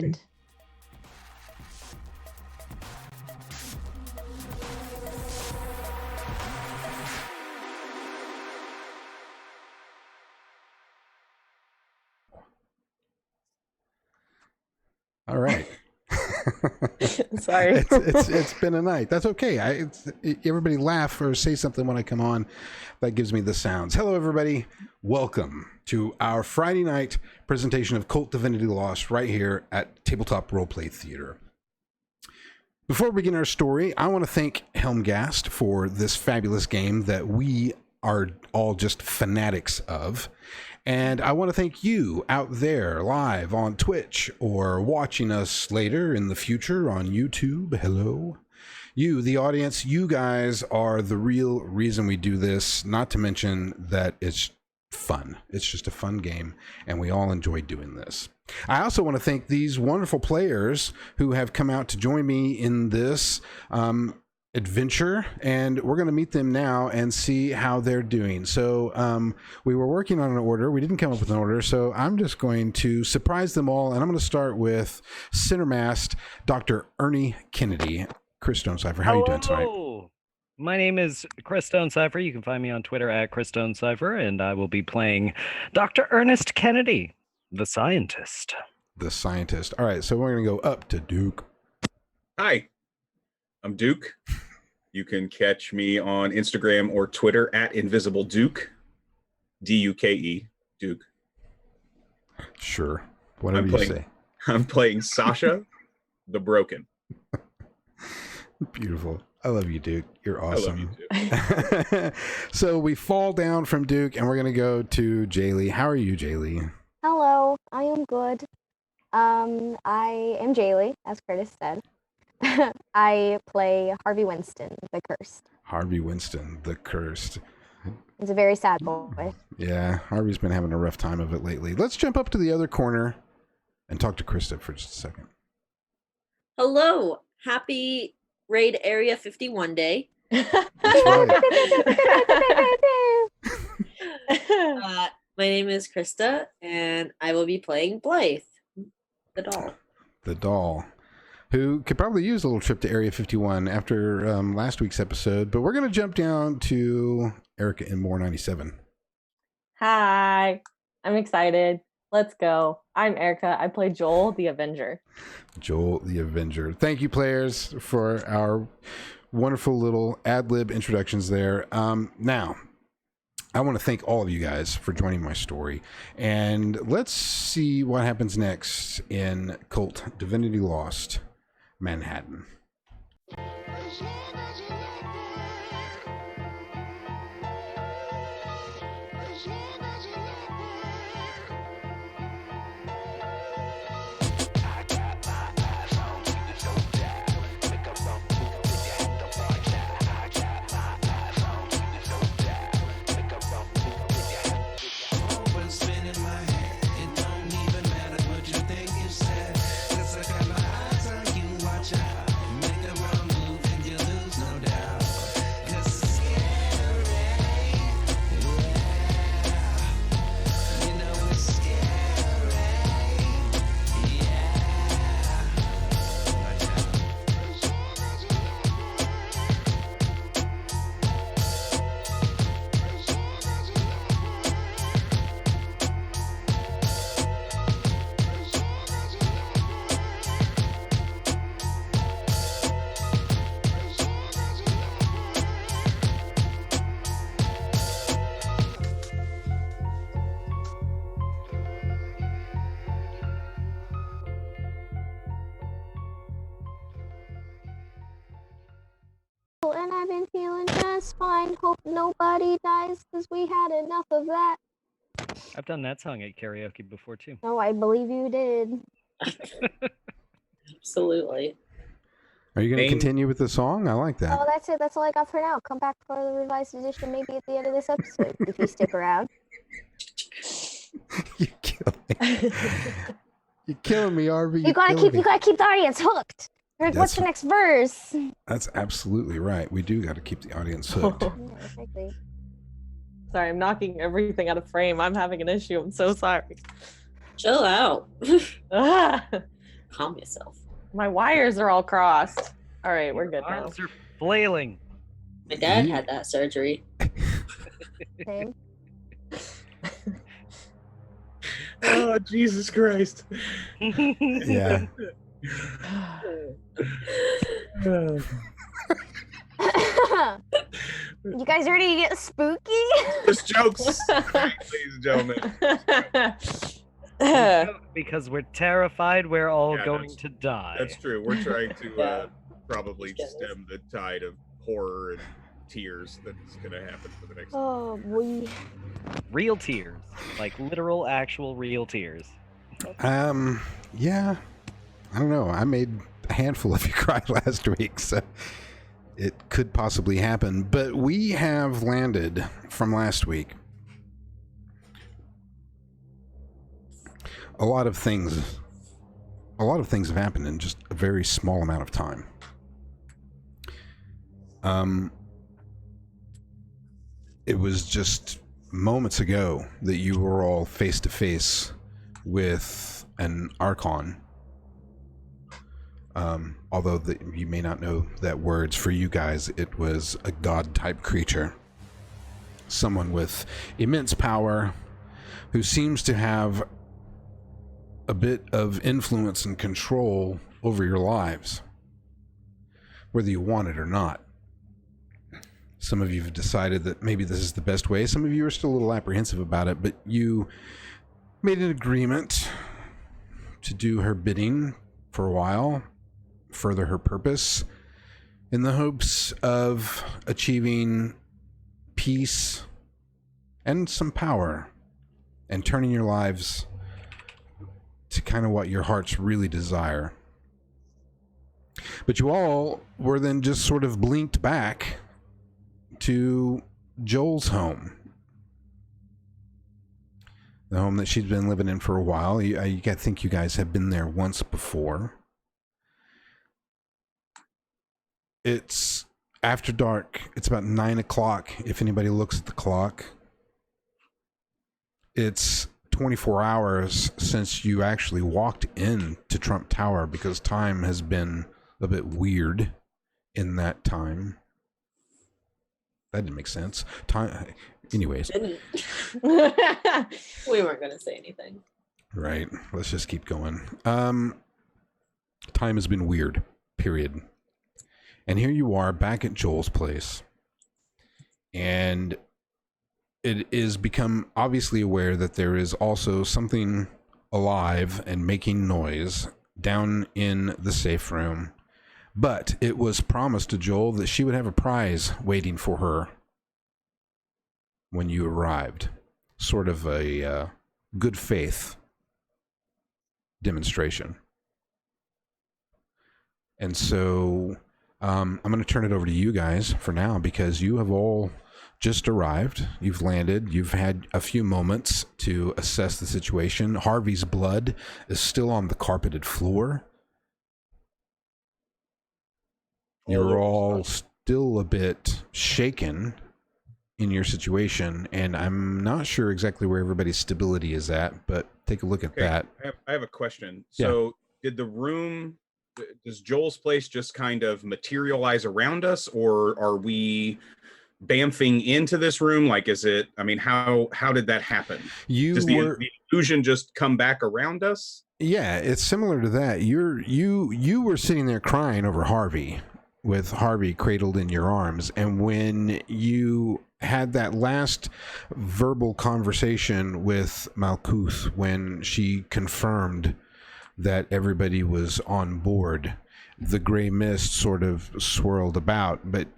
All right. Sorry. It's been a night. That's okay. Everybody laugh or say something when I come on. That gives me the sounds. Hello, everybody. Welcome to our Friday night presentation of KULT Divinity Lost right here at Tabletop Roleplay Theater. Before we begin our story, I want to thank Helmgast for this fabulous game that we are all just fanatics of. And I want to thank you out there live on Twitch or watching us later in the future on YouTube. Hello. You, the audience, you guys are the real reason we do this, not to mention that it's fun. It's just a fun game, and we all enjoy doing this. I also want to thank these wonderful players who have come out to join me in this adventure, and we're going to meet them now and see how they're doing. So we were working on an order. We didn't come up with an order, so I'm just going to surprise them all, and I'm going to start with Centermast Dr. Ernie Kennedy. Chris Stonecipher, how are you doing tonight? My name is Chris Stonecipher. You can find me on Twitter at Chris Stonecipher, and I will be playing Dr. Ernest Kennedy, the scientist. The scientist. All right, so we're going to go up to Duke. Hi, I'm Duke. You can catch me on Instagram or Twitter at Invisible Duke, D-U-K-E, Duke. Sure, whatever you say. I'm playing Sasha, the Broken. Beautiful. I love you, Duke. You're awesome. I love you too. So we fall down from Duke, and we're going to go to Jaylee. How are you, Jaylee? Hello, I am good. I am Jaylee, as Curtis said. I play Harvey Winston, the Cursed. Harvey Winston, the Cursed. He's a very sad boy. Yeah, Harvey's been having a rough time of it lately. Let's jump up to the other corner and talk to Krista for just a second. Hello, happy Raid Area 51 Day. That's right. My name is Krista, and I will be playing Blythe, the doll. The doll, who could probably use a little trip to Area 51 after last week's episode, but we're going to jump down to Erica in Moore 97. Hi, I'm excited. Let's go. I'm Erica. I play Joel, the Avenger. Joel, the Avenger. Thank you, players, for our wonderful little ad-lib introductions there. Now, I want to thank all of you guys for joining my story, and let's see what happens next in KULT Divinity Lost, Manhattan. And I've been feeling just fine. Hope nobody dies, because we had enough of that. I've done that song at karaoke before, too. Oh, I believe you did. Absolutely. Are you going to continue with the song? I like that. Oh, that's it. That's all I got for now. Come back for the revised edition maybe at the end of this episode, if you stick around. You're killing me. You're killing me, Harvey. You gotta keep the audience hooked. Like, what's the next verse? That's absolutely right. We do got to keep the audience hooked. Sorry, I'm knocking everything out of frame. I'm having an issue. I'm so sorry. Chill out. Calm yourself. My wires are all crossed. All right, we're good now. Arms are flailing. My dad had that surgery. Same. Oh, Jesus Christ. Yeah. You guys ready to get spooky? Just jokes, ladies and gentlemen. Because we're terrified we're all Yeah, going to die. That's true. We're trying to Yeah. probably Just jealous. stem the tide of horror and tears that's going to happen for the next. Oh boy. Real tears. Like literal, actual real tears. Yeah. I don't know. I made a handful of you cry last week, so it could possibly happen. But we have landed from last week. A lot of things have happened in just a very small amount of time. It was just moments ago that you were all face to face with an Archon. Although you may not know that words, for you guys, it was a god-type creature. Someone with immense power who seems to have a bit of influence and control over your lives, whether you want it or not. Some of you have decided that maybe this is the best way. Some of you are still a little apprehensive about it, but you made an agreement to do her bidding for a while, further her purpose, in the hopes of achieving peace and some power and turning your lives to kind of what your hearts really desire. But you all were then just sort of blinked back to Joel's home. The home that she'd been living in for a while. I think you guys have been there once before. It's after dark. It's about 9 o'clock if anybody looks at the clock. It's 24 hours since you actually walked in to Trump Tower, because time has been a bit weird in that time. That didn't make sense. Time, anyways. Didn't. We weren't going to say anything. Right. Let's just keep going. Time has been weird, period. And here you are back at Joel's place. And it is become obviously aware that there is also something alive and making noise down in the safe room. But it was promised to Joel that she would have a prize waiting for her when you arrived. Sort of a good faith demonstration. And so I'm going to turn it over to you guys for now, because you have all just arrived. You've landed. You've had a few moments to assess the situation. Harvey's blood is still on the carpeted floor. You're all still a bit shaken in your situation, and I'm not sure exactly where everybody's stability is at, but take a look at that. I have a question. So does Joel's place just kind of materialize around us, or are we bamfing into this room? Like, is it, I mean, how did that happen? Does the illusion just come back around us? Yeah, it's similar to that. You were sitting there crying over Harvey, with Harvey cradled in your arms, and when you had that last verbal conversation with Malkuth, when she confirmed that everybody was on board, the gray mist sort of swirled about. But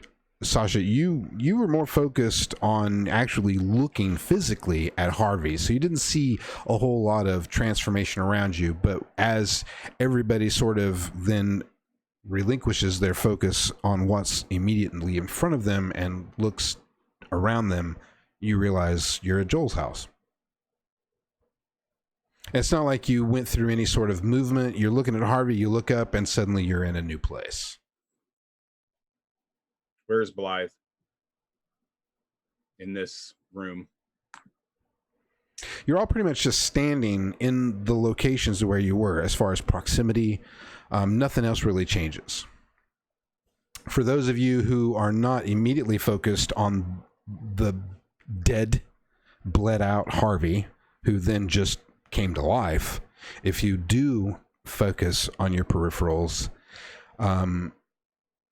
Sasha, you were more focused on actually looking physically at Harvey, so you didn't see a whole lot of transformation around you. But as everybody sort of then relinquishes their focus on what's immediately in front of them and looks around them, you realize you're at Joel's house. It's not like you went through any sort of movement. You're looking at Harvey, you look up, and suddenly you're in a new place. Where's Blythe? In this room. You're all pretty much just standing in the locations where you were as far as proximity. Nothing else really changes. For those of you who are not immediately focused on the dead, bled out Harvey, who then just came to life, if you do focus on your peripherals,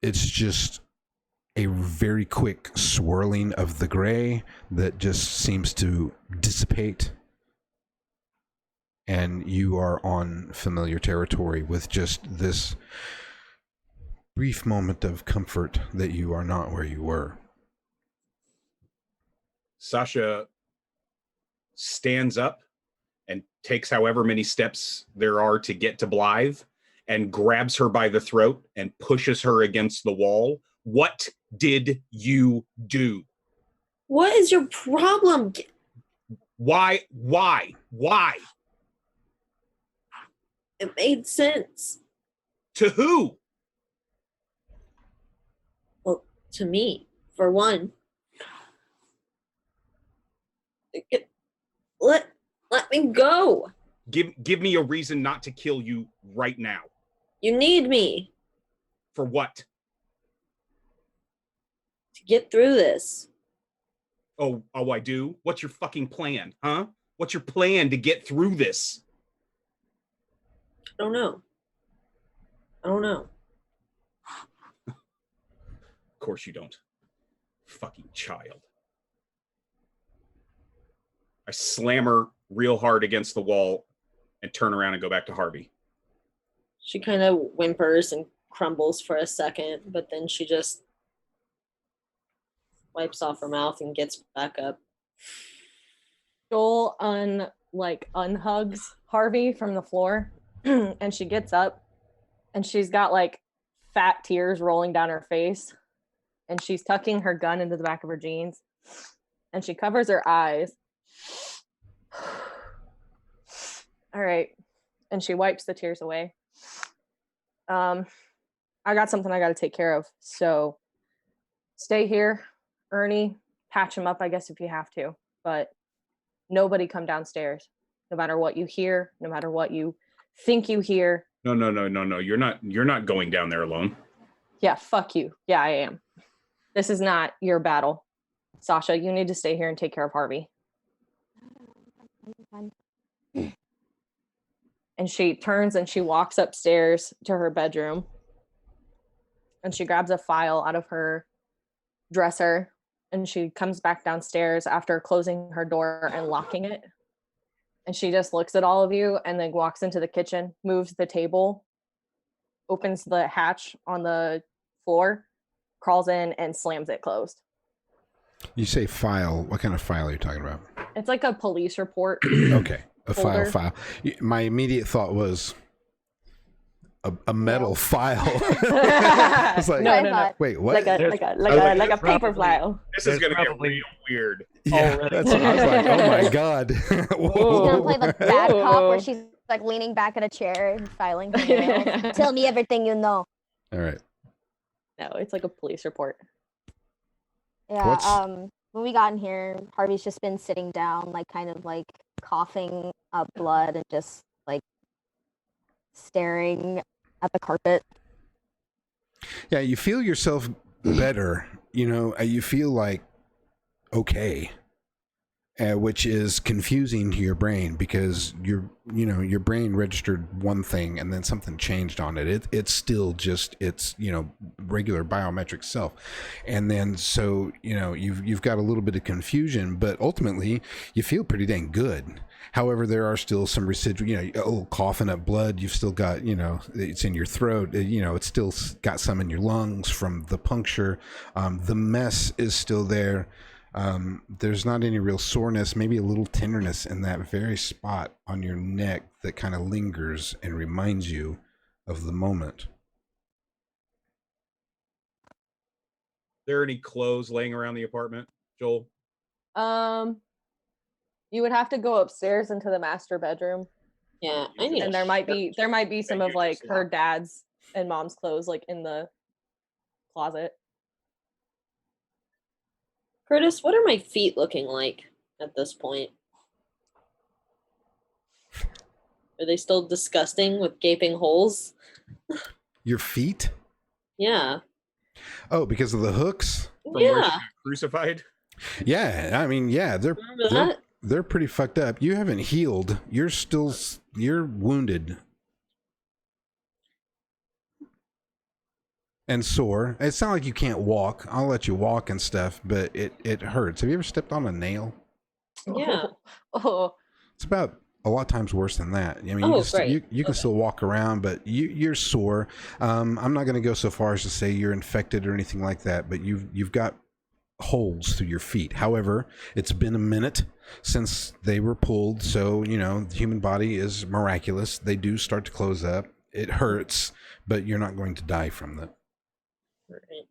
it's just a very quick swirling of the gray that just seems to dissipate, and you are on familiar territory with just this brief moment of comfort that you are not where you were. Sasha stands up and takes however many steps there are to get to Blythe and grabs her by the throat and pushes her against the wall. What did you do? What is your problem? Why? It made sense. To who? Well, to me, for one. Let me go. Give me a reason not to kill you right now. You need me For what? to get through this. Oh, I do? What's your fucking plan, huh? What's your plan to get through this? I don't know. Of course you don't. Fucking child. I slam her real hard against the wall and turn around and go back to Harvey. She kind of whimpers and crumbles for a second, but then she just wipes off her mouth and gets back up. Joel unhugs Harvey from the floor, and she gets up, and she's got like fat tears rolling down her face, and she's tucking her gun into the back of her jeans, and she covers her eyes. All right, and she wipes the tears away. I got something I got to take care of, so stay here, Ernie. Patch him up, I guess, if you have to, but nobody come downstairs. No matter what you hear, no matter what you think you hear. No. You're not going down there alone. Yeah, fuck you. Yeah, I am. This is not your battle. Sasha, you need to stay here and take care of Harvey. And she turns and she walks upstairs to her bedroom. And she grabs a file out of her dresser. And she comes back downstairs after closing her door and locking it. And she just looks at all of you and then walks into the kitchen, moves the table, opens the hatch on the floor, crawls in and slams it closed. You say file. What kind of file are you talking about? It's like a police report. Okay. A folder. file. My immediate thought was a metal file. I was like, No. wait, what? Like a paper file. This is going to get probably- real weird. Yeah, that's what I was like. Oh my god. She's gonna play the bad cop where she's like leaning back in a chair and filing her nails. Tell me everything you know. All right. No, it's like a police report. Yeah. When we got in here, Harvey's just been sitting down, like kind of like coughing up blood and just like staring at the carpet. Yeah, you feel yourself better. You feel like okay, which is confusing to your brain because your brain registered one thing and then something changed on it. It's still just its regular biometric self, and then so you've got a little bit of confusion, but ultimately you feel pretty dang good. However, there are still some residual, a little coughing up blood. You've still got, it's in your throat. It's still got some in your lungs from the puncture. The mess is still there. There's not any real soreness, maybe a little tenderness in that very spot on your neck that kind of lingers and reminds you of the moment. There any clothes laying around the apartment, Joel? You would have to go upstairs into the master bedroom, Yeah, I need. and there might be some of like her dad's and mom's clothes like in the closet. Curtis, what are my feet looking like at this point? Are they still disgusting with gaping holes? Your feet? Yeah. Oh, because of the hooks? From where she Yeah. got crucified? Yeah, I mean, yeah, Remember that? they're pretty fucked up. You haven't healed. You're wounded and sore. It's not like you can't walk. I'll let you walk and stuff, but it hurts. Have you ever stepped on a nail? Yeah. Oh, It's about a lot of times worse than that. I mean, Oh, great. you can Okay. still walk around, but you're sore. I'm not going to go so far as to say you're infected or anything like that, but you've got holes through your feet. However, it's been a minute since they were pulled, so the human body is miraculous. They do start to close up. It hurts, but you're not going to die from that. Right.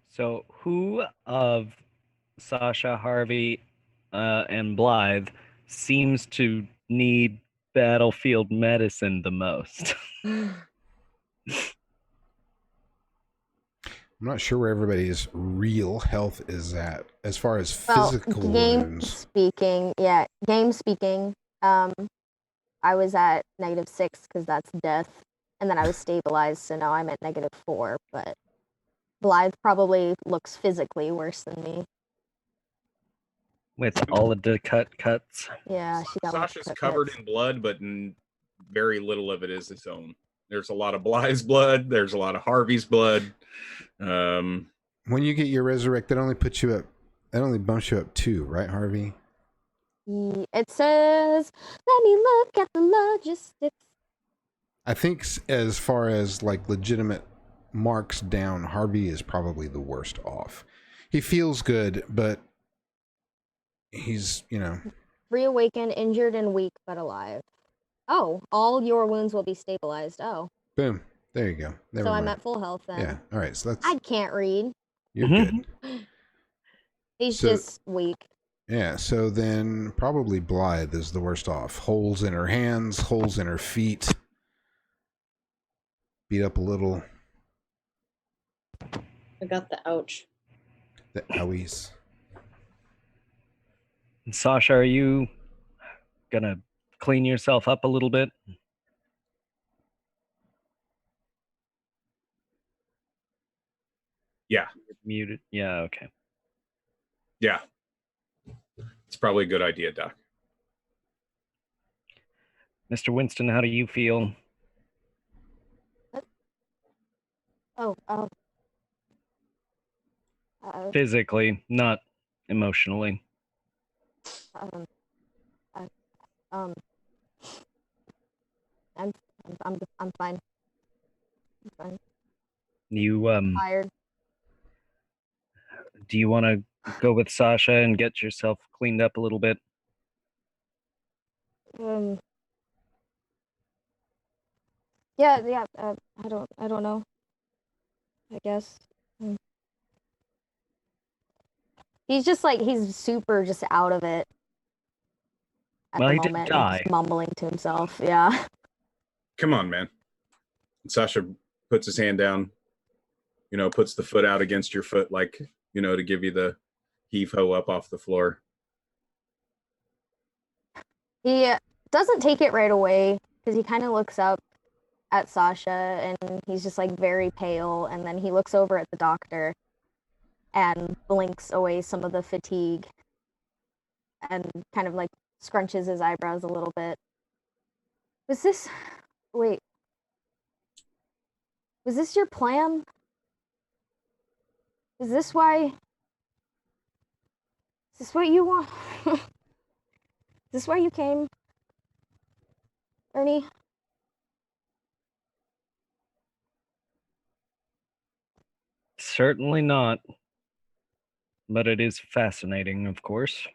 So, who of Sasha, Harvey, and Blythe seems to need battlefield medicine the most? I'm not sure where everybody's real health is at as far as Well, physical game wounds. speaking, I was at -6 because that's death, and then I was stabilized, so now I'm at -4. But Blythe probably looks physically worse than me. With all of the cuts. Yeah, she got like Sasha's cut covered cuts. in blood, but very little of it is its own. There's a lot of Blythe's blood. There's a lot of Harvey's blood. When you get your resurrect, that only puts you up. That only bumps you up 2, right, Harvey? It says, "Let me look at the logistics." I think as far as like legitimate marks down, Harvey is probably the worst off. He feels good, but he's Reawakened, injured, and weak, but alive. Oh, all your wounds will be stabilized. Oh, boom. There you go. Never so mind. I'm at full health then. Yeah. All right. So that's I can't read. you're Mhm. good. He's So- just weak. Yeah. So then probably Blythe is the worst off. Holes in her hands, holes in her feet. Beat up a little. I got the ouch. The owies. Sasha, are you gonna clean yourself up a little bit? Yeah. You're muted. Yeah, okay. Yeah. It's probably a good idea, Doc. Mr. Winston, how do you feel? Oh, Physically, not emotionally. um, um, I'm fine. I'm fine. You Tired. do you want to go with Sasha and get yourself cleaned up a little bit? Yeah. I don't know. I guess. He's just like he's super just out of it at Well, the he did moment, die. just mumbling to himself. Yeah. Come on, man. Sasha puts his hand down, puts the foot out against your foot, like, to give you the heave ho up off the floor. He doesn't take it right away because he kind of looks up at Sasha and he's just like very pale, and then he looks over at the doctor and blinks away some of the fatigue and kind of like scrunches his eyebrows a little bit. Was this your plan? Is this what you want? Is this why you came, Ernie? Certainly not. But it is fascinating, of course.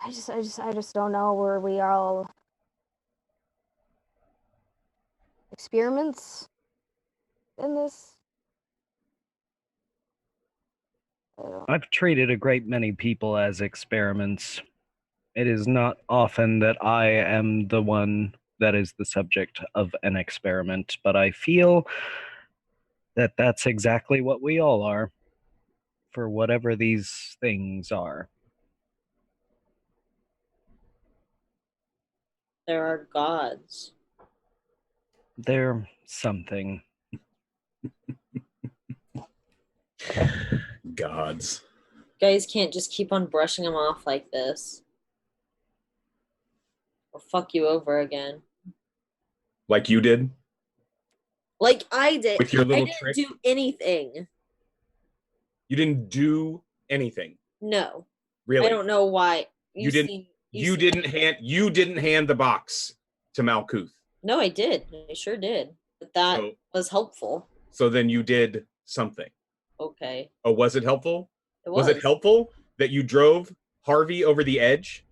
I just don't know. Were we all experiments in this? I've treated a great many people as experiments. It is not often that I am the one that is the subject of an experiment, but I feel That's exactly what we all are, for whatever these things are. There are gods. They're something. Gods. Guys can't just keep on brushing them off like this. Or fuck you over again. Like you did? Like I did. With your little I didn't trick? do anything. You didn't do anything. No. Really? I don't know why. You didn't hand the box to Malkuth. No, I did. I sure did. But that was helpful. So then you did something. Okay. Oh, was it helpful? Was it helpful that you drove Harvey over the edge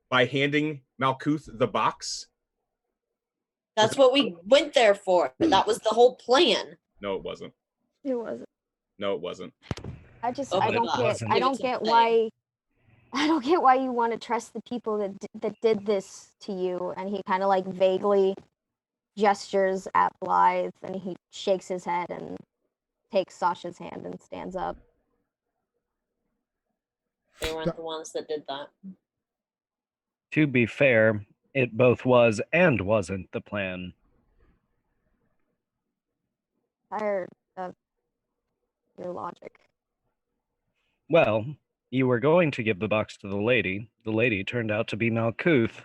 by handing Malkuth the box? That's what we went there for. That was the whole plan. No, it wasn't. It wasn't. No, it wasn't. I just Oh, I it don't get wasn't. I don't get why you want to trust the people that did this to you. And he kind of like vaguely gestures at Blythe, and he shakes his head and takes Sasha's hand and stands up. They weren't the ones that did that. To be fair, it both was and wasn't the plan. Tired of your logic. Well, you were going to give the box to the lady. The lady turned out to be Malkuth.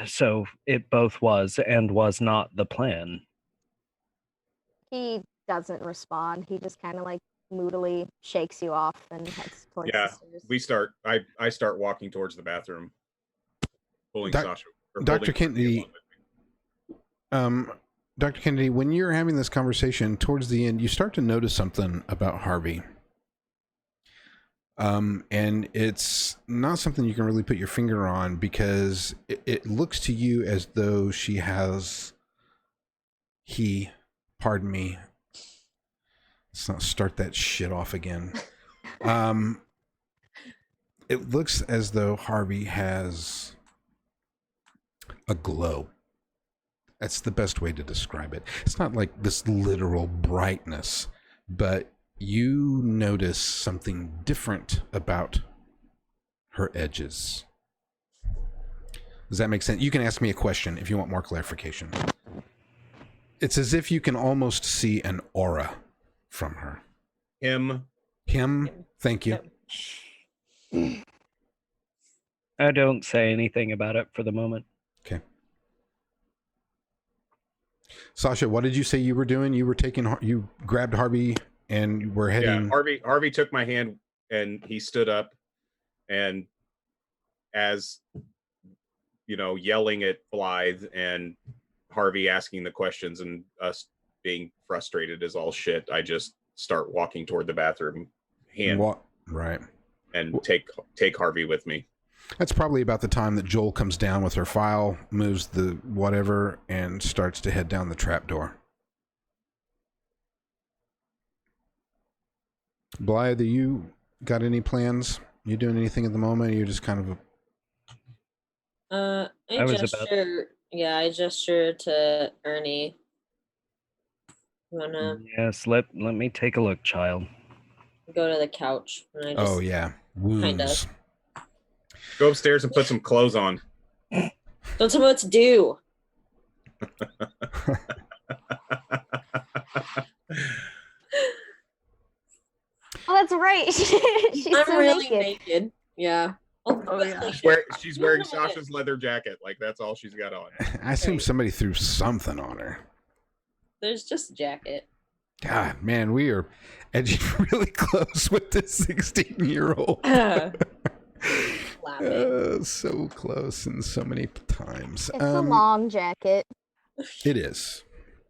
So it both was and was not the plan. He doesn't respond. He just kind of like moodily shakes you off and heads towards the stairs. I start walking towards the bathroom, pulling Sasha. Dr. Kennedy, Dr. Kennedy, when you're having this conversation towards the end, you start to notice something about Harvey. And it's not something you can really put your finger on, because it looks to you as though pardon me. Let's not start that shit off again. It looks as though Harvey has a glow. That's the best way to describe it. It's not like this literal brightness, but you notice something different about her edges. Does that make sense? You can ask me a question if you want more clarification. It's as if you can almost see an aura from her. Him. Thank you. I don't say anything about it for the moment. Okay. Sasha, what did you say you were doing? You grabbed Harvey and we're heading. Yeah, Harvey took my hand and he stood up, and as yelling at Blythe and Harvey asking the questions and us being frustrated as all shit, I just start walking toward the bathroom, right, and take Harvey with me. That's probably about the time that Joel comes down with her file, moves the whatever, and starts to head down the trapdoor. Blythe, you got any plans? You doing anything at the moment? You're just kind of I gesture to Ernie. You wanna Yes, let me take a look, child. go to the couch? And I just, yeah, wounds. Kind of. Go upstairs and put some clothes on. Don't tell me what to do. Oh, that's right. She's I'm so really naked. naked. Yeah. She's wearing Sasha's leather jacket. Like, that's all she's got on. I assume somebody threw something on her. There's just a jacket. God, man, we are edging really close with this 16-year-old. So close and so many times. It's a long jacket. It is.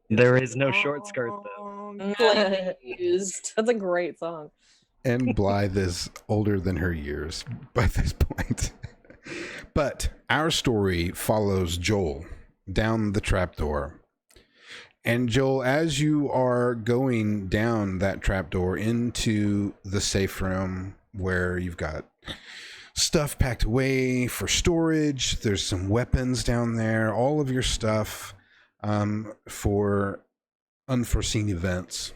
There is no short skirt, though. That's a great song. And Blythe is older than her years by this point. But our story follows Joel down the trapdoor. And Joel, as you are going down that trapdoor into the safe room where you've got stuff packed away for storage, there's some weapons down there, all of your stuff for unforeseen events.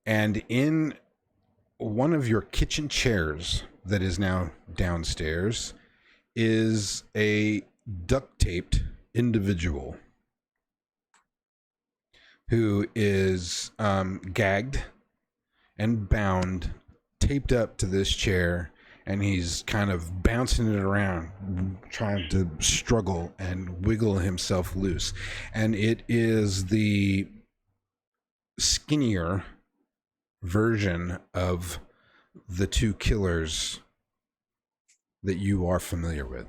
And in one of your kitchen chairs that is now downstairs is a duct taped individual who is gagged and bound, taped up to this chair, and he's kind of bouncing it around, trying to struggle and wiggle himself loose. And it is the skinnier version of the two killers that you are familiar with.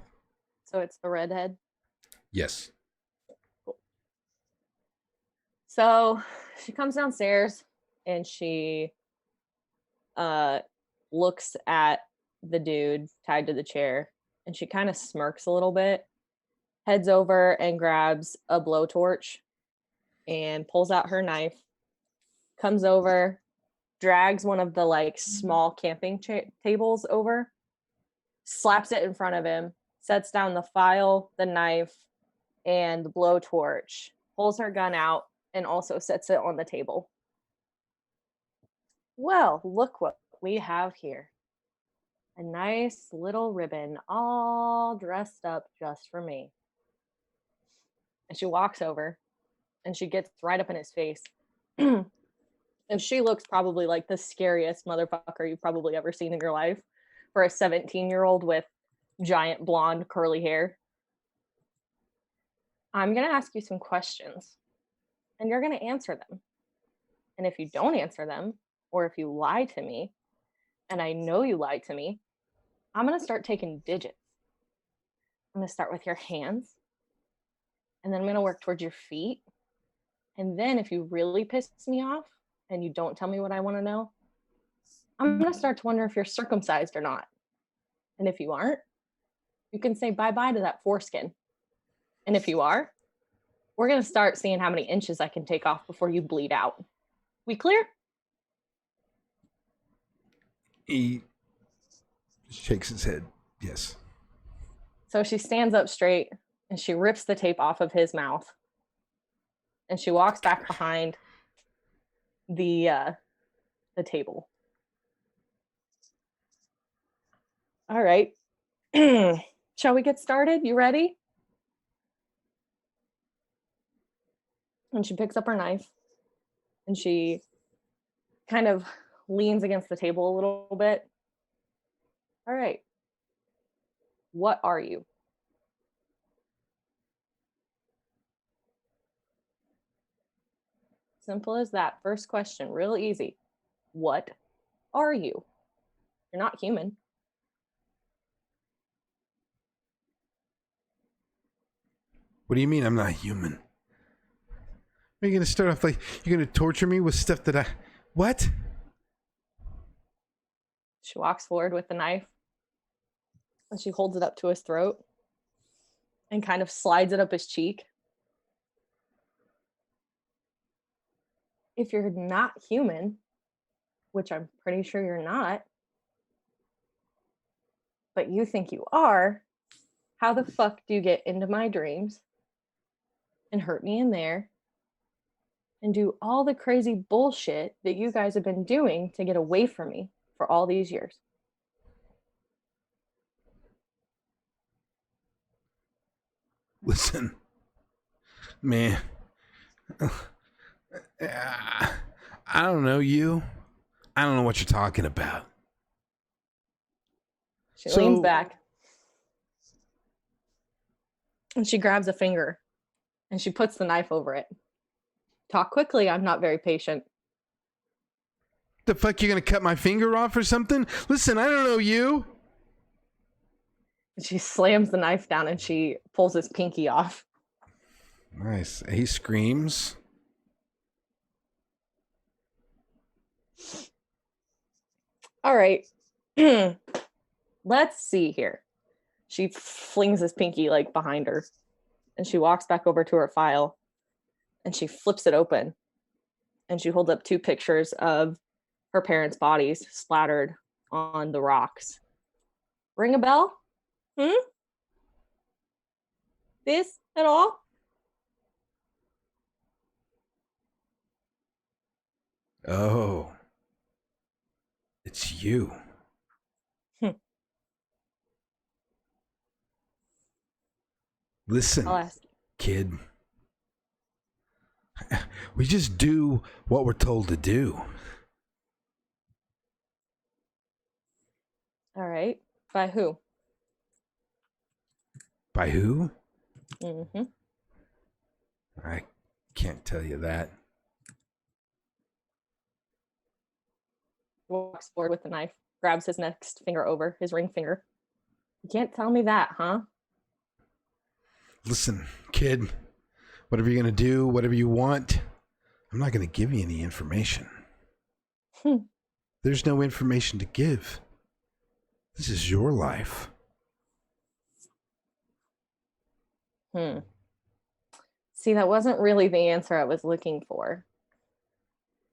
So it's the redhead. Yes. So she comes downstairs and she looks at the dude tied to the chair, and she kind of smirks a little bit, heads over and grabs a blowtorch and pulls out her knife, comes over, drags one of the like small camping tables over, slaps it in front of him, sets down the file, the knife, and the blowtorch, pulls her gun out, and also sets it on the table. Well, look what we have here. A nice little ribbon all dressed up just for me. And she walks over and she gets right up in his face. And she looks probably like the scariest motherfucker you've probably ever seen in your life for a 17-year-old with giant blonde curly hair. I'm going to ask you some questions and you're going to answer them. And if you don't answer them, or if you lie to me, and I know you lied to me, I'm going to start taking digits. I'm going to start with your hands, and then I'm going to work towards your feet. And then if you really piss me off and you don't tell me what I want to know, I'm going to start to wonder if you're circumcised or not. And if you aren't, you can say bye-bye to that foreskin. And if you are, we're going to start seeing how many inches I can take off before you bleed out. We clear? He shakes his head. Yes. So she stands up straight and she rips the tape off of his mouth. And she walks back behind the table. All right. Shall we get started? You ready? And she picks up her knife and she kind of leans against the table a little bit. All right. What are you? Simple as that. First question, real easy. What are you? You're not human. What do you mean I'm not human? Are you going to start off like you're going to torture me with stuff that I... What? She walks forward with the knife and she holds it up to his throat and kind of slides it up his cheek. If you're not human, which I'm pretty sure you're not, but you think you are, how the fuck do you get into my dreams and hurt me in there and do all the crazy bullshit that you guys have been doing to get away from me for all these years? Listen, man. I don't know you. I don't know what you're talking about. She leans back and she grabs a finger and she puts the knife over it. Talk quickly. I'm not very patient. The fuck, you gonna cut my finger off or something? Listen, I don't know you. And she slams the knife down and she pulls his pinky off. Nice. He screams. All right. Let's see here. She flings his pinky like behind her and she walks back over to her file and she flips it open and she holds up two pictures of her parents' bodies splattered on the rocks. Ring a bell? This at all? Oh. It's you. Listen, I'll ask you. kid. We just do what we're told to do. All right. By who? By who? Mm-hmm. I can't tell you that. Walks forward with the knife, grabs his next finger over, his ring finger. You can't tell me that, huh? Listen, kid, whatever you're going to do, whatever you want, I'm not going to give you any information. There's no information to give. This is your life. See, that wasn't really the answer I was looking for.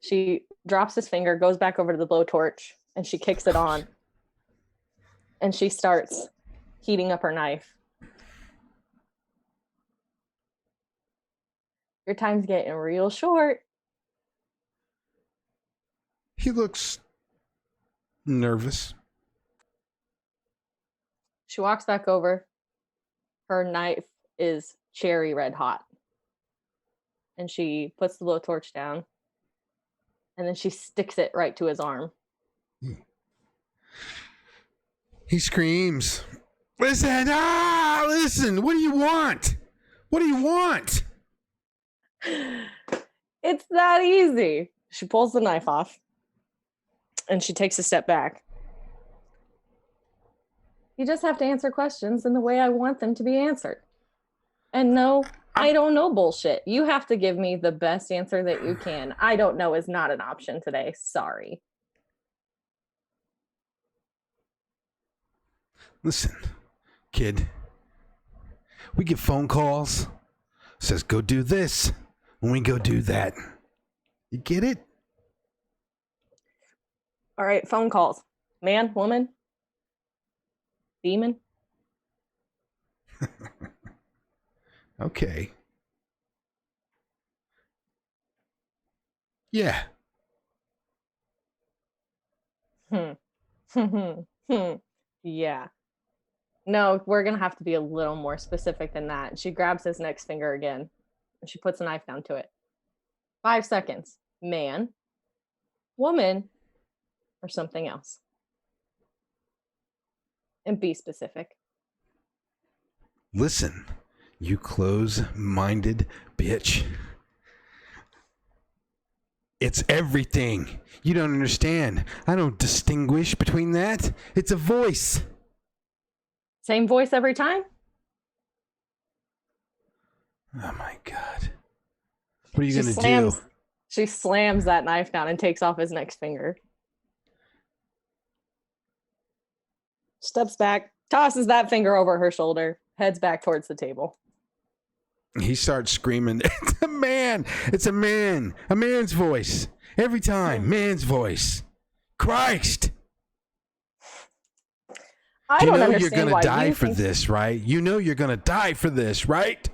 She drops his finger, goes back over to the blowtorch, and she kicks it on. And she starts heating up her knife. Your time's getting real short. He looks nervous. She walks back over. Her knife is cherry red hot. And she puts the blowtorch down. And then she sticks it right to his arm. He screams, "Listen! Ah! Listen! What do you want? What do you want?" It's that easy. She pulls the knife off. And she takes a step back. You just have to answer questions in the way I want them to be answered. And no, I don't know bullshit. You have to give me the best answer that you can. I don't know is not an option today. Sorry. Listen, kid. We get phone calls. Says go do this. When we go do that. You get it? All right, phone calls. Man, woman, demon. Okay. Yeah. Yeah. No, we're going to have to be a little more specific than that. She grabs his next finger again and she puts a knife down to it. 5 seconds. Man, woman, or something else. And be specific. Listen, you close-minded bitch. It's everything. You don't understand. I don't distinguish between that. It's a voice. Same voice every time? Oh my God. What are you going to do? She slams that knife down and takes off his next finger. Steps back, tosses that finger over her shoulder, heads back towards the table. He starts screaming, "It's a man! It's a man! A man's voice! Every time, man's voice! Christ!" I don't understand you're going why to die you for think... this, right? You know you're going to die for this, right?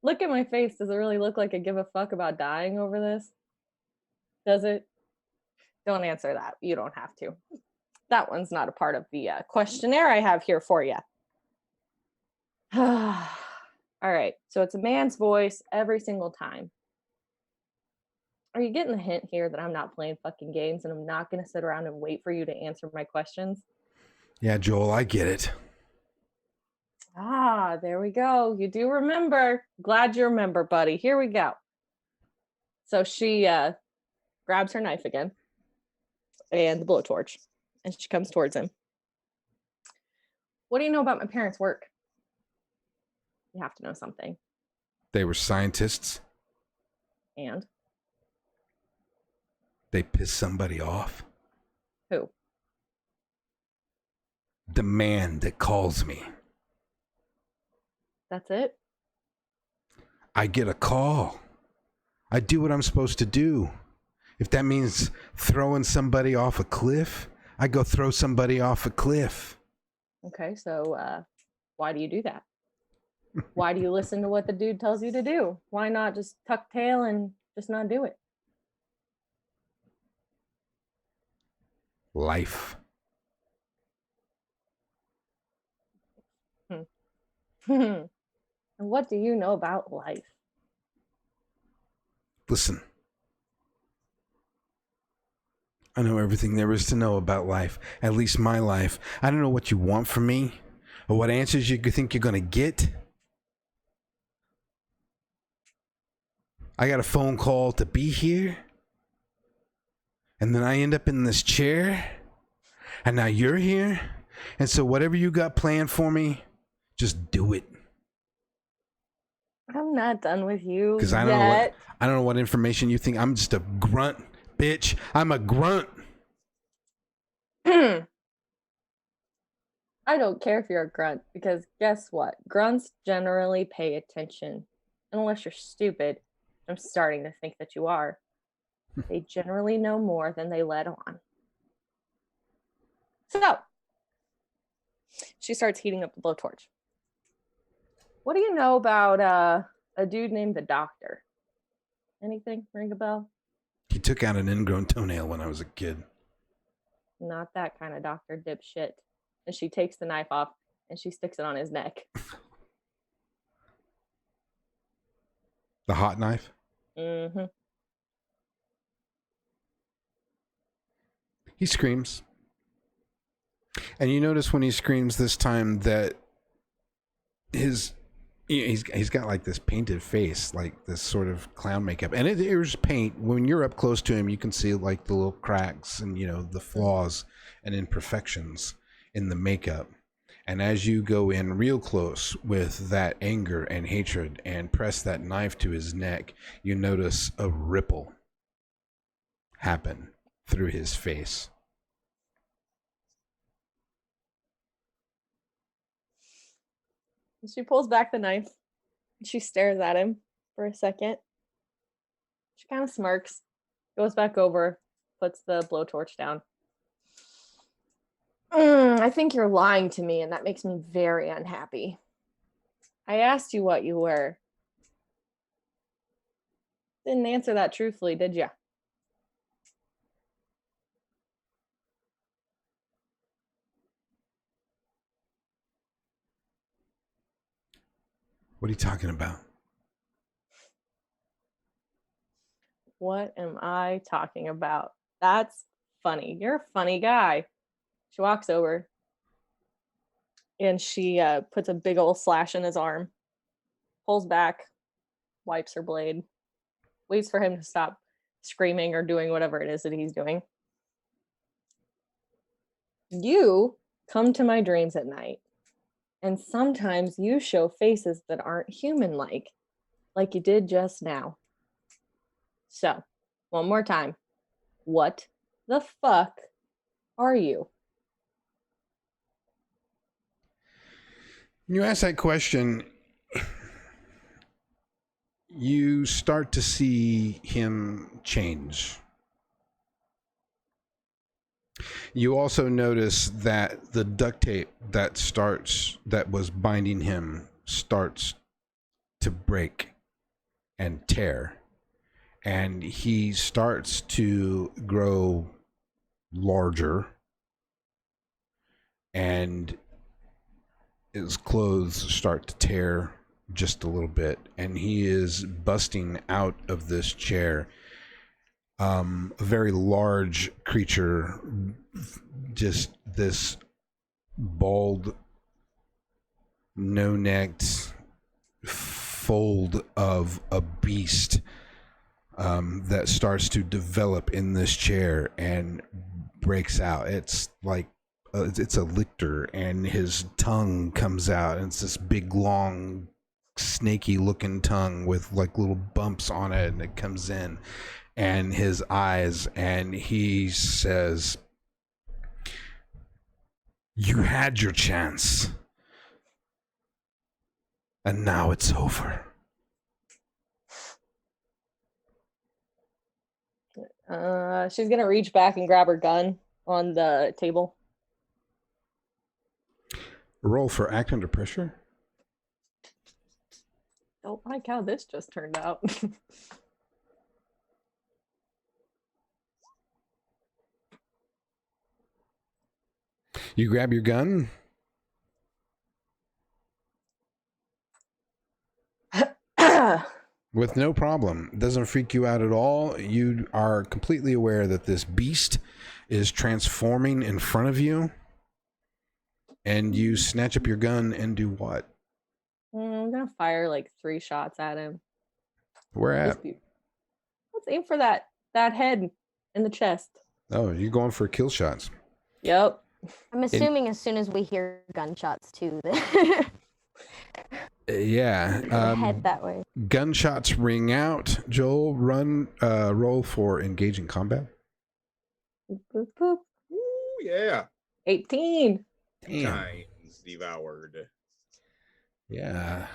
Look at my face. Does it really look like I give a fuck about dying over this? Does it? Don't answer that. You don't have to. That one's not a part of the questionnaire I have here for you. All right. So it's a man's voice every single time. Are you getting the hint here that I'm not playing fucking games and I'm not going to sit around and wait for you to answer my questions? Yeah, Joel, I get it. Ah, there we go. You do remember. Glad you remember, buddy. Here we go. So she grabs her knife again and the blowtorch, and she comes towards him. What do you know about my parents' work? You have to know something. They were scientists. And? They pissed somebody off. Who? The man that calls me. That's it? I get a call. I do what I'm supposed to do. If that means throwing somebody off a cliff, I go throw somebody off a cliff. Okay, so why do you do that? Why do you listen to what the dude tells you to do? Why not just tuck tail and just not do it? life. And what do you know about life? Listen, I know everything there is to know about life, at least my life. I don't know what you want from me or what answers you think you're going to get. I got a phone call to be here, and then I end up in this chair, and now you're here, and so whatever you got planned for me, just do it. I'm not done with you Because I don't know what information you think. I'm just a grunt, bitch. I'm a grunt. I don't care if you're a grunt, because guess what? Grunts generally pay attention. Unless you're stupid. I'm starting to think that you are. They generally know more than they let on. So, she starts heating up the blowtorch. What do you know about a dude named the Doctor? Anything ring a bell? He took out an ingrown toenail when I was a kid. Not that kind of doctor, dipshit. And she takes the knife off and she sticks it on his neck. The hot knife? Mm-hmm. He screams. And you notice when he screams this time that he's got like this painted face, like this sort of clown makeup. And it was paint. When you're up close to him, you can see like the little cracks and, the flaws and imperfections in the makeup. And as you go in real close with that anger and hatred and press that knife to his neck, you notice a ripple happen through his face. She pulls back the knife. She stares at him for a second. She kind of smirks, goes back over, puts the blowtorch down. I think you're lying to me, and that makes me very unhappy. I asked you what you were. Didn't answer that truthfully, did ya? What are you talking about? What am I talking about? That's funny. You're a funny guy. She walks over and she puts a big old slash in his arm, pulls back, wipes her blade, waits for him to stop screaming or doing whatever it is that he's doing. You come to my dreams at night, and sometimes you show faces that aren't human-like you did just now. So, one more time. What the fuck are you? When you ask that question, you start to see him change. You also notice that the duct tape that was binding him starts to break and tear. And he starts to grow larger, and his clothes start to tear just a little bit, and he is busting out of this chair. A very large creature, just this bald, no-necked fold of a beast that starts to develop in this chair and breaks out. It's like it's a lictor, and his tongue comes out, and it's this big, long, snaky looking tongue with like little bumps on it, and it comes in, and his eyes, and he says, "You had your chance, and now it's over." She's gonna reach back and grab her gun on the table. Roll for act under pressure. Don't like how this just turned out. You grab your gun. With no problem. It doesn't freak you out at all. You are completely aware that this beast is transforming in front of you. And you snatch up your gun and do what? I'm gonna fire like 3 shots at him. Where at? Let's aim for that head in the chest. Oh, you're going for kill shots. Yep. I'm assuming as soon as we hear gunshots too, Yeah. head that way. Gunshots ring out. Joel, roll for engage in combat. Boop, boop, boop. Ooh, yeah. 18. Damn. Times devoured. Yeah.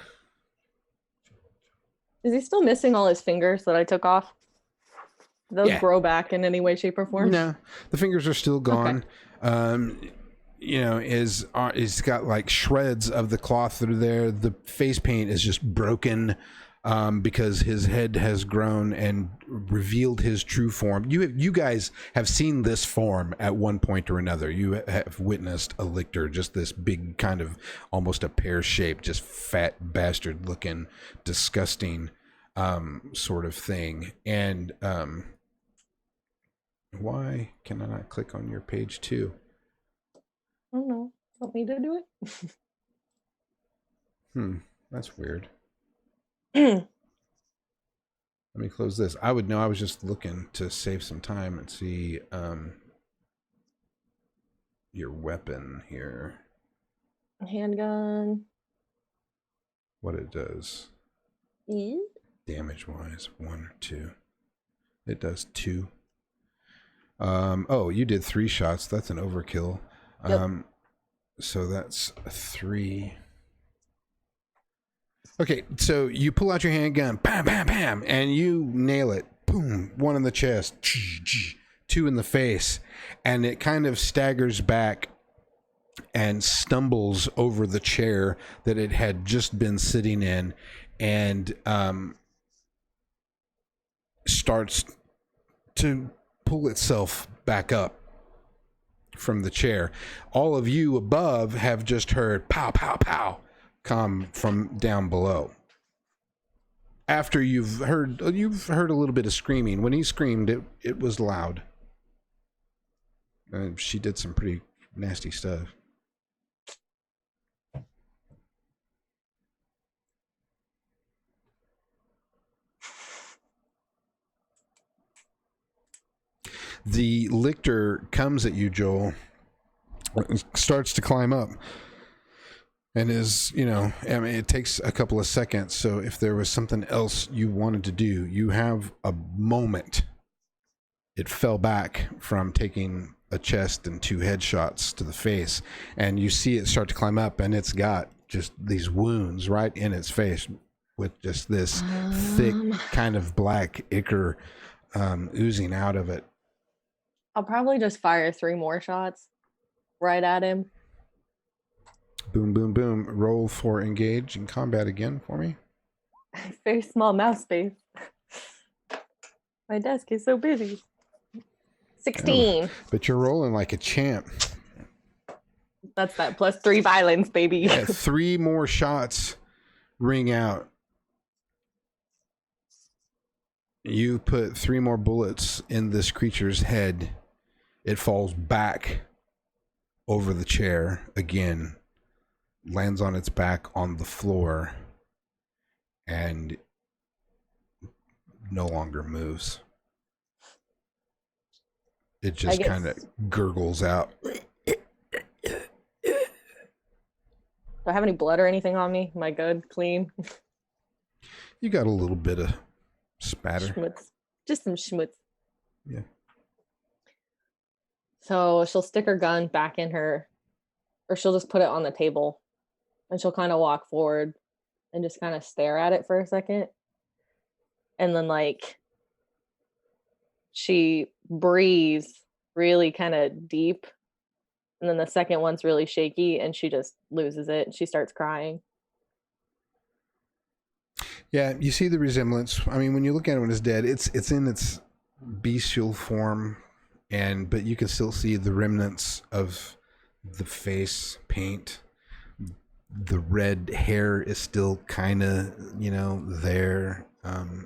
Is he still missing all his fingers that I took off? Do those grow back in any way, shape, or form? No, the fingers are still gone. You know, is got like shreds of the cloth that are there. The face paint is just broken because his head has grown and revealed his true form. You guys have seen this form at one point or another. You have witnessed a lictor, just this big kind of almost a pear shape, just fat bastard looking, disgusting sort of thing. And why can I not click on your page 2? I don't know. Want me to do it? That's weird. Let me close this. I would know. I was just looking to save some time and see your weapon here. Handgun. What it does. Yeah. Damage wise, 1 or 2. It does 2. Oh, you did 3 shots. That's an overkill. Yep. So that's 3. Okay, so you pull out your handgun, bam, bam, bam, and you nail it. Boom, 1 in the chest, 2 in the face, and it kind of staggers back and stumbles over the chair that it had just been sitting in, and starts to pull itself back up from the chair. All of you above have just heard pow, pow, pow come from down below. After you've heard a little bit of screaming. When he screamed, it was loud. She did some pretty nasty stuff. The lictor comes at you, Joel, starts to climb up, and is, you know, I mean, it takes a couple of seconds, so if there was something else you wanted to do, you have a moment. It fell back from taking a chest and 2 headshots to the face, and you see it start to climb up, and it's got just these wounds right in its face with just this thick kind of black ichor oozing out of it. I'll probably just fire 3 more shots right at him. Boom, boom, boom. Roll for engage in combat again for me. Very small mouse space. My desk is so busy. 16. Oh, but you're rolling like a champ. That's that plus 3 violence, baby. Yeah, 3 more shots ring out. You put 3 more bullets in this creature's head. It falls back over the chair again, lands on its back on the floor, and no longer moves. It just kind of gurgles out. Do I have any blood or anything on me? Am I good? Clean? You got a little bit of spatter. Schmutz. Just some schmutz. Yeah. So she'll stick her gun back in her, or she'll just put it on the table, and she'll kind of walk forward and just kind of stare at it for a second. And then, like, she breathes really kind of deep. And then the second one's really shaky, and she just loses it. And she starts crying. Yeah, you see the resemblance. I mean, when you look at it when it's dead, it's in its bestial form, but you can still see the remnants of the face paint. The red hair is still kind of, there.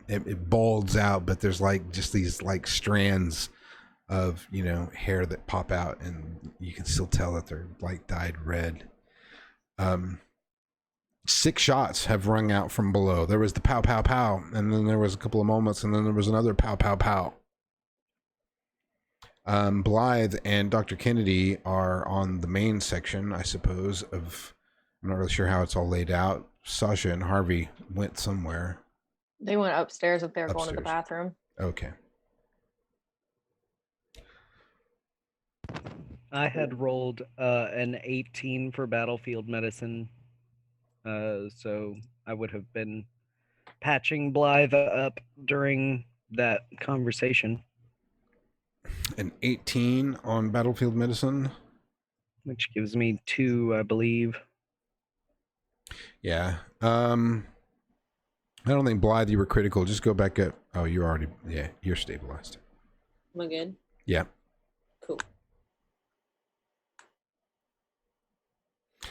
It balds out, but there's like just these like strands of, hair that pop out, and you can still tell that they're like dyed red. 6 shots have rung out from below. There was the pow, pow, pow, and then there was a couple of moments, and then there was another pow, pow, pow. Blythe and Dr. Kennedy are on the main section, I suppose, of... I'm not really sure how it's all laid out. Sasha and Harvey went somewhere. They went upstairs if they were going to the bathroom. Okay. I had rolled an 18 for battlefield medicine. So I would have been patching Blythe up during that conversation. An 18 on battlefield medicine? Which gives me 2, I believe. Yeah. I don't think Blythe, you were critical. Just go back up. Oh, you're already... Yeah, you're stabilized. Am I good? Yeah. Cool.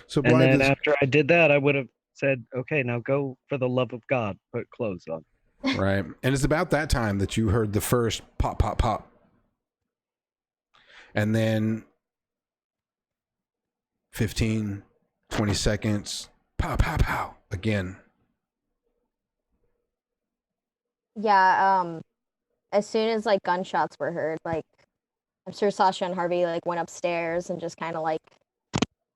So And Blythe then after I did that, I would have said, okay, now go for the love of God. Put clothes on. Right. And it's about that time that you heard the first pop, pop, pop. And then 15, 20 seconds, pow, pow, pow, again. Yeah, as soon as like gunshots were heard, like I'm sure Sasha and Harvey like went upstairs and just kind of like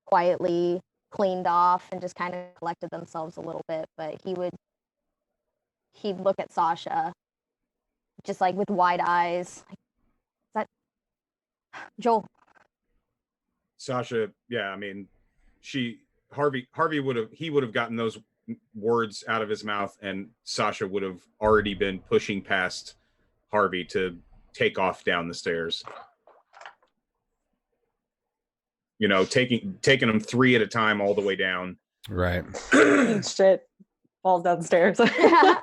quietly cleaned off and just kind of collected themselves a little bit. But he'd look at Sasha just like with wide eyes. Like, is that Joel? Sasha, yeah, I mean, Harvey would have gotten those words out of his mouth, and Sasha would have already been pushing past Harvey to take off down the stairs. Taking them 3 at a time all the way down. Right. Shit. Falls downstairs. Yeah,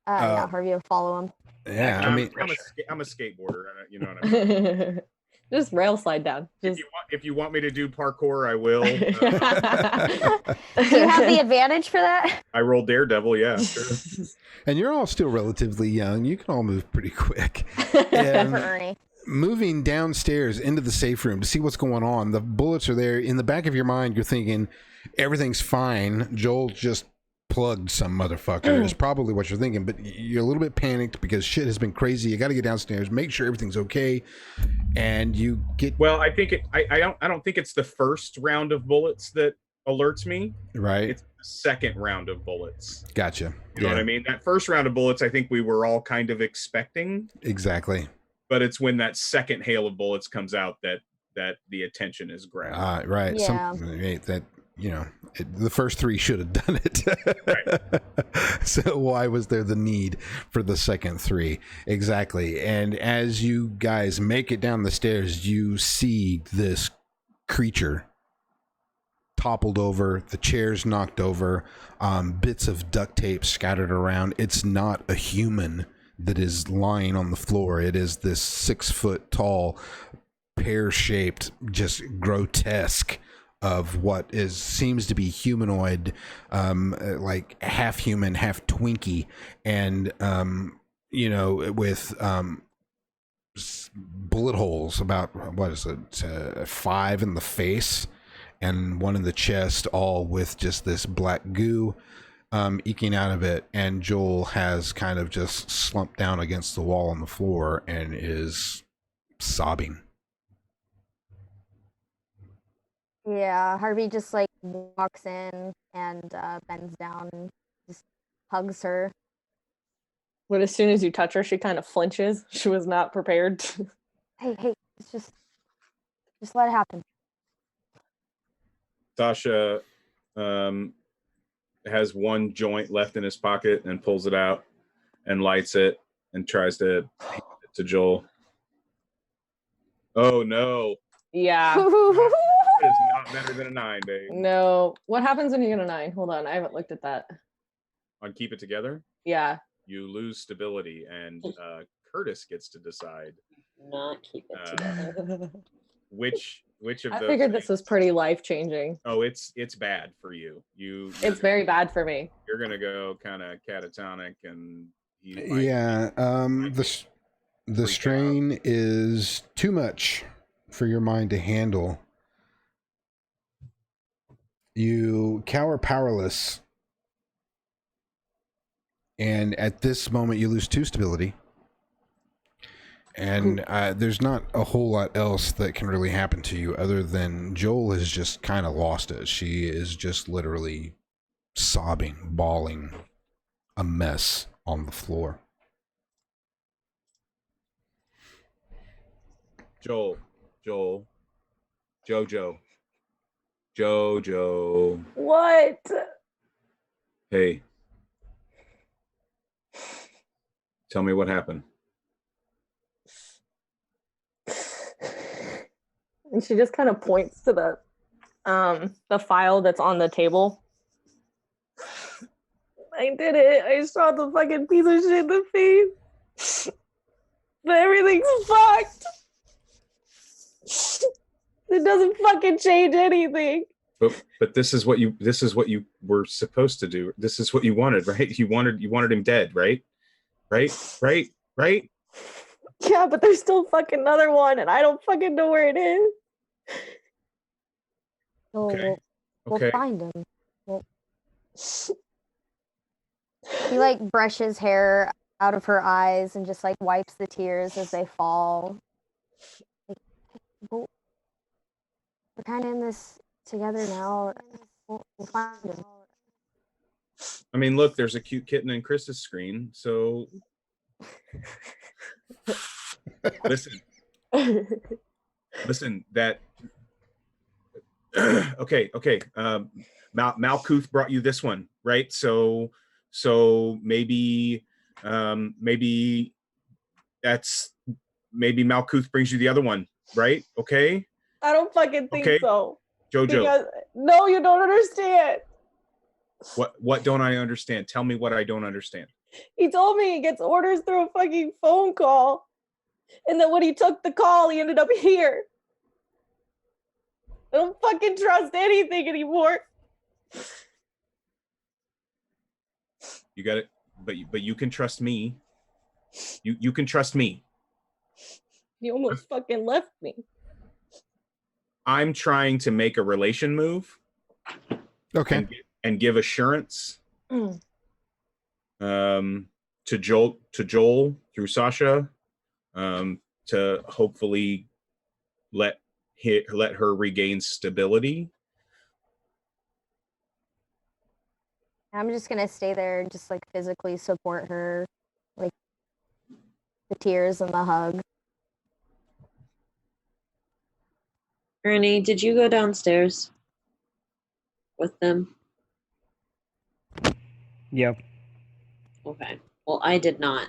Harvey would follow him. Yeah, I'm a skateboarder. You know what I mean. Just rail slide down. Just... If you want me to do parkour, I will. Do you have the advantage for that? I rolled Daredevil, yeah. Sure. And you're all still relatively young. You can all move pretty quick. Except for Ernie. Moving downstairs into the safe room to see what's going on. The bullets are there. In the back of your mind, you're thinking everything's fine. Joel just plugged some motherfucker is probably what you're thinking, but you're a little bit panicked because shit has been crazy. You got to get downstairs, make sure everything's okay, and you get... Well, I think I don't think it's the first round of bullets that alerts me. Right. It's the second round of bullets. Gotcha. You know what I mean? That first round of bullets, I think we were all kind of expecting. Exactly. But it's when that second hail of bullets comes out that the attention is grabbed. Right. Yeah. The first 3 should have done it. Right. So why was there the need for the second 3? Exactly. And as you guys make it down the stairs, you see this creature toppled over, the chairs knocked over, bits of duct tape scattered around. It's not a human that is lying on the floor. It is this 6 foot tall, pear-shaped, just grotesque of what seems to be humanoid, like half human, half Twinkie, and with bullet holes about, what is it, 5 in the face and 1 in the chest, all with just this black goo eking out of it. And Joel has kind of just slumped down against the wall on the floor and is sobbing. Yeah, Harvey just like walks in and bends down and just hugs her. But as soon as you touch her, she kind of flinches. She was not prepared. Hey, it's just let it happen. Sasha has 1 joint left in his pocket and pulls it out and lights it and tries to hand it to Joel. Oh no. Yeah. It's not better than a 9, babe. No. What happens when you get a 9? Hold on. I haven't looked at that. On Keep It Together, Yeah. you lose stability, and Curtis gets to decide. Not keep it together. which of I those figured this things? was pretty life changing. Oh, it's bad for you. It's very bad for me. You're gonna go kind of catatonic, and he might Yeah. might The freak strain is too much for your mind to handle. You cower powerless, and at this moment you lose 2 stability. And there's not a whole lot else that can really happen to you other than Joel has just kind of lost it. She is just literally sobbing, bawling, a mess on the floor. Joel, Jojo. What? Hey, tell me what happened. And she just kind of points to the file that's on the table. I did it. I shot the fucking piece of shit in the face. But everything's fucked. It doesn't fucking change anything. But this is what you were supposed to do. This is what you wanted, right? You wanted him dead, right? Right? Yeah, but there's still fucking another one, and I don't fucking know where it is. So Okay. we'll find him. He like brushes hair out of her eyes and just like wipes the tears as they fall. Like, we're kind of in this together now. We'll find him. I mean, look, there's a cute kitten in Chris's screen, so listen, that okay. Malkuth brought you this one, right? So maybe Malkuth brings you the other one, right? Okay. I don't fucking think so. Jojo. Because, no, you don't understand. What don't I understand? Tell me what I don't understand. He told me he gets orders through a fucking phone call. And then when he took the call, he ended up here. I don't fucking trust anything anymore. You got it, but you can trust me. You can trust me. He almost fucking left me. I'm trying to make a relation move. Okay. And give assurance to Joel through Sasha, to hopefully let her regain stability. I'm just gonna stay there and just like physically support her, like the tears and the hug. Ernie, did you go downstairs with them? Yep. Okay. Well, I did not.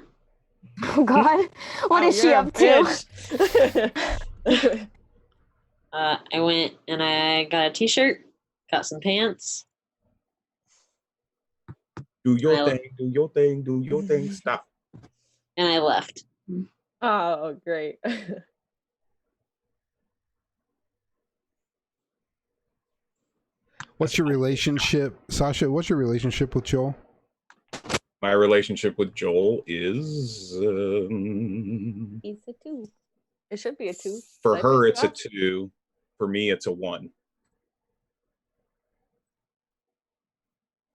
Oh God, what is she up to? I went and I got a t-shirt, got some pants. Do your thing, stop. And I left. Oh, great. What's your relationship, Sasha? What's your relationship with Joel? My relationship with Joel is It's a 2. It should be a 2. For her it's a 2. For me it's a 1.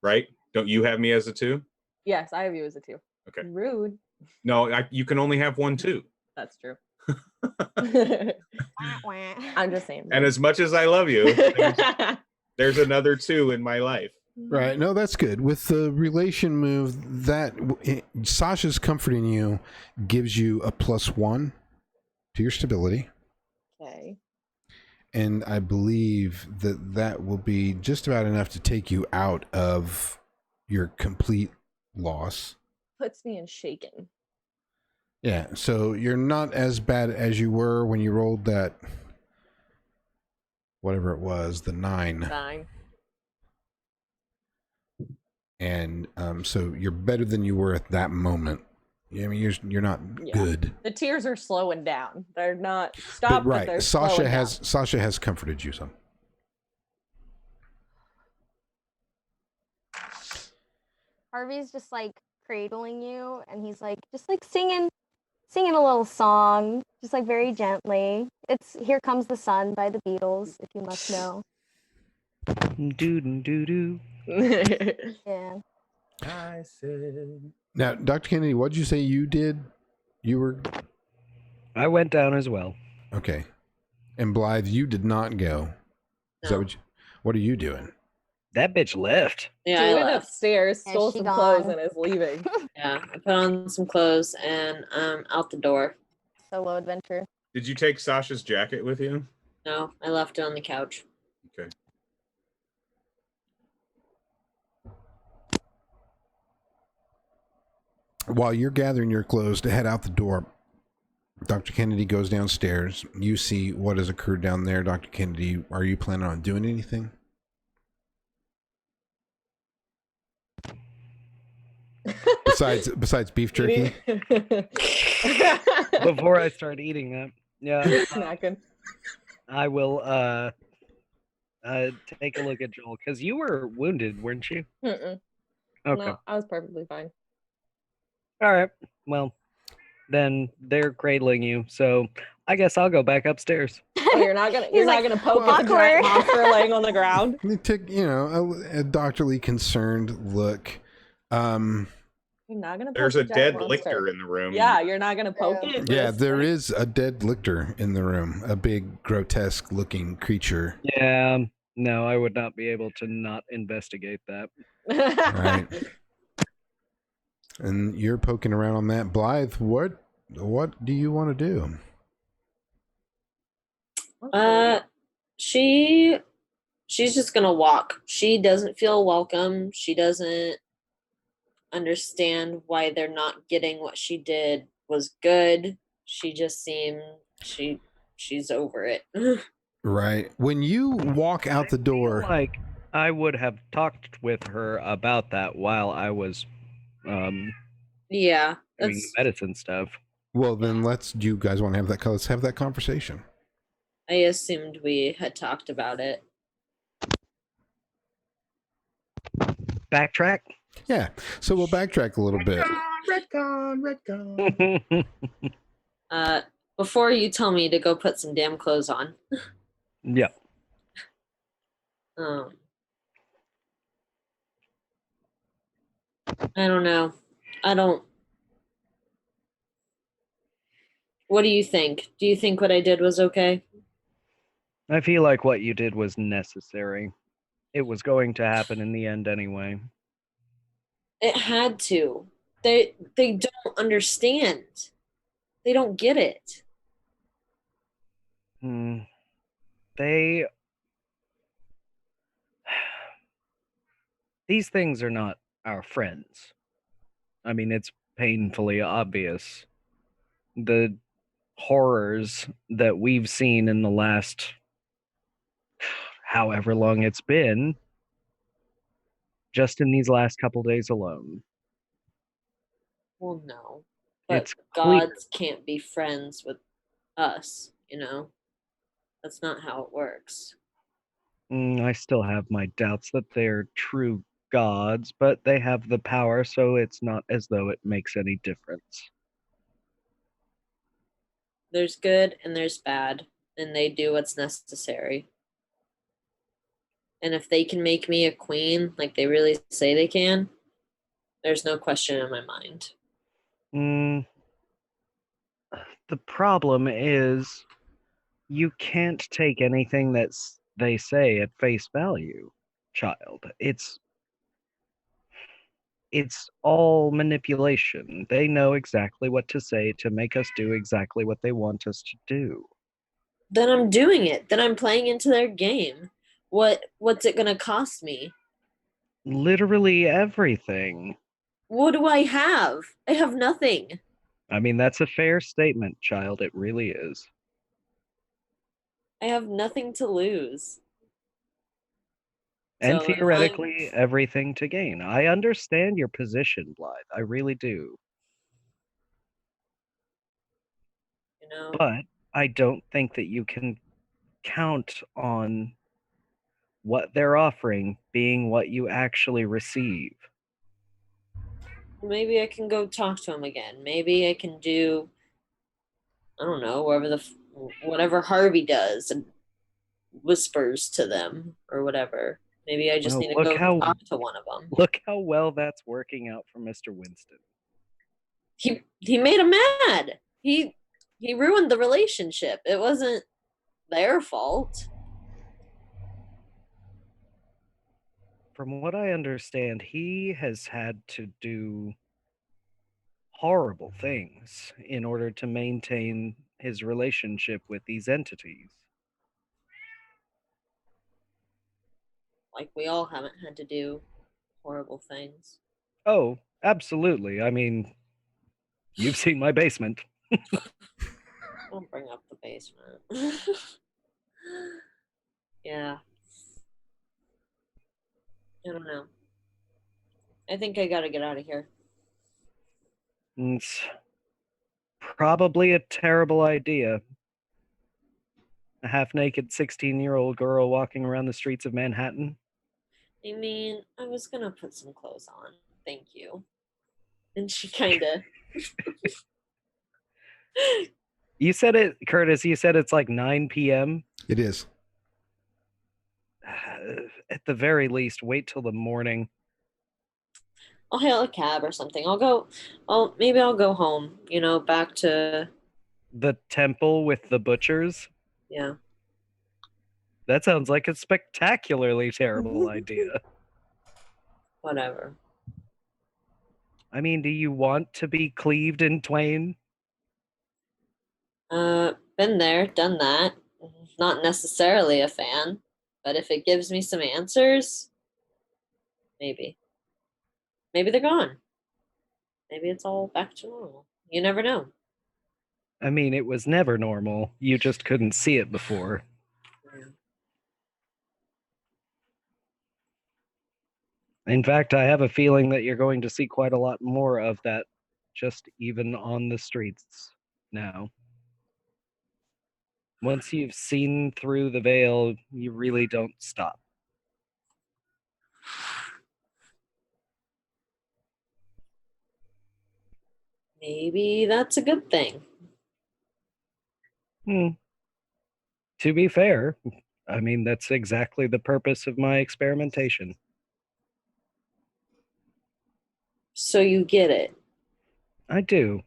Right? Don't you have me as a 2? Yes, I have you as a 2. Okay. Rude. No, you can only have 1 too. That's true. I'm just saying. And as much as I love you, there's another 2 in my life. Right. No, that's good. With the relation move, Sasha's comforting you gives you a +1 to your stability. Okay. And I believe that will be just about enough to take you out of your complete loss. Puts me in shaken. Yeah, so you're not as bad as you were when you rolled that, whatever it was, the 9. 9. And so you're better than you were at that moment. I mean, you're not Yeah. good. The tears are slowing down. They're not But stopped, but right, they're Sasha slowing has down. Sasha has comforted you some. Harvey's just like cradling you, and he's like just like singing a little song, just like very gently. It's "Here Comes the Sun" by the Beatles, if you must know. Doo-doo-doo-doo. Yeah. I said. Now, Dr. Kennedy, what did you say you did? You were I went down as well. okay. And Blythe, you did not go. Is that No. what are you doing? That bitch left. Yeah, She I went left. upstairs, Yeah, stole she some gone. clothes, and is leaving. Yeah, I put on some clothes and out the door. Solo adventure. Did you take Sasha's jacket with you? No, I left it on the couch. Okay. While you're gathering your clothes to head out the door, Dr. Kennedy goes downstairs. You see what has occurred down there. Dr. Kennedy, are you planning on doing anything? Besides beef jerky? Before I start eating that, yeah, Snacking. I will take a look at Joel, because you were wounded, weren't you? Mm-mm. Okay. No, I was perfectly fine. All right. Well, then they're cradling you, so I guess I'll go back upstairs. Oh, you're not He's not like, gonna poke well, at the giant awkward. monster laying on the ground. You took, a doctorly concerned look. You're not gonna. There's poke a the giant dead monster. lictor in the room. Yeah, you're not gonna poke Yeah. it. Yeah, Just, there like- is a dead lictor in the room. A big, grotesque-looking creature. Yeah. No, I would not be able to not investigate that. Right. And you're poking around on that. Blythe, what do you want to do? She's just gonna walk. She doesn't feel welcome. She doesn't understand why they're not getting what she did was good. She just seemed she's over it. Right. When you walk out the door, Like, I would have talked with her about that while I was Yeah, doing that's. medicine stuff. well, then do you guys want to have that? Let's have that conversation. I assumed we had talked about it. Backtrack. Yeah. So we'll backtrack a little bit. Retcon. Before you tell me to go put some damn clothes on. Yeah. I don't know. What do you think? Do you think what I did was okay? I feel like what you did was necessary. It was going to happen in the end anyway. It had to. They don't understand. They don't get it. These things are not our friends. I mean, it's painfully obvious. The horrors that we've seen in the last however long it's been, just in these last couple days alone. Well, no. But It's clear. gods can't be friends with us, you know? That's not how it works. I still have my doubts that they're true gods, but they have the power, so it's not as though it makes any difference. There's good and there's bad, and they do what's necessary. And if they can make me a queen, like they really say they can, there's no question in my mind. The problem is you can't take anything that they say at face value, child. It's all manipulation. They know exactly what to say to make us do exactly what they want us to do. Then I'm doing it. Then I'm playing into their game. What's it gonna cost me? Literally everything. What do I have? I have nothing. I mean, that's a fair statement, child. It really is. I have nothing to lose. And So if theoretically, everything to gain. I understand your position, Blythe. I really do. know. But I don't think that you can count on what they're offering being what you actually receive. Maybe I can go talk to him again. Maybe I can do, I don't know, whatever Harvey does and whispers to them or whatever. Maybe I just Well, need to go talk to one of them. Look how well that's working out for Mr. Winston. He made him mad. He ruined the relationship. It wasn't their fault. From what I understand, he has had to do horrible things in order to maintain his relationship with these entities. Like we all haven't had to do horrible things. Oh, absolutely. I mean, you've seen my basement. Don't bring up the basement. Yeah. I don't know. I think I gotta get out of here. It's probably a terrible idea. A half-naked 16-year-old girl walking around the streets of Manhattan. I mean, I was gonna put some clothes on. Thank you. And she kinda. You said it, Curtis, you said it's like 9 p.m.? It is. At the very least, wait till the morning. I'll hail a cab or something. Maybe I'll go home, back to The temple with the butchers? yeah. That sounds like a spectacularly terrible idea. Whatever. I mean, do you want to be cleaved in twain? Been there, done that. Not necessarily a fan, but if it gives me some answers, maybe. Maybe they're gone. Maybe it's all back to normal. You never know. I mean, it was never normal. You just couldn't see it before. In fact, I have a feeling that you're going to see quite a lot more of that just even on the streets now. Once you've seen through the veil, you really don't stop. Maybe that's a good thing. To be fair, I mean, that's exactly the purpose of my experimentation. So you get it. I do.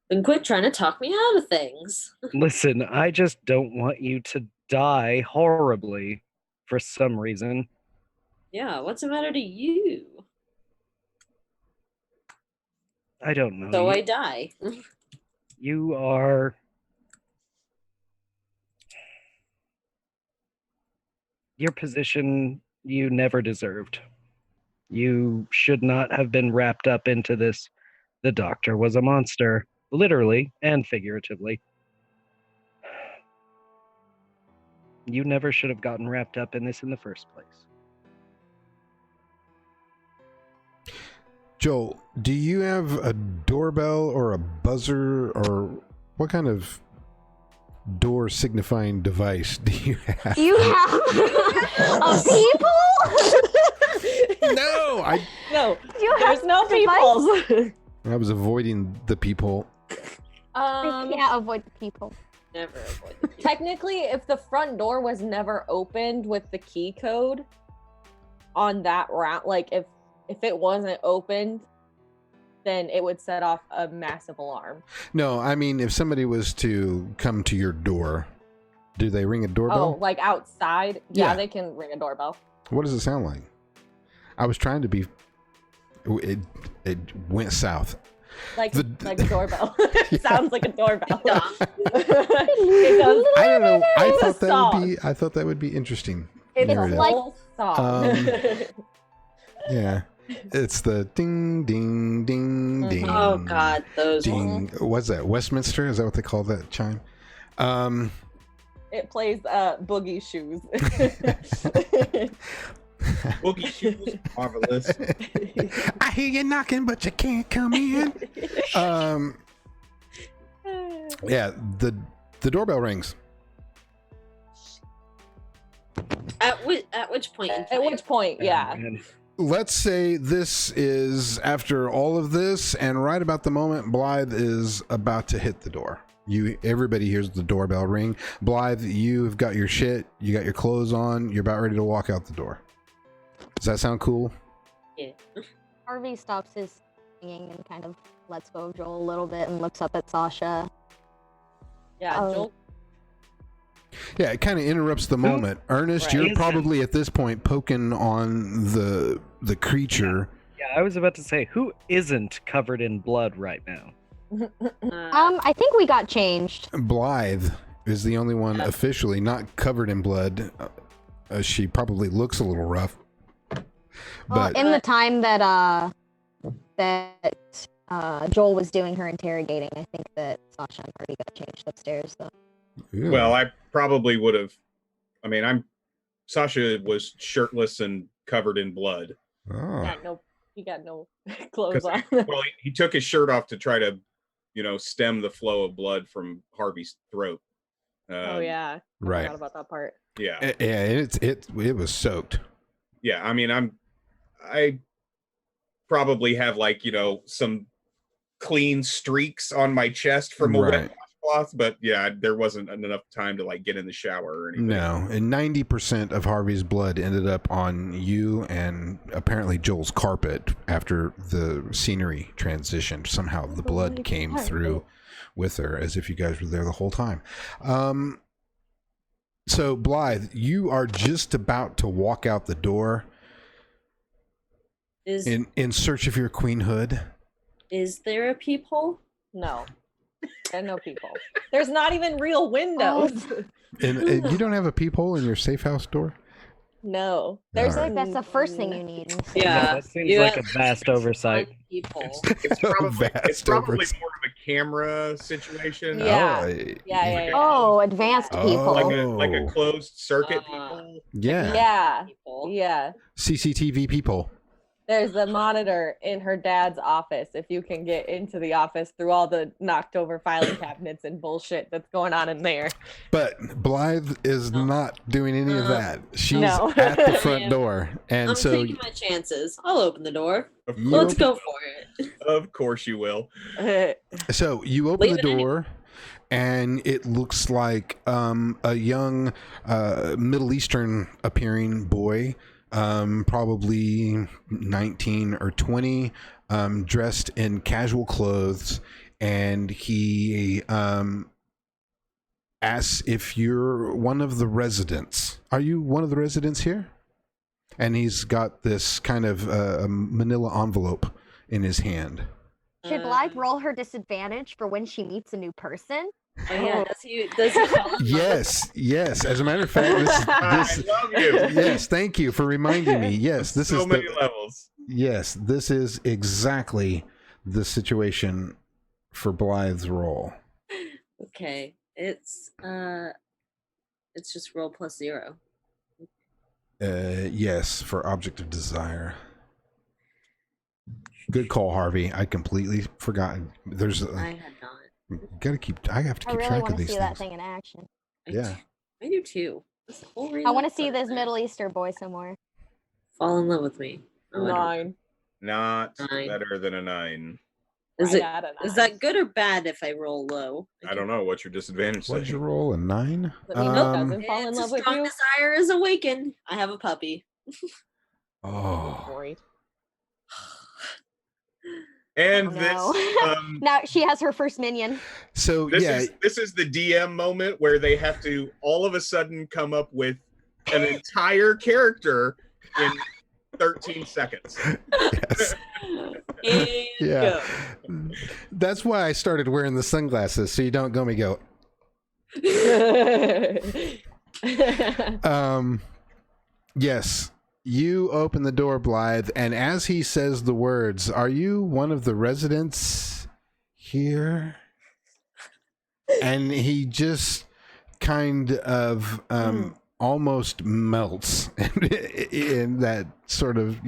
Then quit trying to talk me out of things. Listen, I just don't want you to die horribly for some reason. Yeah, what's the matter to you? I don't know. So I die. You are... Your position you never deserved. You should not have been wrapped up into this. The doctor was a monster, literally and figuratively. You never should have gotten wrapped up in this in the first place. Joel, do you have a doorbell or a buzzer or what kind of door signifying device do you have? You have a people? No, No, You there's have no device? people. I was avoiding the peephole. I can't avoid the people. Never avoid the key. Technically, if the front door was never opened with the key code on that route, like if it wasn't opened, then it would set off a massive alarm. No, I mean, if somebody was to come to your door, do they ring a doorbell? Oh, like outside? Yeah, Yeah. they can ring a doorbell. What does it sound like? I was trying to be. It went south. Like The- like a doorbell. Yeah. Sounds like a doorbell. Yeah. It goes, I don't know. It's a song. I thought that would be interesting. It's There a it is. whole song. Yeah, it's the ding ding ding ding. Oh God, those Ding. What's that? Westminster? Is that what they call that chime? It plays Boogie Shoes. Boogie shoes, marvelous. I hear you knocking, but you can't come in. Yeah, the doorbell rings. At which point? In At time? which point, yeah. And Let's say this is after all of this, and right about the moment Blythe is about to hit the door. Everybody hears the doorbell ring. Blythe, you've got your shit, you got your clothes on, you're about ready to walk out the door. Does that sound cool? Yeah. Harvey stops his singing and kind of lets go of Joel a little bit and looks up at Sasha. Yeah, Oh. Joel. Yeah, it kind of interrupts the moment. Ernest, Right. you're probably at this point poking on the creature. yeah, I was about to say, who isn't covered in blood right now? I think we got changed. Blythe is the only one officially not covered in blood. She probably looks a little rough. Well, But in the time that Joel was doing her interrogating, I think that Sasha and Harvey got changed upstairs. So. yeah. Well, I probably would have. I mean, Sasha was shirtless and covered in blood. Oh. He got no clothes on. He took his shirt off to try to, stem the flow of blood from Harvey's throat. Oh yeah, I Right. forgot about that part. Yeah. Yeah, it was soaked. Yeah. I mean, I probably have some clean streaks on my chest from a wet Right. washcloth, but yeah, there wasn't enough time to get in the shower or anything. No, and 90% of Harvey's blood ended up on you and apparently Joel's carpet after the scenery transitioned. Somehow the blood came through with her as if you guys were there the whole time. So Blythe, you are just about to walk out the door in search of your queenhood. Is there a peephole? No, there are no people. There's not even real windows. And you don't have a peephole in your safe house door? No, There's Alright. like that's the first thing you need. Yeah. that seems like a vast oversight. Peephole. It's probably, Vast more oversight. of a camera situation. Yeah. Oh, Yeah. Oh, advanced Oh. people. Like a closed circuit. yeah. Yeah. Peephole. Yeah. CCTV people. There's a monitor in her dad's office if you can get into the office through all the knocked over filing cabinets and bullshit that's going on in there. But Blythe is not doing any of that. She's No. at the front door. And I'm so taking my chances. I'll open the door. Of You Let's open- go for it. Of course you will. So you open Leave the it in. door, and it looks like a young Middle Eastern appearing boy, probably 19 or 20, dressed in casual clothes, and he asks if you're one of the residents. Are you one of the residents here? And he's got this kind of manila envelope in his hand. Should Blythe roll her disadvantage for when she meets a new person? Oh yeah. Does he fall in love with Yes. As a matter of fact, this I love you. yes, thank you for reminding me. Yes, this so is many levels. yes, this is exactly the situation for Blythe's role. Okay. It's just roll plus 0. Yes, for object of desire. Good call, Harvey. I completely forgotten. There's I had not. I have to I keep really track want of to these see that things. thing in action. Yeah. I do too. That's the whole reason I want to see for this it. Middle Eastern boy somewhere. Fall in love with me. Oh, I don't- 9. Not 9. better than a 9. Is I it? got a Is 9. that good or bad if I roll low? I don't know. What's your disadvantage? What'd you setting? roll? A 9? But he doesn't fall in It's love a with strong you. desire is awakened. I have a puppy. Oh. Worried. And Oh, no. this Now she has her first minion. So this is the DM moment where they have to all of a sudden come up with an entire character in 13 seconds. yes. And Yeah. That's why I started wearing the sunglasses so you don't go me go. Yes. You open the door, Blythe, and as he says the words, "Are you one of the residents here?" And he just kind of almost melts in that sort of,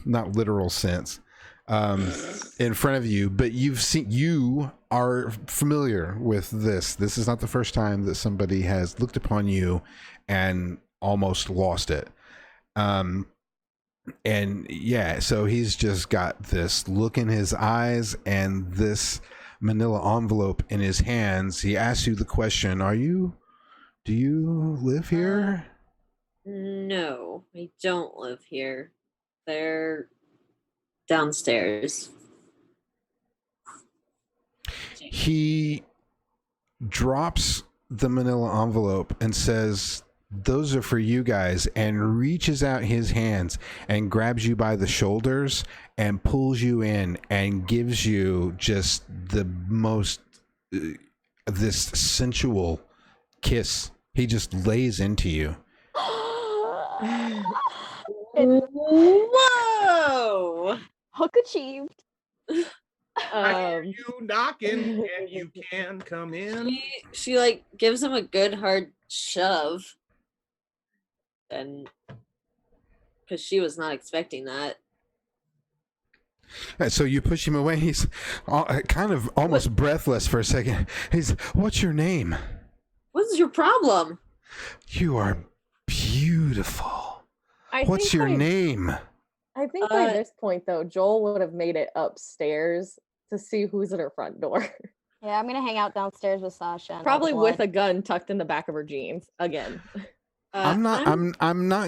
not literal sense. in front of you, but you are familiar with this. This is not the first time that somebody has looked upon you and almost lost it. And yeah, so he's just got this look in his eyes and this manila envelope in his hands. He asks you the question, do you live here? No, I don't live here. They're downstairs. He drops the manila envelope and says, those are for you guys, and reaches out his hands and grabs you by the shoulders and pulls you in and gives you just the most this sensual kiss. He just lays into you. Whoa! Hook achieved. I hear you knocking, and you can come in. She like gives him a good hard shove, and because she was not expecting that. So you push him away. He's kind of almost breathless for a second. What's your name? What's your problem? You are beautiful. What's your name? I think by this point, though, Joel would have made it upstairs to see who's at her front door. Yeah, I'm gonna hang out downstairs with Sasha. Probably with a gun tucked in the back of her jeans again. I'm not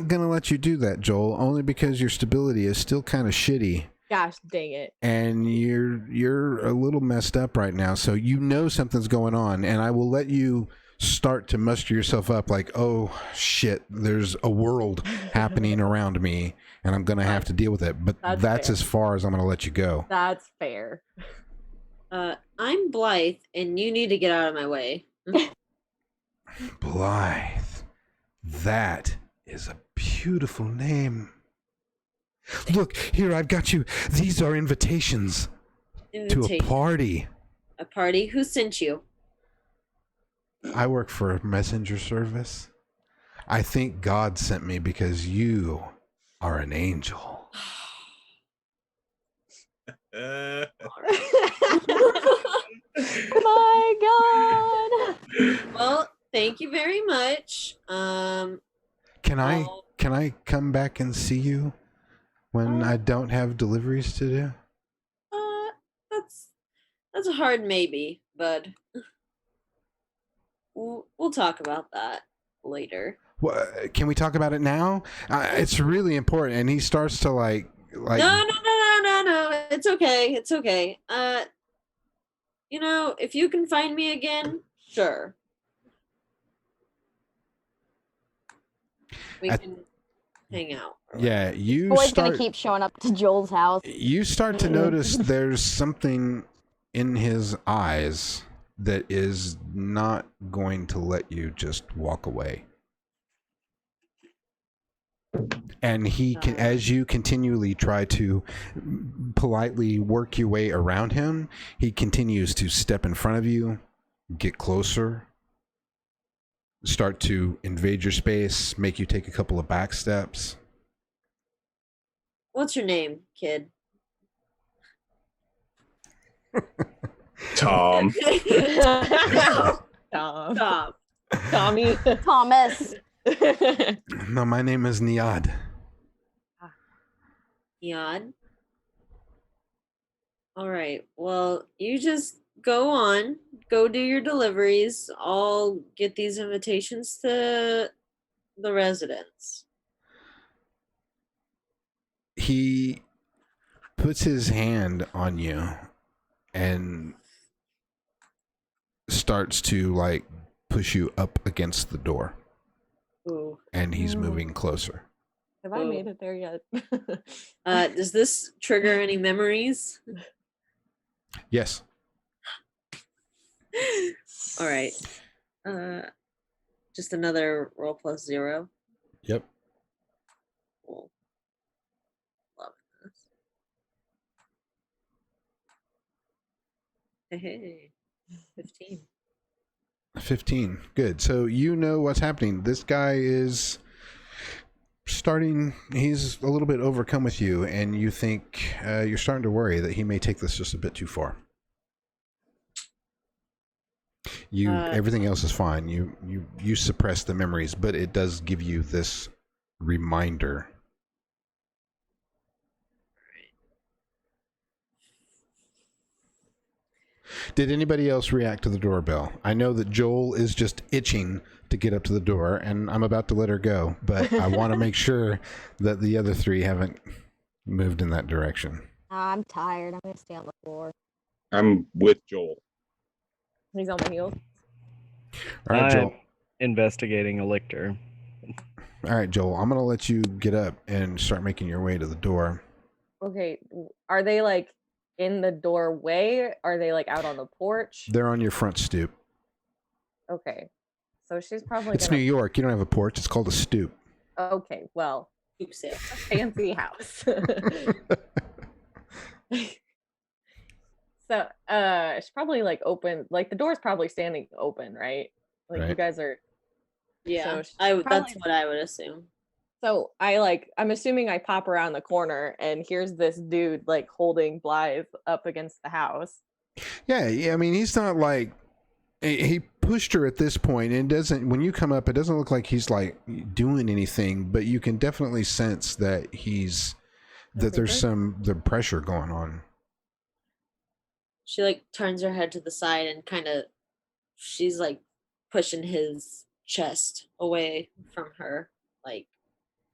gonna let you do that, Joel. Only because your stability is still kind of shitty. Gosh dang it! And you're a little messed up right now. So you know something's going on, and I will let you start to muster yourself up. Like, oh shit, there's a world happening around me, and I'm gonna have to deal with it. But that's as far as I'm gonna let you go. That's fair. I'm Blythe, and you need to get out of my way. Blythe. That is a beautiful name. Look, here, I've got you. These are invitations to a party. A party? Who sent you? I work for a messenger service. I think God sent me because you are an angel. My God. Well, thank you very much. Can I come back and see you when I don't have deliveries to do? That's a hard maybe, bud. We'll talk about that later. Well, can we talk about it now? It's really important. And he starts to like. No. It's okay. It's okay. If you can find me again, sure. We can hang out. Yeah, Boy's gonna keep showing up to Joel's house. You start to notice there's something in his eyes that is not going to let you just walk away. And he can, as you continually try to politely work your way around him, he continues to step in front of you, get closer, start to invade your space, make you take a couple of back steps. What's your name, kid? Tom. Tom. Tommy. Thomas. No, my name is Niad. Niad? All right. Well, you just go do your deliveries. I'll get these invitations to the residents. He puts his hand on you and starts to like push you up against the door. Ooh. And he's moving closer. Have I made it there yet? Does this trigger any memories? Yes. All right. Just another roll +0. Yep. Cool. Love this. Hey, 15. 15. Good. So you know what's happening. This guy is he's a little bit overcome with you, and you think you're starting to worry that he may take this just a bit too far. Everything else is fine. You suppress the memories, but it does give you this reminder. Did anybody else react to the doorbell? I know that Joel is just itching to get up to the door, and I'm about to let her go, but I want to make sure that the other three haven't moved in that direction. I'm tired. I'm gonna stay on the floor. I'm with Joel. He's on my heels. All right, Joel. Investigating a lictor. All right, Joel. I'm going to let you get up and start making your way to the door. Okay, are they like in the doorway? Are they like out on the porch? They're on your front stoop. Okay, so she's probably. It's New York. You don't have a porch. It's called a stoop. Okay, well, Oops, yeah. a fancy house. So, it's probably like open. Like the door's probably standing open, right? Like Right. you guys are. Yeah, So that's probably- what I would assume. So I'm assuming I pop around the corner and here's this dude like holding Blythe up against the house. Yeah. I mean, he's not like he pushed her at this point, and it doesn't. When you come up, it doesn't look like he's like doing anything, but you can definitely sense that there's the pressure going on. She like turns her head to the side and she's like pushing his chest away from her. Like,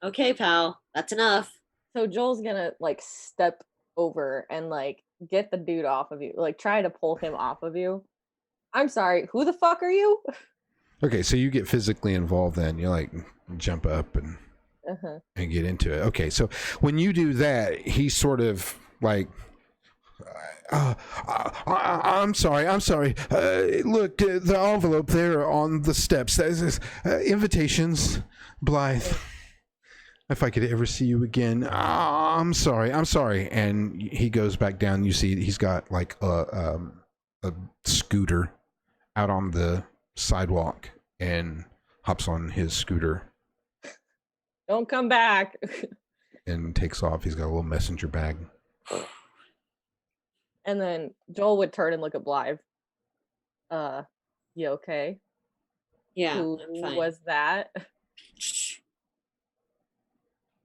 okay, pal, that's enough. So Joel's gonna like step over and like get the dude off of you, like try to pull him off of you. I'm sorry, who the fuck are you? Okay, so you get physically involved then. You like jump up and get into it. Okay, so when you do that, he's sort of like, I'm sorry. Look, the envelope there on the steps. That is invitations, Blythe. If I could ever see you again, I'm sorry. And he goes back down. You see, he's got like a scooter out on the sidewalk and hops on his scooter. Don't come back. And takes off. He's got a little messenger bag. And then Joel would turn and look at Blythe. You okay? Yeah, Who I'm fine. was that?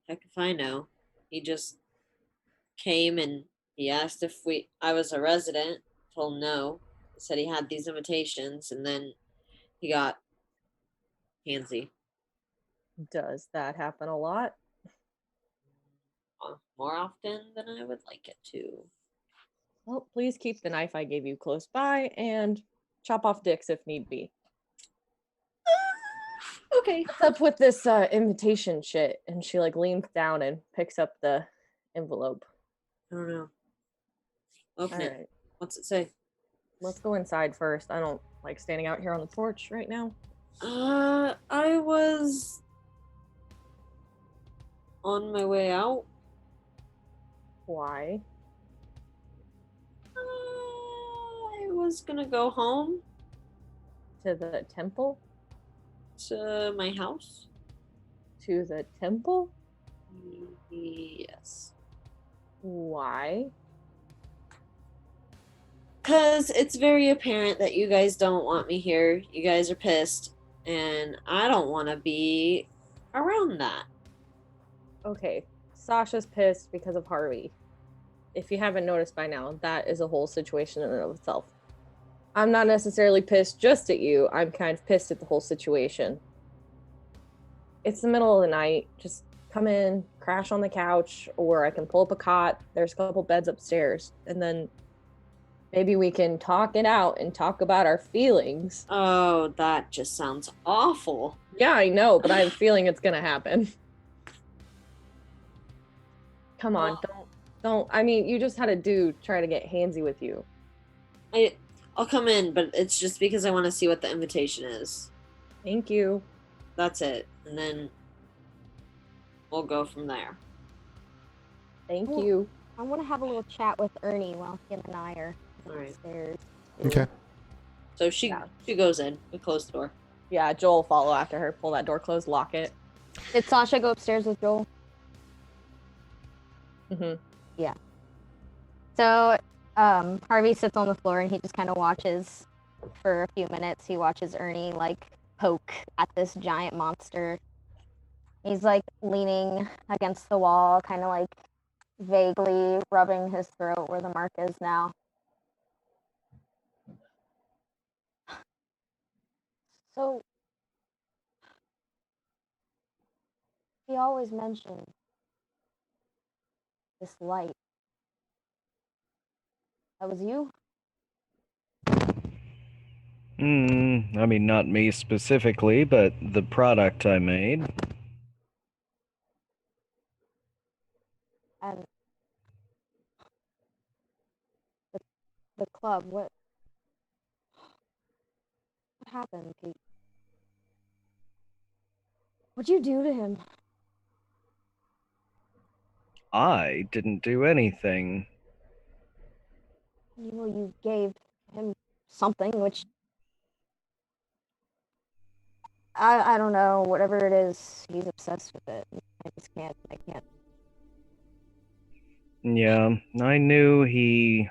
Heck if I know. He just came and he asked if I was a resident. Told him no. He said he had these invitations, and then he got handsy. Does that happen a lot? More often than I would like it to. Well, please keep the knife I gave you close by and chop off dicks if need be. Okay. What's up with this invitation shit? And she like leans down and picks up the envelope. I don't know. Open it. Alright, What's it say? let's go inside first. I don't like standing out here on the porch right now. I was on my way out. Why? I was gonna go home To the temple? to my house. To the temple? Yes. Why? Because it's very apparent that you guys don't want me here. You guys are pissed. And I don't want to be around that. Okay, Sasha's pissed because of Harvey. If you haven't noticed by now, that is a whole situation in and of itself. I'm not necessarily pissed just at you. I'm kind of pissed at the whole situation. It's the middle of the night. Just come in, crash on the couch, or I can pull up a cot. There's a couple beds upstairs. And then maybe we can talk it out and talk about our feelings. Oh, that just sounds awful. Yeah, I know, but I have a feeling it's going to happen. Come on, don't. I mean, you just had a dude try to get handsy with you. I'll come in, but it's just because I want to see what the invitation is. Thank you. That's it. And then we'll go from there. Thank Cool. you. I want to have a little chat with Ernie while him and I are Alright. upstairs. Okay. So she goes in. We close the door. Yeah, Joel follow after her. Pull that door closed, lock it. Did Sasha go upstairs with Joel? Mm-hmm. So Harvey sits on the floor and he just kind of watches for a few minutes. He watches Ernie like poke at this giant monster. He's like leaning against the wall, kind of like vaguely rubbing his throat where the mark is now. So he always mentioned this light. That was you? I mean, not me specifically, but the product I made. And the club, what happened, Pete? What'd you do to him? I didn't do anything. You gave him something, which I don't know, whatever it is, he's obsessed with it. I just can't. Yeah, I knew he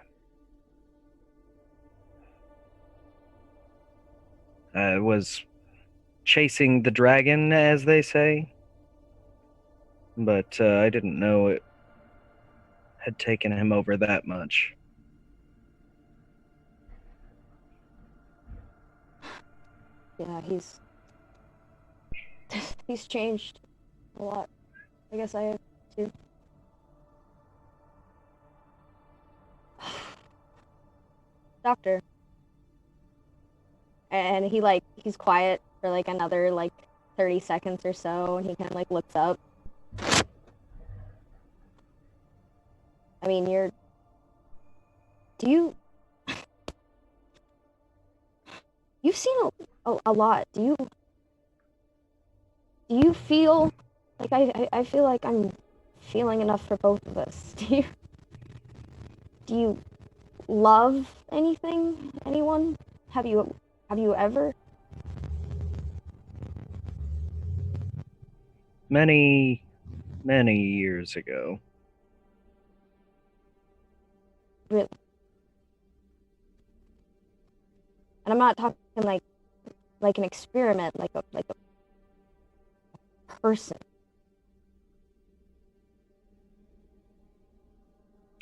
was chasing the dragon, as they say, but I didn't know it had taken him over that much. Yeah, he's changed a lot. I guess I have too. Doctor. And he's quiet for like another 30 seconds or so, and he kind of looks up. I mean, you've seen a lot. Do you feel like I feel like I'm feeling enough for both of us? Do you love anyone? Have you ever? Many, many years ago. Really? And I'm not talking like an experiment, like a person.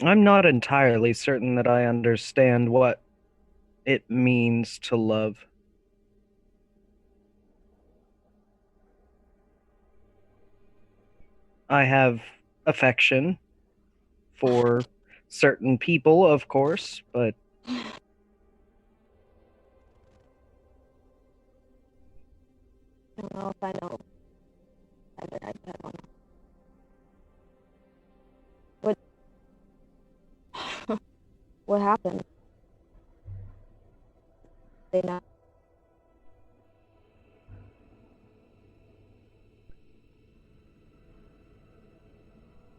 I'm not entirely certain that I understand what it means to love. I have affection for certain people, of course, but I don't know if I know. I don't know. What happened? They know.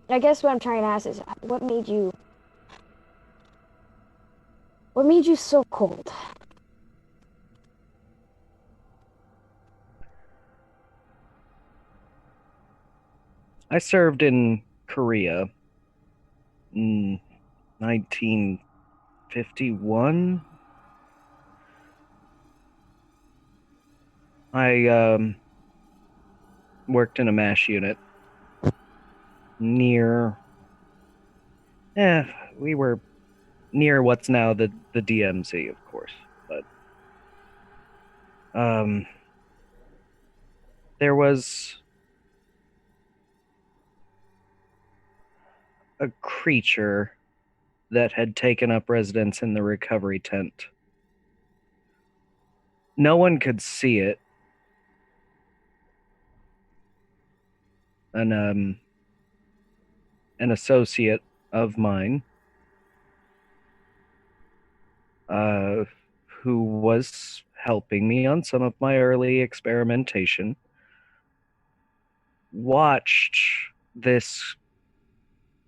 I guess what I'm trying to ask is what made you so cold? I served in Korea in 1951. I worked in a MASH unit near. We were near what's now the DMZ, of course, but there was a creature that had taken up residence in the recovery tent. No one could see it. An associate of mine, who was helping me on some of my early experimentation, watched this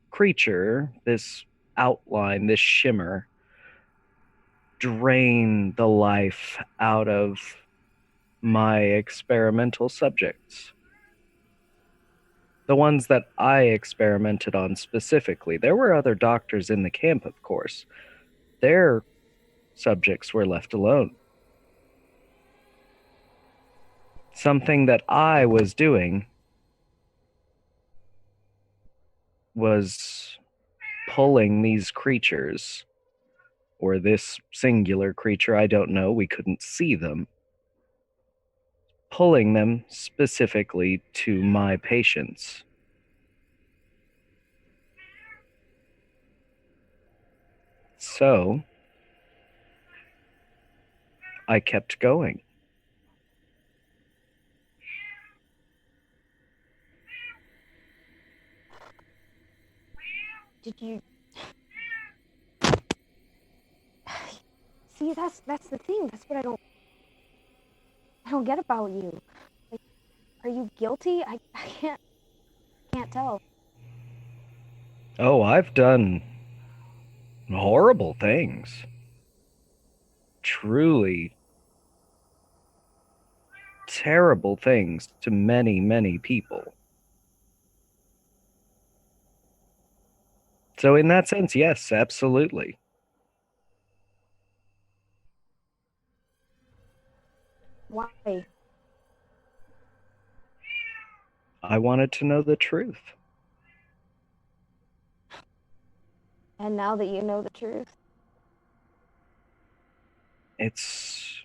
creature, this outline, this shimmer, drain the life out of my experimental subjects. The ones that I experimented on specifically. There were other doctors in the camp, of course. Their subjects were left alone. Something that I was doing was pulling these creatures, or this singular creature, I don't know, we couldn't see them, pulling them specifically to my patients. So, I kept going. Did you see? That's the thing. That's what I don't get about you. Like, are you guilty? I can't tell. Oh, I've done horrible things. Truly terrible things to many, many people. So in that sense, yes, absolutely. Why? I wanted to know the truth. And now that you know the truth, It's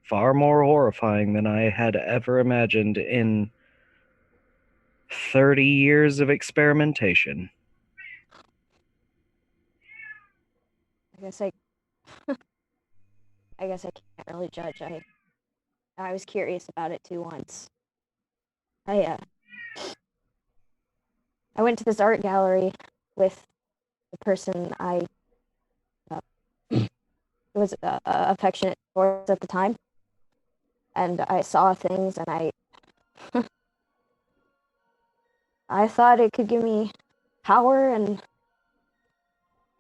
far more horrifying than I had ever imagined in 30 years of experimentation. I guess I can't really judge. I was curious about it too once. I went to this art gallery with the person I was affectionate towards at the time, and I saw things, and I thought it could give me power and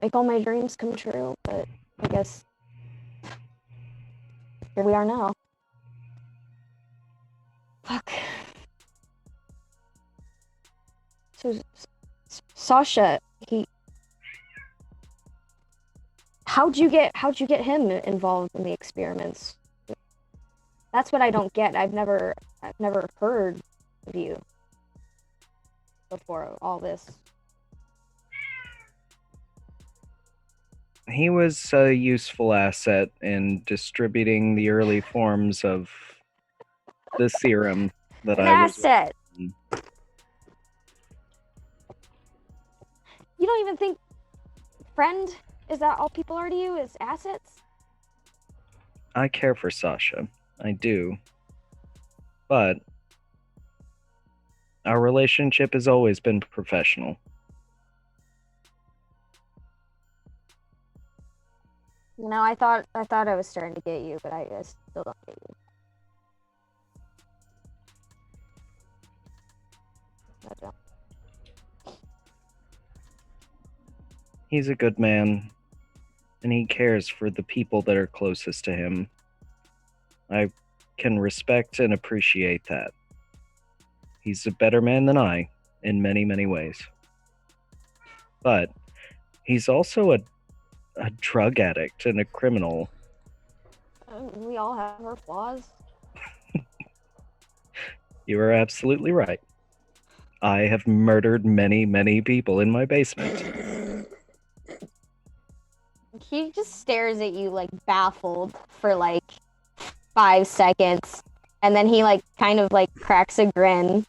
make all my dreams come true, but I guess here we are now. Fuck. So Sasha, how'd you get him involved in the experiments? That's what I don't get. I've never heard of you before all this. He was a useful asset in distributing the early forms of the serum that An I was. asset. You don't even think friend is that all people are to you, is assets? I care for Sasha. I do. But our relationship has always been professional. You know, I thought I was starting to get you, but I still don't get you. I don't. He's a good man, and he cares for the people that are closest to him. I can respect and appreciate that. He's a better man than I, in many, many ways. But he's also a drug addict and a criminal. We all have our flaws. You are absolutely right. I have murdered many, many people in my basement. He just stares at you like baffled for like 5 seconds, and then he like kind of like cracks a grin,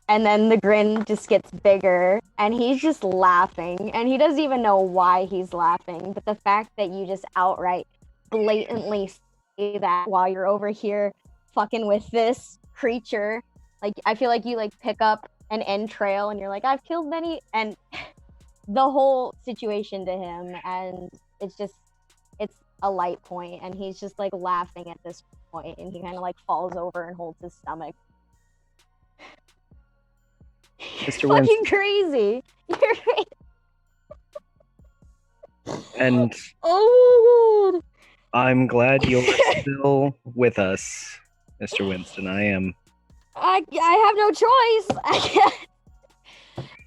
and then the grin just gets bigger, and he's just laughing, and he doesn't even know why he's laughing, but the fact that you just outright blatantly say that while you're over here fucking with this creature, like I feel like you like pick up an entrail and you're like, I've killed many, and the whole situation to him, and it's a light point, and he's just like laughing at this point, and he kind of like falls over and holds his stomach. Mr. Fucking crazy. You're crazy. And Oh my god. I'm glad you're still with us, Mr. Winston. I am. I have no choice. I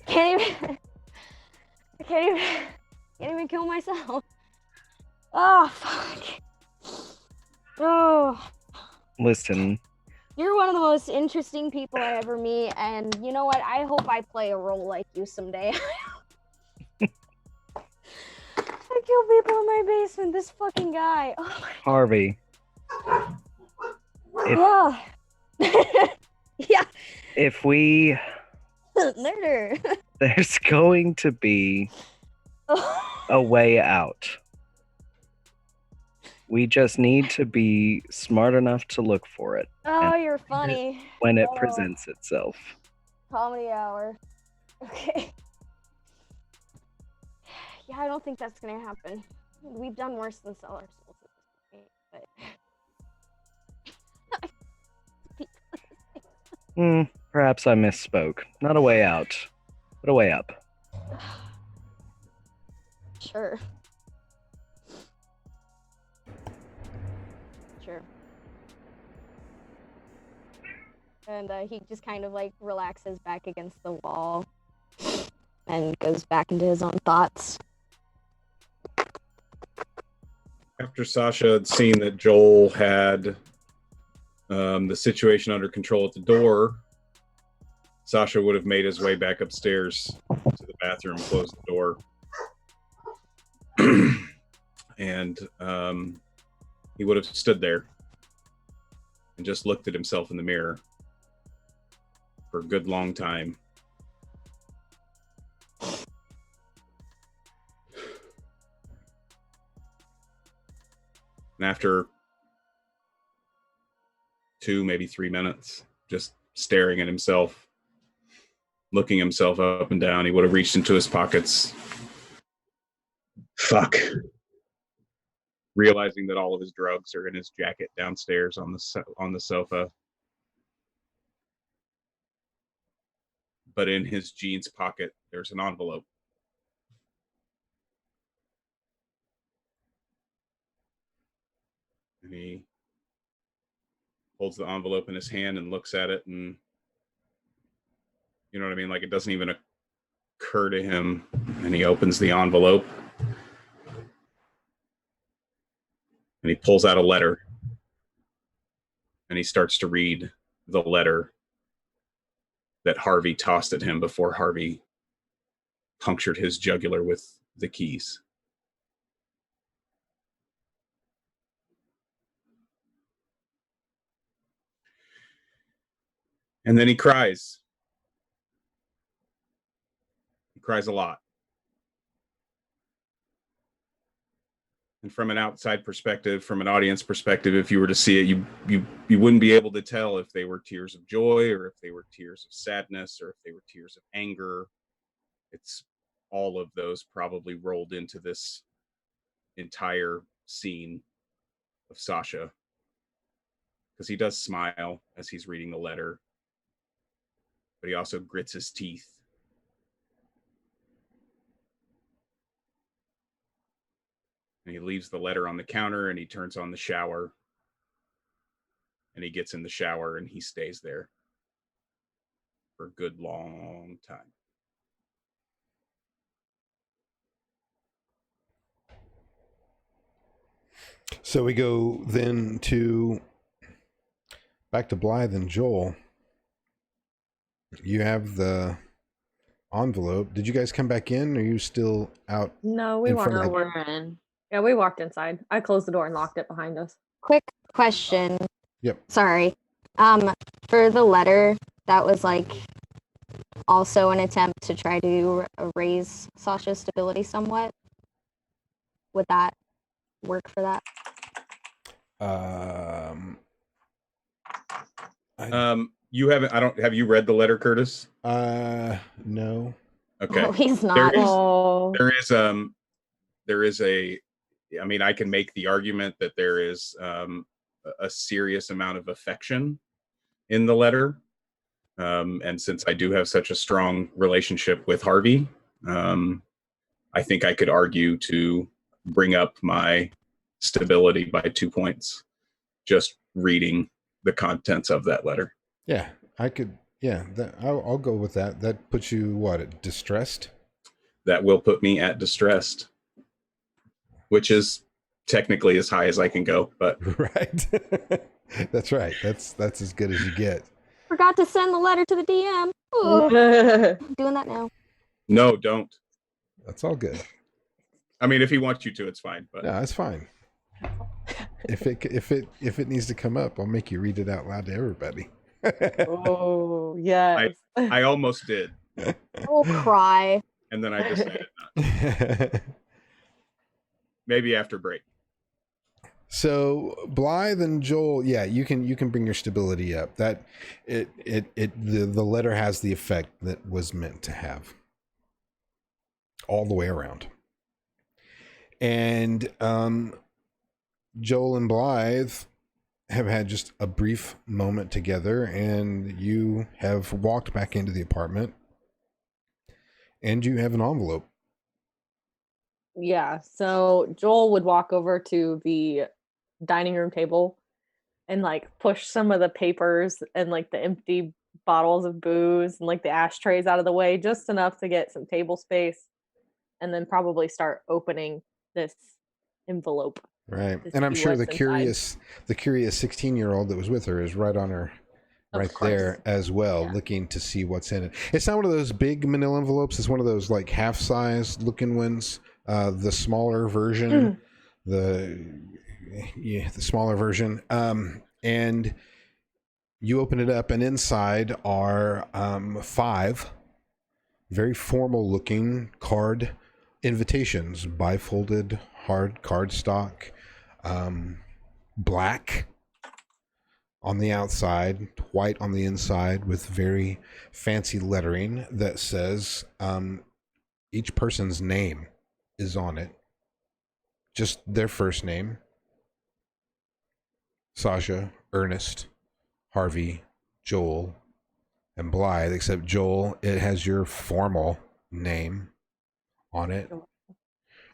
can't even kill myself. Oh fuck. Oh. Listen, You're one of the most interesting people I ever meet, and you know what? I hope I play a role like you someday. I kill people in my basement. This fucking guy. Oh my Harvey. God. Yeah. If we, Murder. there's going to be a way out. We just need to be smart enough to look for it. Oh, and you're funny. when it Oh. presents itself. Comedy hour. Okay. Yeah, I don't think that's gonna happen. We've done worse than sell our souls at this point, but Perhaps I misspoke. Not a way out, but a way up. sure. Sure. And he just kind of like relaxes back against the wall and goes back into his own thoughts. After Sasha had seen that Joel had the situation under control at the door, Sasha would have made his way back upstairs to the bathroom, closed the door, and he would have stood there and just looked at himself in the mirror for a good long time. And after 2, maybe 3 minutes, just staring at himself, looking himself up and down, he would have reached into his pockets. Fuck. Realizing that all of his drugs are in his jacket downstairs on the sofa. But in his jeans pocket, there's an envelope. And he holds the envelope in his hand and looks at it, and you know what I mean? Like, it doesn't even occur to him. And he opens the envelope and he pulls out a letter and he starts to read the letter that Harvey tossed at him before Harvey punctured his jugular with the keys. And then he cries. He cries a lot. And from an outside perspective, from an audience perspective, if you were to see it, you wouldn't be able to tell if they were tears of joy or if they were tears of sadness or if they were tears of anger. It's all of those probably rolled into this entire scene of Sasha. Because he does smile as he's reading the letter, but he also grits his teeth. And he leaves the letter on the counter and he turns on the shower. And he gets in the shower and he stays there for a good long time. So we go then to back to Blythe and Joel. You have the envelope. Did you guys come back in? Or are you still out? No, we In walked. front of the- We're in. Yeah, we walked inside. I closed the door and locked it behind us. Quick question. Yep. Sorry. For the letter, that was like also an attempt to try to raise Sasha's stability somewhat. Would that work for that? You haven't, have you read the letter, Curtis? No. Okay. Oh, he's not. There is I mean, I can make the argument that there is a serious amount of affection in the letter. And since I do have such a strong relationship with Harvey, I think I could argue to bring up my stability by 2 points just reading the contents of that letter. Yeah. I could. Yeah, I'll go with that. That puts you what at distressed. That will put me at distressed, which is technically as high as I can go. But Right. That's right. That's as good as you get. Forgot to send the letter to the DM. Ugh. Doing that now. no, don't. That's all good. I mean, if he wants you to, it's fine. But No, that's fine. If it needs to come up, I'll make you read it out loud to everybody. Oh, yes. I almost did, I'll cry. and then I decided not. Maybe after break. So Blythe and Joel, yeah, you can bring your stability up. That the letter has the effect that was meant to have. All the way around. And Joel and Blythe have had just a brief moment together, and you have walked back into the apartment, and you have an envelope. Yeah. So Joel would walk over to the dining room table and like push some of the papers and like the empty bottles of booze and like the ashtrays out of the way, just enough to get some table space, and then probably start opening this envelope. Right. To And I'm see sure the what's inside. curious 16-year-old that was with her is right on her Of right course. there as well, Yeah. looking to see what's in it. It's not one of those big manila envelopes. It's one of those like half-size looking ones. The smaller version, the smaller version. And you open it up, and inside are 5 very formal looking card invitations, bifolded hard cardstock, black on the outside, white on the inside, with very fancy lettering that says each person's name is on it. Just their first name. Sasha, Ernest, Harvey, Joel, and Blythe, except Joel, it has your formal name on it.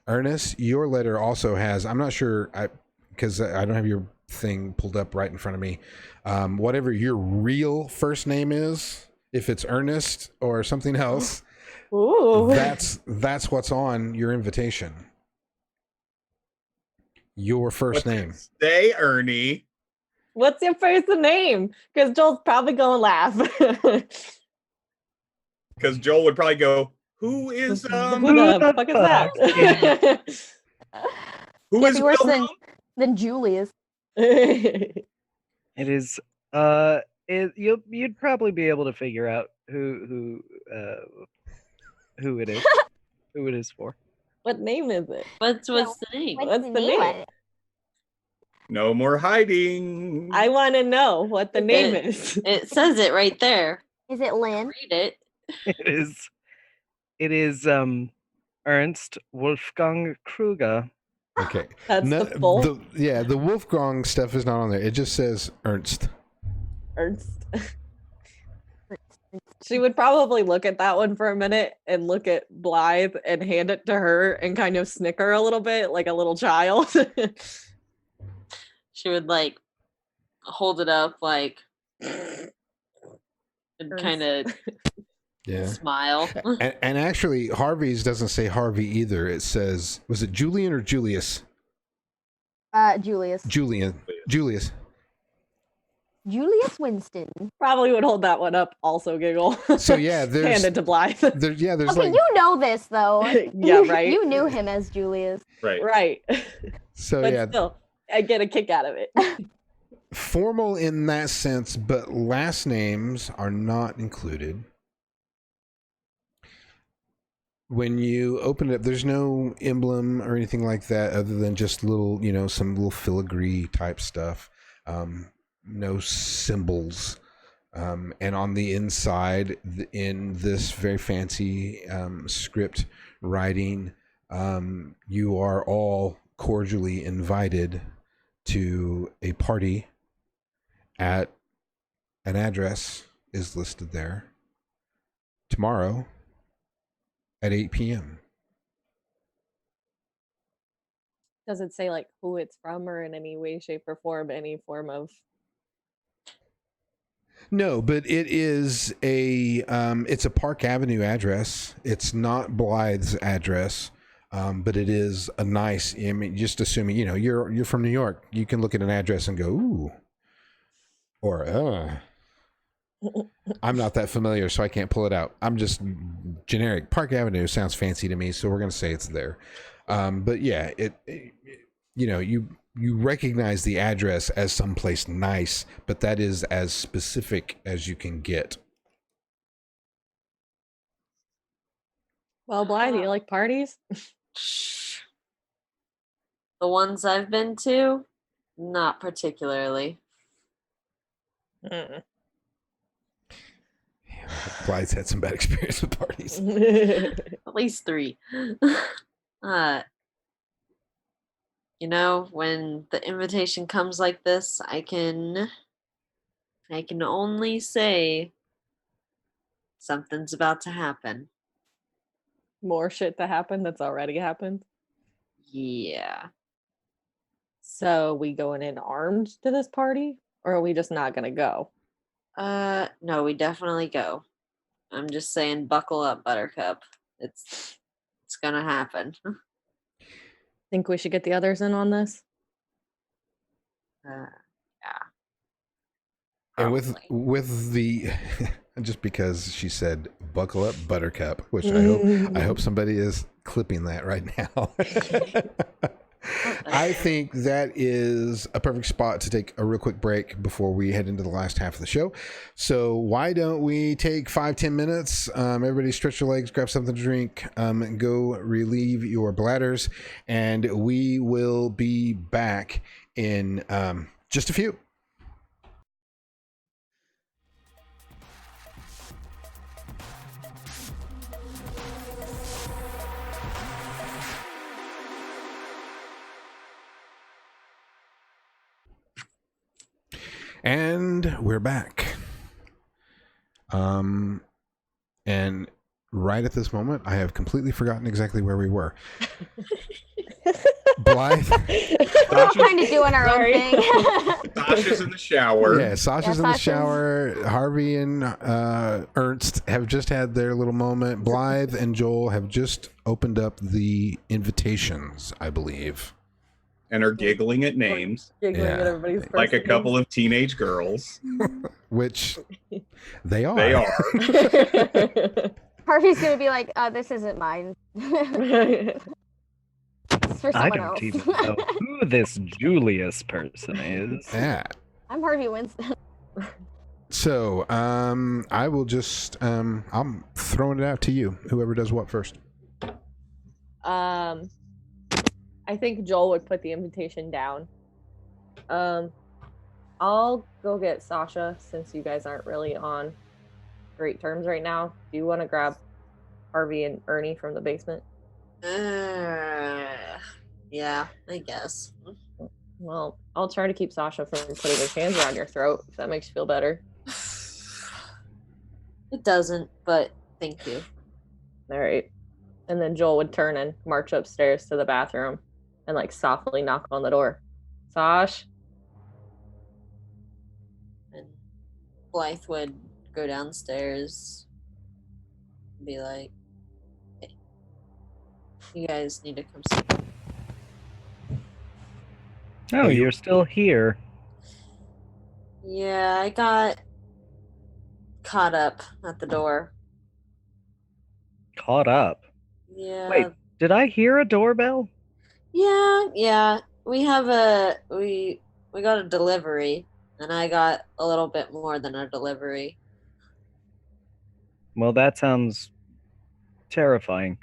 Ernest, your letter also has, I'm not sure, because I don't have your thing pulled up right in front of me. Whatever your real first name is, if it's Ernest or something else, Ooh. that's what's on your invitation. Your first name. Stay, Ernie. What's your first name? Because Joel's probably gonna laugh. Because Joel would probably go, "Who is Who the fuck is that? who Can't is be worse Wilhelm?" than Julius. It is you'd probably be able to figure out who it is. Who it is for. What name is it? What's the name? What's the name? No more hiding. I want to know what the name is. It says it right there. Is it Lynn? Read it. It is Ernst Wolfgang Kruger. Okay. That's No, the full the Wolfgang stuff is not on there. It just says Ernst. Ernst. She would probably look at that one for a minute and look at Blythe and hand it to her and kind of snicker a little bit like a little child. She would like hold it up like and kind of Yeah. smile. And actually, Harvey's doesn't say Harvey either. It says, was it Julian or Julius? Julius. Julius. Julius Winston. Probably would hold that one up, also giggle. So yeah, there's hand it to Blythe. there's Okay, like, you know this though. Yeah, right. You knew him as Julius. Right. Right. so But yeah, still, I get a kick out of it. formal in that sense, but last names are not included. When you open it up, there's no emblem or anything like that other than just little, some little filigree type stuff. No symbols. And on the inside, in this very fancy script writing, you are all cordially invited to a party at an address is listed there tomorrow at 8 p.m. Does it say like who it's from or in any way, shape, or form, any form of No, but it is it's a Park Avenue address. It's not Blythe's address, but it is a nice. I mean, just assuming you're from New York, you can look at an address and go ooh, or I'm not that familiar, so I can't pull it out. I'm just generic. Park Avenue sounds fancy to me, so we're gonna say it's there. But yeah, you recognize the address as someplace nice, but that is as specific as you can get. Well, Blythe, you like parties? The ones I've been to, not particularly. Blythe's had some bad experience with parties. At least 3. When the invitation comes like this, I can only say something's about to happen. More shit to happen that's already happened. Yeah. So we going in armed to this party, or are we just not gonna go? No, we definitely go. I'm just saying, buckle up, Buttercup. It's gonna happen. Think we should get the others in on this? Yeah. And Probably. with the just because she said buckle up Buttercup, which I hope somebody is clipping that right now. I think that is a perfect spot to take a real quick break before we head into the last half of the show. So why don't we take 5-10 minutes? Everybody stretch your legs, grab something to drink, go relieve your bladders, and we will be back in just a few. And we're back. And right at this moment, I have completely forgotten exactly where we were. Blythe. We're all kind of doing our own thing. Sasha's in the shower. Yeah, Sasha's in the shower. Harvey and Ernst have just had their little moment. Blythe and Joel have just opened up the invitations, I believe. And are giggling at names. Giggling at everybody's first like a name. couple of teenage girls. Which they are. They are. Harvey's gonna be like, this isn't mine. It's for I someone don't else. even know who this Julius person is. Yeah. I'm Harvey Winston. So, I will just, I'm throwing it out to you. Whoever does what first. I think Joel would put the invitation down. I'll go get Sasha since you guys aren't really on great terms right now. Do you want to grab Harvey and Ernie from the basement? Yeah, I guess. Well, I'll try to keep Sasha from putting his hands around your throat, if that makes you feel better. It doesn't, but thank you. All right. And then Joel would turn and march upstairs to the bathroom and like softly knock on the door. Sash? And Blythe would go downstairs and be like, hey, you guys need to come see me. Oh, you're still here. Yeah, I got caught up at the door. Caught up. Yeah. Wait, did I hear a doorbell? Yeah. We got a delivery, and I got a little bit more than a delivery. Well, that sounds terrifying.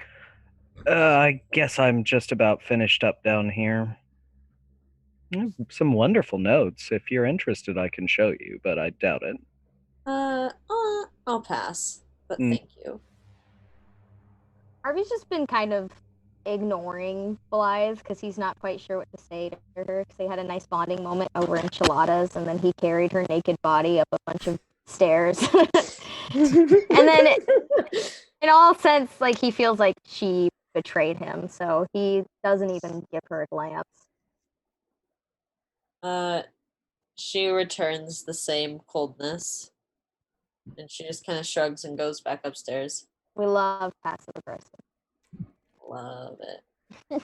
I guess I'm just about finished up down here. Some wonderful notes. If you're interested, I can show you, but I doubt it. I'll pass, but thank you. Harvey's just been kind of ignoring Blythe because he's not quite sure what to say to her because they had a nice bonding moment over enchiladas, and then he carried her naked body up a bunch of stairs. And then in all sense, like, he feels like she betrayed him, so he doesn't even give her a glance. She returns the same coldness. And she just kind of shrugs and goes back upstairs. We love passive aggressive. Love it.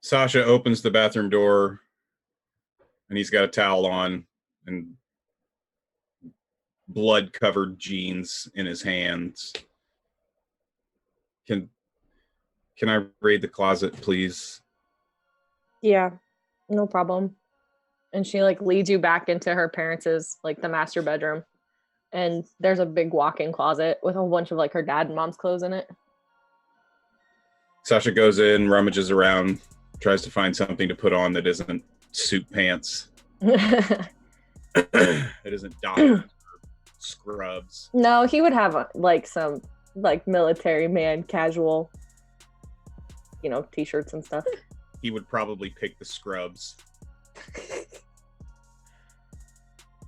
Sasha opens the bathroom door, and he's got a towel on and blood-covered jeans in his hands. Can I raid the closet, please? Yeah, no problem. And she like leads you back into her parents' like the master bedroom. And there's a big walk-in closet with a whole bunch of like her dad and mom's clothes in it. Sasha goes in, rummages around, tries to find something to put on that isn't suit pants. It isn't Dockers or scrubs. No, he would have like some like military man casual, t-shirts and stuff. He would probably pick the scrubs.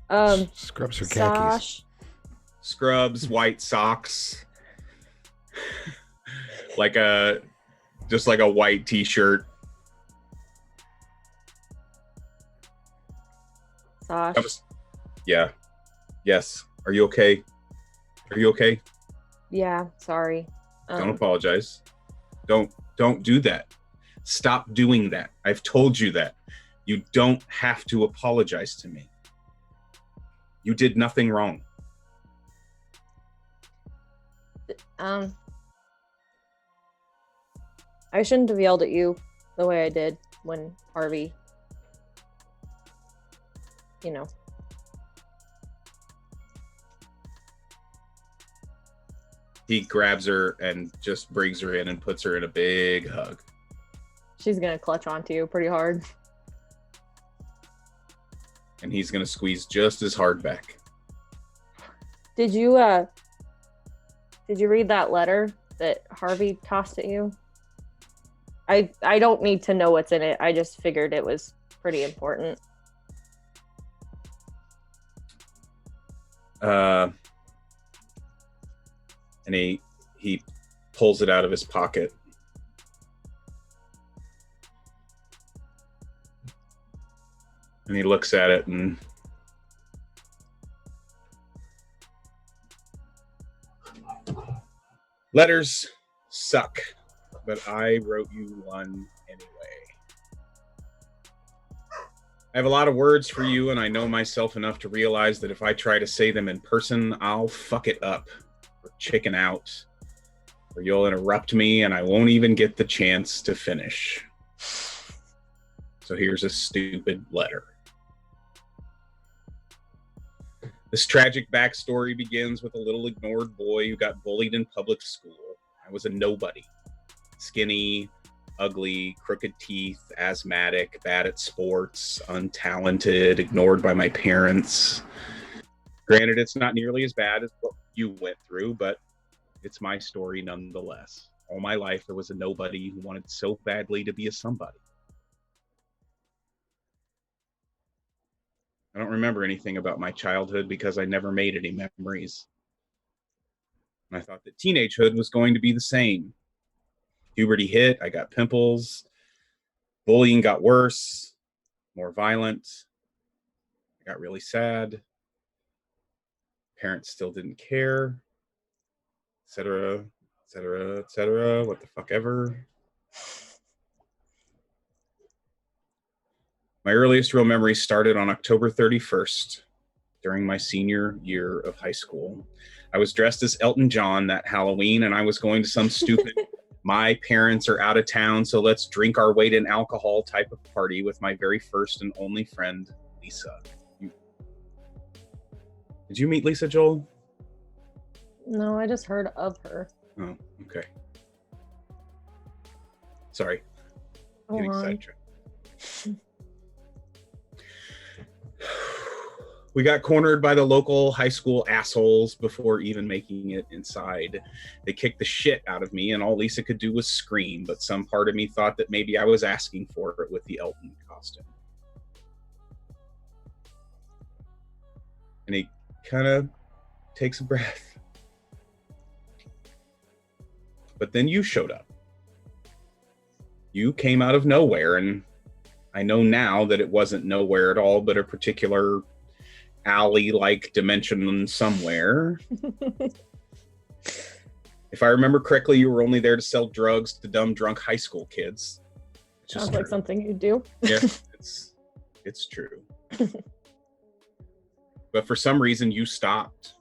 Scrubs or khakis. Sash. Scrubs, white socks. Just like a white t-shirt. Sash. Yeah. Yes. Are you okay? Are you okay? Yeah, sorry. Don't apologize. Don't do that. Stop doing that. I've told you that. You don't have to apologize to me. You did nothing wrong. I shouldn't have yelled at you the way I did when Harvey, He grabs her and just brings her in and puts her in a big hug. She's gonna clutch onto you pretty hard. And he's going to squeeze just as hard back. Did you read that letter that Harvey tossed at you? I don't need to know what's in it. I just figured it was pretty important. And he pulls it out of his pocket. And he looks at it and letters suck, but I wrote you one anyway. I have a lot of words for you, and I know myself enough to realize that if I try to say them in person, I'll fuck it up or chicken out, or you'll interrupt me and I won't even get the chance to finish. So here's a stupid letter. This tragic backstory begins with a little ignored boy who got bullied in public school. I was a nobody. Skinny, ugly, crooked teeth, asthmatic, bad at sports, untalented, ignored by my parents. Granted, it's not nearly as bad as what you went through, but it's my story nonetheless. All my life, there was a nobody who wanted so badly to be a somebody. I don't remember anything about my childhood because I never made any memories. And I thought that teenagehood was going to be the same. Puberty hit, I got pimples. Bullying got worse, more violent. I got really sad. Parents still didn't care, etc., etc., etc., what the fuck ever. My earliest real memory started on October 31st, during my senior year of high school. I was dressed as Elton John that Halloween, and I was going to some stupid, my parents are out of town, so let's drink our weight in alcohol type of party with my very first and only friend, Lisa. Did you meet Lisa, Joel? No, I just heard of her. Oh, okay. Sorry. Go Getting on. sidetracked. We got cornered by the local high school assholes before even making it inside. They kicked the shit out of me, and all Lisa could do was scream, but some part of me thought that maybe I was asking for it with the Elton costume. And he kind of takes a breath. But then you showed up. You came out of nowhere, and I know now that it wasn't nowhere at all, but a particular alley-like dimension somewhere. If I remember correctly, you were only there to sell drugs to dumb, drunk high school kids. Sounds like something you do. Yeah, it's true. But for some reason, you stopped.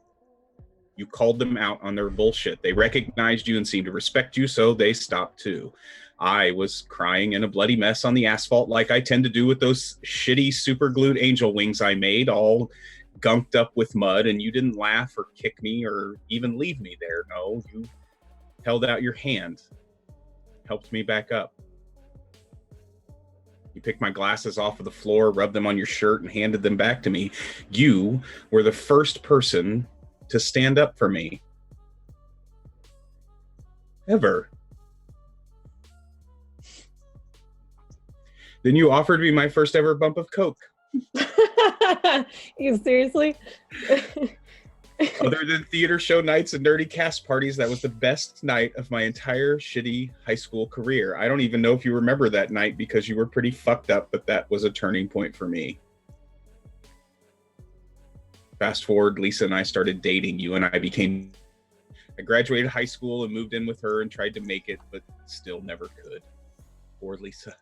You called them out on their bullshit. They recognized you and seemed to respect you, so they stopped too. I was crying in a bloody mess on the asphalt like I tend to do with those shitty super glued angel wings I made, all gunked up with mud, and you didn't laugh or kick me or even leave me there. No, you held out your hand, helped me back up. You picked my glasses off of the floor, rubbed them on your shirt, and handed them back to me. You were the first person to stand up for me. Ever. Then you offered me my first ever bump of coke. You seriously? Other than theater show nights and nerdy cast parties, that was the best night of my entire shitty high school career. I don't even know if you remember that night because you were pretty fucked up, but that was a turning point for me. Fast forward, Lisa and I started dating. You and I graduated high school and moved in with her and tried to make it, but still never could. Poor Lisa.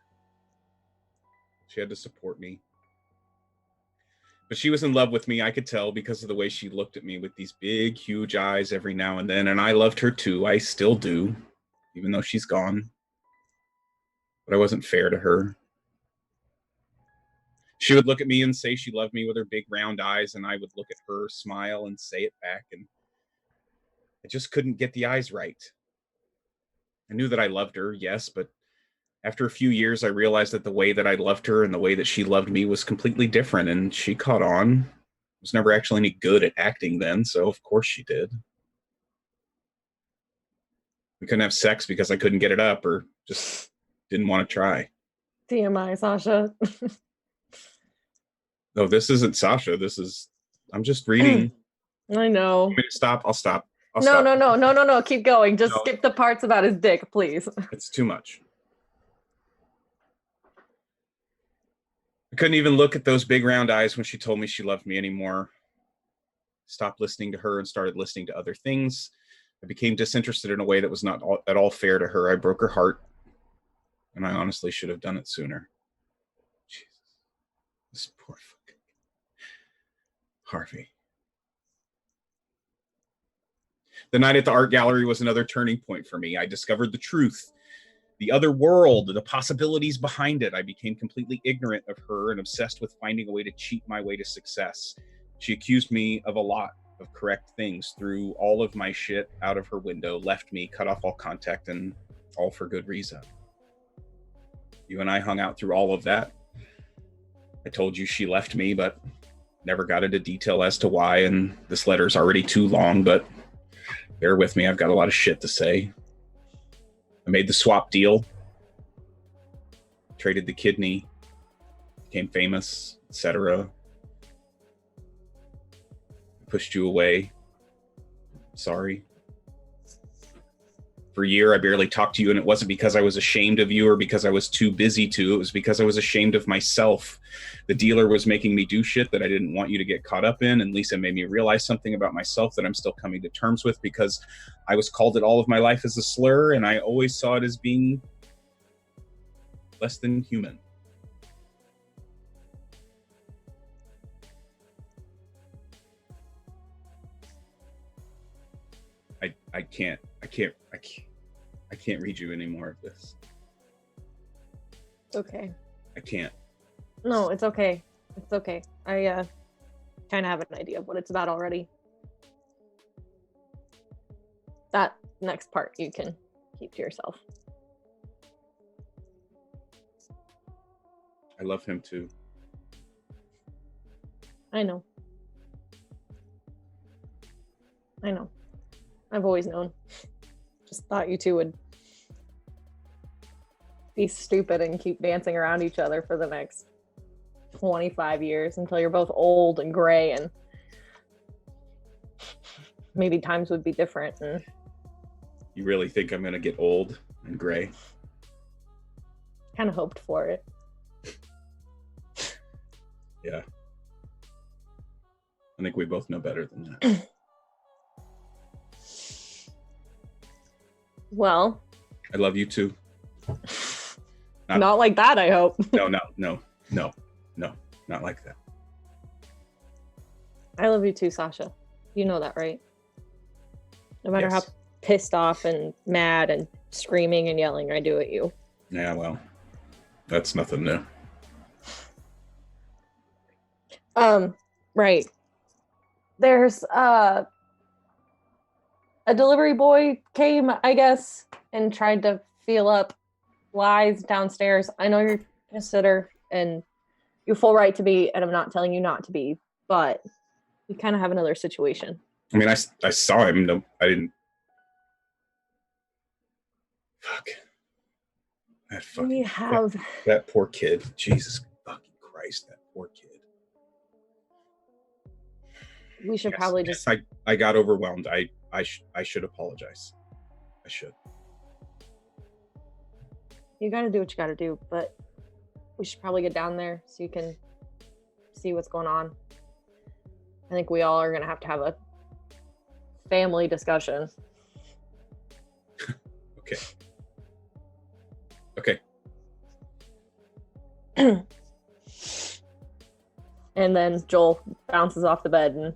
She had to support me. But she was in love with me, I could tell, because of the way she looked at me with these big, huge eyes every now and then. And I loved her too. I still do, even though she's gone. But I wasn't fair to her. She would look at me and say she loved me with her big round eyes, and I would look at her, smile, and say it back. And I just couldn't get the eyes right. I knew that I loved her, yes, but after a few years, I realized that the way that I loved her and the way that she loved me was completely different, and she caught on. I was never actually any good at acting then, so of course she did. We couldn't have sex because I couldn't get it up or just didn't want to try. TMI, Sasha. No, this isn't Sasha. I'm just reading. I know. Want me to stop? I'll stop. No. Keep going. Just No. skip the parts about his dick, please. It's too much. I couldn't even look at those big round eyes when she told me she loved me anymore. Stopped listening to her and started listening to other things. I became disinterested in a way that was not at all fair to her. I broke her heart, and I honestly should have done it sooner. Jesus. This poor fucking Harvey. The night at the art gallery was another turning point for me. I discovered the truth. The other world, the possibilities behind it. I became completely ignorant of her and obsessed with finding a way to cheat my way to success. She accused me of a lot of correct things, threw all of my shit out of her window, left me, cut off all contact, and all for good reason. You and I hung out through all of that. I told you she left me, but never got into detail as to why, and this letter's already too long, but bear with me, I've got a lot of shit to say. I made the swap deal, traded the kidney, became famous, etc. Pushed you away. Sorry. For a year, I barely talked to you, and it wasn't because I was ashamed of you or because I was too busy to. It was because I was ashamed of myself. The dealer was making me do shit that I didn't want you to get caught up in, and Lisa made me realize something about myself that I'm still coming to terms with, because I was called it all of my life as a slur, and I always saw it as being less than human. I can't read you any more of this. It's okay. I can't. No, it's okay. It's okay. I kind of have an idea of what it's about already. That next part you can keep to yourself. I love him too. I know. I've always known. Just thought you two would be stupid and keep dancing around each other for the next 25 years until you're both old and gray, and maybe times would be different. And you really think I'm gonna get old and gray? kind of hoped for it. Yeah. I think we both know better than that. Well, I love you too. not like that, I hope. No, not like that. I love you too, Sasha. You know that, right? No matter Yes. how pissed off and mad and screaming and yelling I do at you. Yeah, well, that's nothing new. Right. There's a delivery boy came, I guess, and tried to feel up lies downstairs. I know you're a sitter and you have full right to be, and I'm not telling you not to be, but we kind of have another situation. I mean, I saw him. No, I didn't. Fuck. We have That poor kid. Jesus fucking Christ, that poor kid. we should probably just I got overwhelmed. I should apologize. I should. you got to do what you got to do, but we should probably get down there so you can see what's going on. I think we all are going to have a family discussion. Okay. And then Joel bounces off the bed and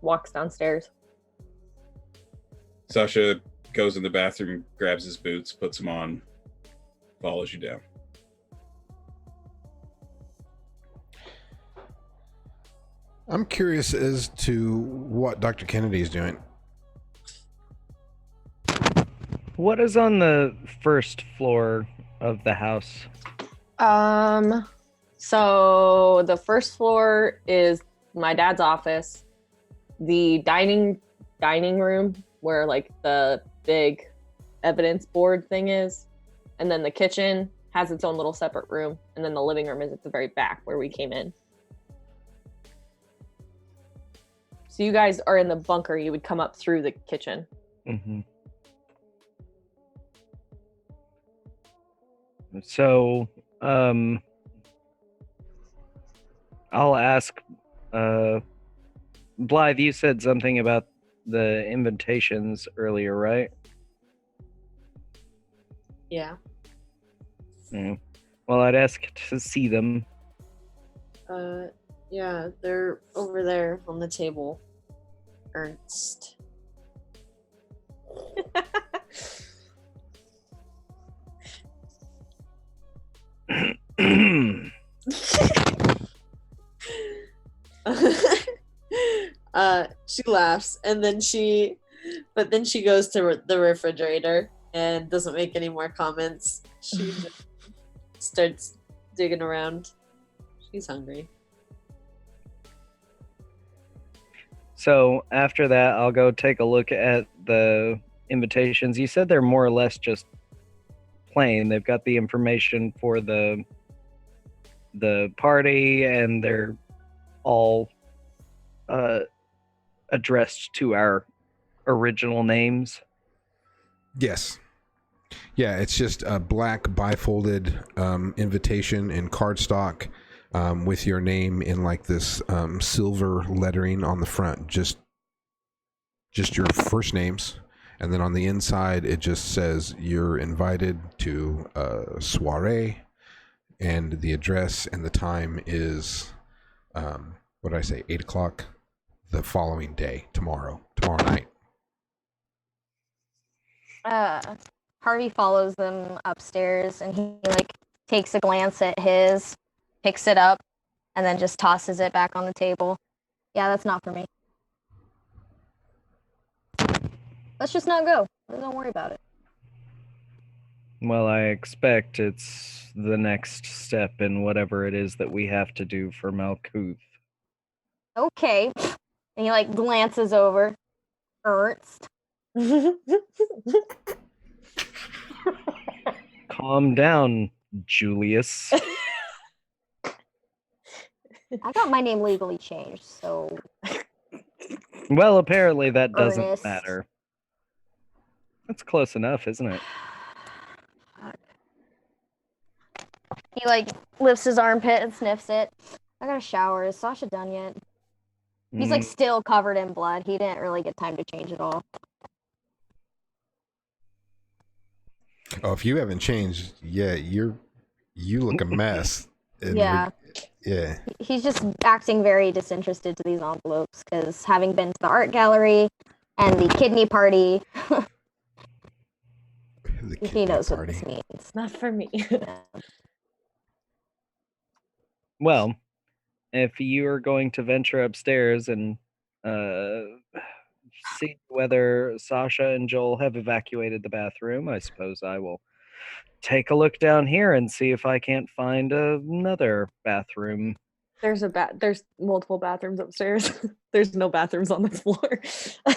walks downstairs. Sasha goes in the bathroom, grabs his boots, puts them on, follows you down. I'm curious as to what Dr. Kennedy is doing. What is on the first floor of the house? So the first floor is my dad's office, the dining room where like the big evidence board thing is, and then the kitchen has its own little separate room, and then the living room is at the very back where we came in. So you guys are in the bunker. You would come up through the kitchen. Mm-hmm. So, I'll ask, Blythe, you said something about the invitations earlier, right? Yeah. Mm. Well, I'd ask to see them. Yeah, they're over there on the table. Ernst. She laughs and then she goes to the refrigerator and doesn't make any more comments. She just starts digging around. She's hungry. So after that, I'll go take a look at the invitations. You said they're more or less just plain. They've got the information for the party, and they're all addressed to our original names. Yes. Yeah, it's just a black bifolded invitation in cardstock with your name in like this silver lettering on the front. Just your first names. And then on the inside, it just says you're invited to a soiree, and the address and the time is, what did I say, 8 o'clock the following day, tomorrow night. Harvey follows them upstairs, and he like takes a glance at his, picks it up, and then just tosses it back on the table. Yeah, that's not for me. Let's just not go. Don't worry about it. Well, I expect it's the next step in whatever it is that we have to do for Malkuth. Okay. And he like glances over. Ernst. Calm down, Julius. I got my name legally changed, so Well, apparently that doesn't Ernest. matter. That's close enough, isn't it? he like lifts his armpit and sniffs it. I got a shower. Is Sasha done yet? He's like still covered in blood. He didn't really get time to change at all. Oh, if you haven't changed, yeah, you look a mess. And Yeah. Yeah. He's just acting very disinterested to these envelopes because having been to the art gallery and the kidney party, he knows what this means. Not for me. Well, if you are going to venture upstairs and see whether Sasha and Joel have evacuated the bathroom, I suppose I will take a look down here and see if I can't find another bathroom. There's multiple bathrooms upstairs. There's no bathrooms on this floor.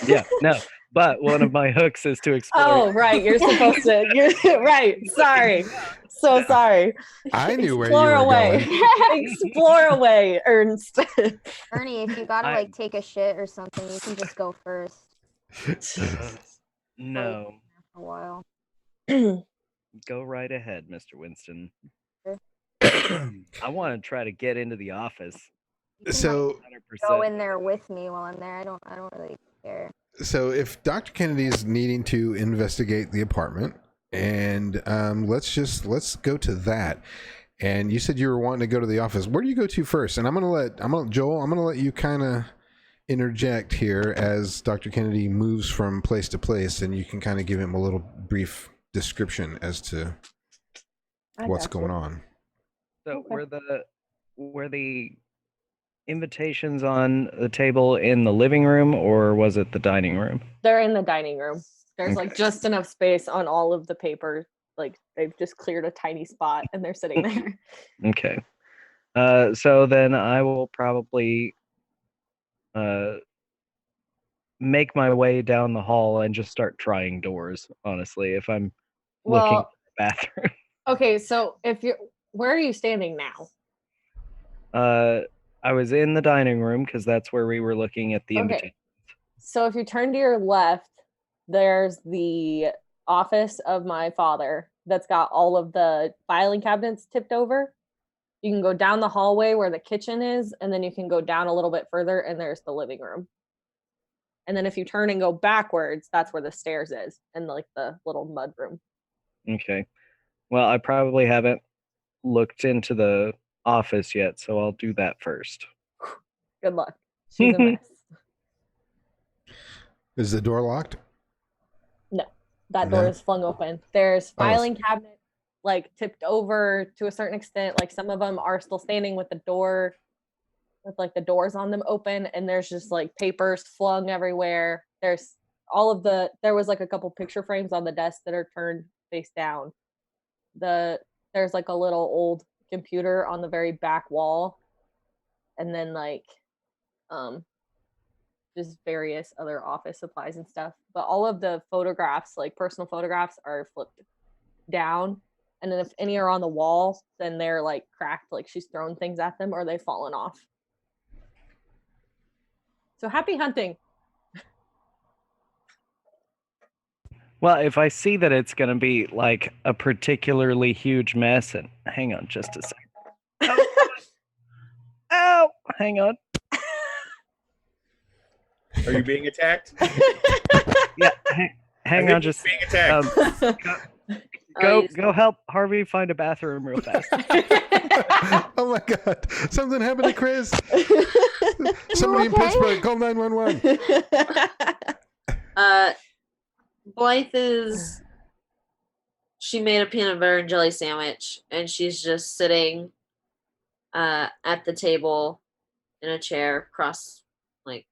Yeah, no. But one of my hooks is to explore. Oh, right. You're supposed to. You're right. Sorry. So sorry. I knew where Explore you were away. going. Explore away, Ernst. Ernie, if you gotta like take a shit or something, you can just go first. No. For a while. Go right ahead, Mr. Winston. Sure. I want to try to get into the office. So 100%. Go in there with me while I'm there. I don't really care. So if Dr. Kennedy is needing to investigate the apartment, and let's go to that. And you said you were wanting to go to the office. Where do you go to first? And I'm gonna let you kind of interject here as Dr. Kennedy moves from place to place, and you can kind of give him a little brief description as to what's going on. So were the invitations on the table in the living room, or was it the dining room? They're in the dining room. There's like just enough space on all of the paper. Like they've just cleared a tiny spot and they're sitting there. Okay. So then I will probably make my way down the hall and just start trying doors, honestly, if I'm looking for the bathroom. Okay, so where are you standing now? I was in the dining room because that's where we were looking at the invitation. So if you turn to your left, there's the office of my father that's got all of the filing cabinets tipped over. You can go down the hallway where the kitchen is, and then you can go down a little bit further, and there's the living room. And then if you turn and go backwards, that's where the stairs is, and like the little mud room. Okay. Well, I probably haven't looked into the office yet, so I'll do that first. Good luck. She's a mess. Is the door locked? No, that door is flung open. There's filing cabinets like tipped over to a certain extent. Like some of them are still standing with the door, with like the doors on them open, and there's just like papers flung everywhere. There was like a couple picture frames on the desk that are turned face down. There's like a little old computer on the very back wall, and then like just various other office supplies and stuff. But all of the photographs, like personal photographs, are flipped down. And then if any are on the wall, then they're like cracked, like she's thrown things at them, or they've fallen off. So happy hunting. Well, if I see that it's going to be like a particularly huge mess, and hang on just a second. Ow! Hang on. Are you being attacked? Yeah, hang on just being attacked. Go help Harvey find a bathroom real fast. Oh my god, something happened to Chris. Somebody in Pittsburgh, call 911. Blythe she made a peanut butter and jelly sandwich, and she's just sitting at the table in a chair, cross-legged,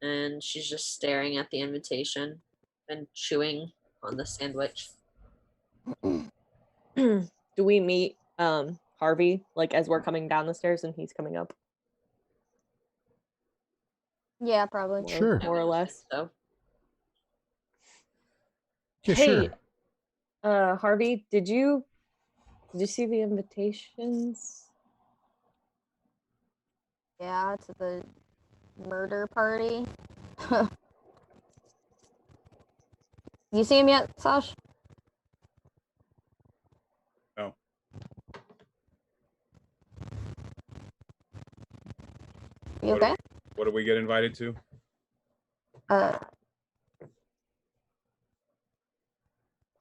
and she's just staring at the invitation and chewing on the sandwich. Do we meet Harvey like as we're coming down the stairs and he's coming up? Yeah, probably. Sure. More or less. So Yeah, Hey, sure. Harvey, did you see the invitations? Yeah, to the murder party. You see him yet, Sash? No. You okay? What do we get invited to?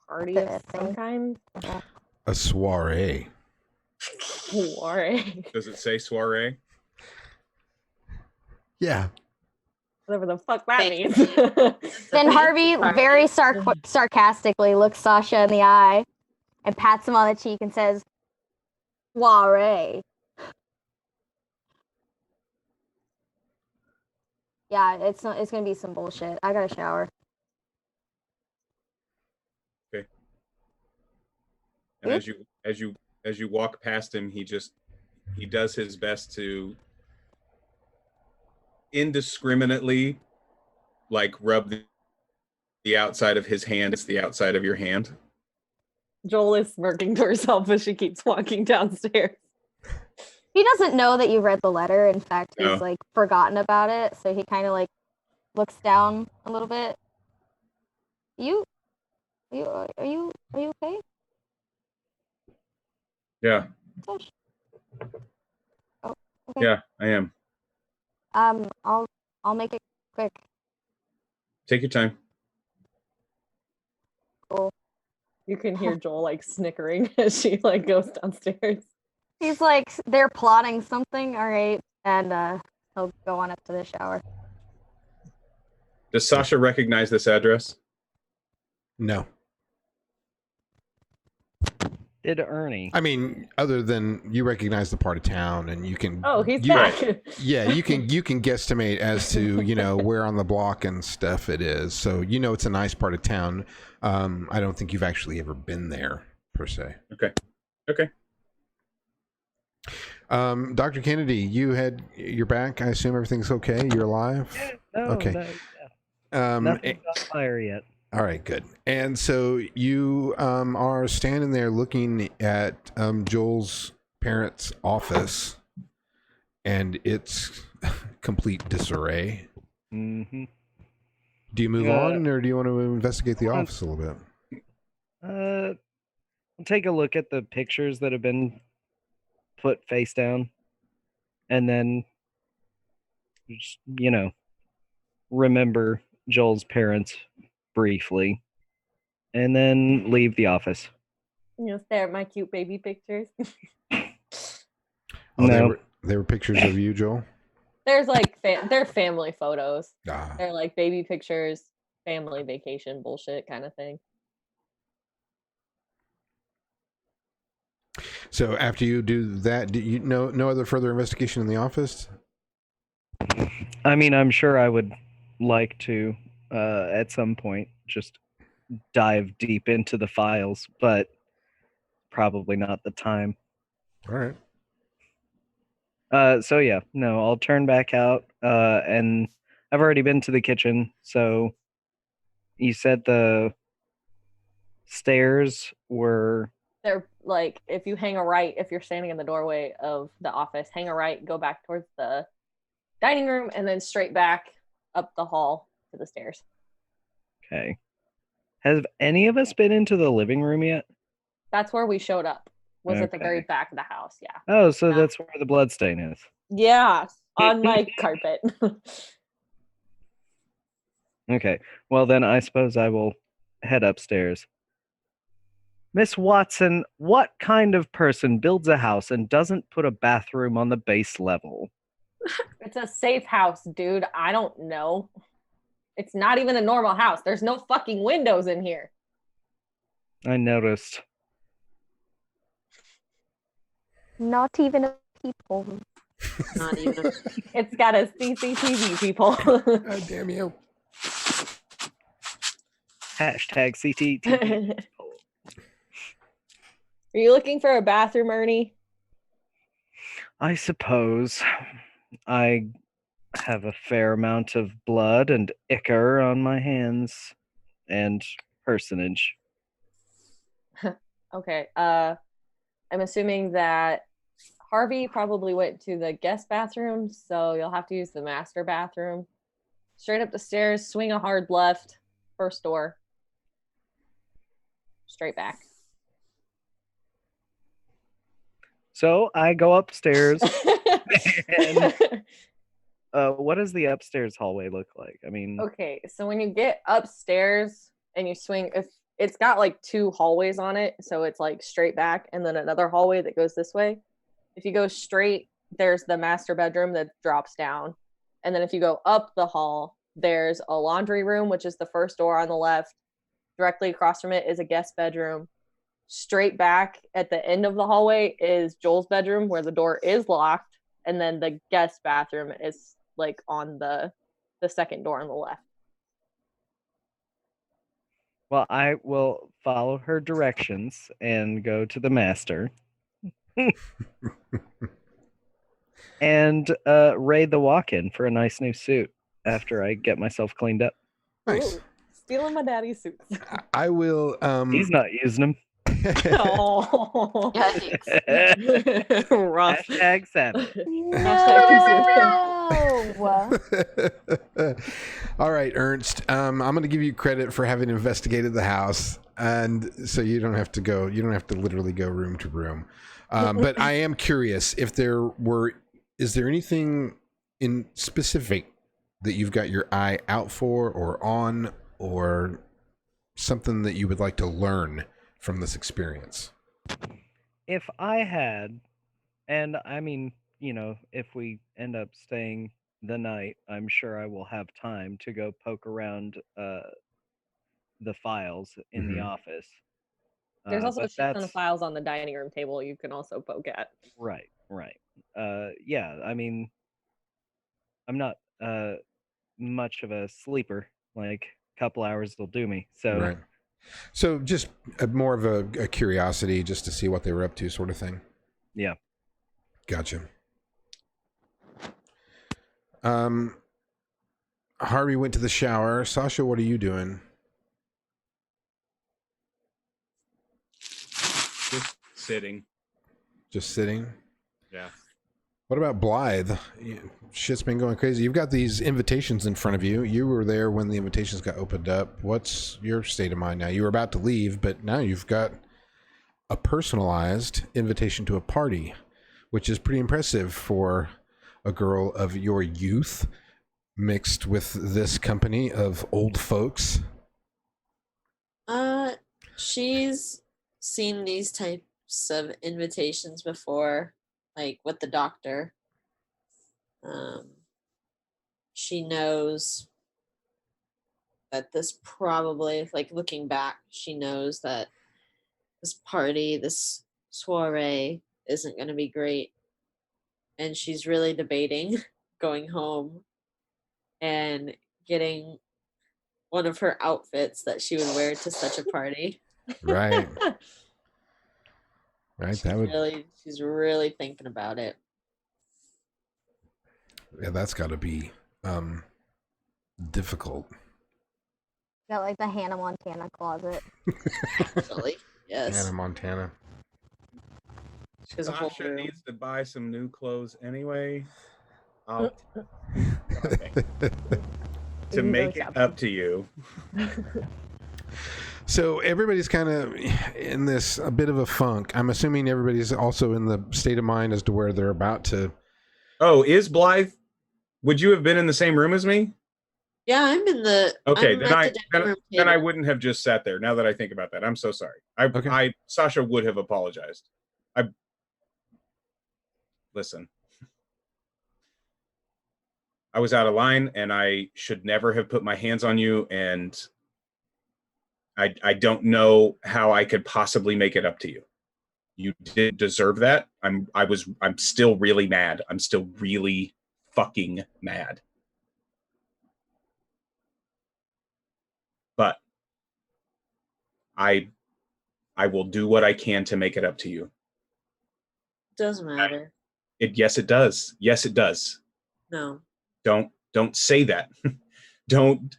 Party The of some thing. kind. A soiree. Soiree. Does it say soiree? Yeah. Whatever the fuck that Thank means. Then Harvey very sarcastically looks Sasha in the eye and pats him on the cheek and says, "Soiree." Yeah, it's gonna be some bullshit. I gotta shower. Okay. And as you walk past him, he does his best to indiscriminately like rub the outside of his hand. It's the outside of your hand. Joel is smirking to herself as she keeps walking downstairs. He doesn't know that you read the letter. In fact, he's No. like forgotten about it, so he kind of like looks down a little bit. Are you okay? Yeah. Josh? Oh, okay. Yeah, I am. I'll make it quick. Take your time. Cool. You can hear Joel like snickering as she like goes downstairs. He's like, they're plotting something, all right, and he'll go on up to the shower. Does Sasha recognize this address? No. Did Ernie? I mean, other than you recognize the part of town, and you can. Oh, he's you, back. Yeah, you can guesstimate as to where on the block and stuff it is. So it's a nice part of town. I don't think you've actually ever been there per se. Okay. Dr. Kennedy, you're back. I assume everything's okay. You're alive. No, Okay. no, yeah. Nothing's on fire yet. All right, good. And so you are standing there looking at Joel's parents' office, and it's complete disarray. Mm-hmm. Do you move on, or do you want to investigate the office a little bit? I'll take a look at the pictures that have been put face down, and then just, remember Joel's parents briefly, and then leave the office. Stare at my cute baby pictures. No. They were pictures of you, Joel? There's like they're family photos. Ah. They're like baby pictures, family vacation bullshit kind of thing. So after you do that, do you no other further investigation in the office? I mean, I'm sure I would like to, at some point, just dive deep into the files, but probably not the time. All right. So yeah, no, I'll turn back out, and I've already been to the kitchen. So you said the stairs were... They're like, if you hang a right, if you're standing in the doorway of the office, hang a right, go back towards the dining room, and then straight back up the hall to the stairs. Okay. Have any of us been into the living room yet? That's where we showed up. Was at the Okay. very back of the house. Yeah. Oh, so Yeah. that's where the blood stain is. Yeah, on my carpet. Okay. Well, then I suppose I will head upstairs. Miss Watson, what kind of person builds a house and doesn't put a bathroom on the base level? It's a safe house, dude. I don't know. It's not even a normal house. There's no fucking windows in here. I noticed. Not even a people. Not even. It's got a CCTV, people. God damn you. Hashtag CTT. Are you looking for a bathroom, Ernie? I suppose. I have a fair amount of blood and ichor on my hands and personage. Okay. I'm assuming that Harvey probably went to the guest bathroom, so you'll have to use the master bathroom. Straight up the stairs, swing a hard left, first door. Straight back. So I go upstairs and what does the upstairs hallway look like? I mean, Okay, so when you get upstairs and you swing, if it's got like 2 hallways on it, so it's like straight back and then another hallway that goes this way. If you go straight, there's the master bedroom that drops down. And then if you go up the hall, there's a laundry room, which is the first door on the left. Directly across from it is a guest bedroom. Straight back at the end of the hallway is Joel's bedroom, where the door is locked. And then the guest bathroom is like on the second door on the left. well, I will follow her directions and go to the master. And raid the walk-in for a nice new suit after I get myself cleaned up. Nice. Ooh, stealing my daddy's suits. I will. He's not using them. Oh, Yikes. rough. Hashtag savage. No. All right, Ernst. I'm going to give you credit for having investigated the house, and so you don't have to go. You don't have to literally go room to room. But I am curious if is there anything in specific that you've got your eye out for, or on, or something that you would like to learn from this experience? If I had, and I mean, if we end up staying the night, I'm sure I will have time to go poke around the files in the office. There's also a but shit ton of files on the dining room table you can also poke at. Right. Yeah, I mean, I'm not much of a sleeper. Like, a couple hours will do me. So, Right. So just more of a curiosity, just to see what they were up to, sort of thing. Yeah. Gotcha. Harvey went to the shower. Sasha, what are you doing? Just sitting. Just sitting? Yeah. What about Blythe? Shit's been going crazy. You've got these invitations in front of you. You were there when the invitations got opened up. What's your state of mind now? You were about to leave, but now you've got a personalized invitation to a party, which is pretty impressive for a girl of your youth mixed with this company of old folks. She's seen these types of invitations before, like with the doctor. She knows that this probably, like looking back, she knows that this party, this soiree isn't going to be great. And she's really debating going home and getting one of her outfits that she would wear to such a party. Right. Right. She's really thinking about it. Yeah, that's got to be difficult. Got like the Hannah Montana closet. Actually, yes. Hannah Montana. She has a whole Sasha room. needs to buy some new clothes anyway. To make it up to you. So everybody's kind of in this a bit of a funk. I'm assuming everybody's also in the state of mind as to where they're about to. Oh, is Blythe? Would you have been in the same room as me? Yeah, I'm in the. Okay, I'm at the dining room then I table. wouldn't have just sat there. Now that I think about that, I'm so sorry. Okay. Sasha would have apologized. Listen. I was out of line, and I should never have put my hands on you, and I don't know how I could possibly make it up to you. You did deserve that. I'm still really mad. I'm still really fucking mad. But I will do what I can to make it up to you. Doesn't matter. Yes, it does. Yes, it does. No. Don't say that. don't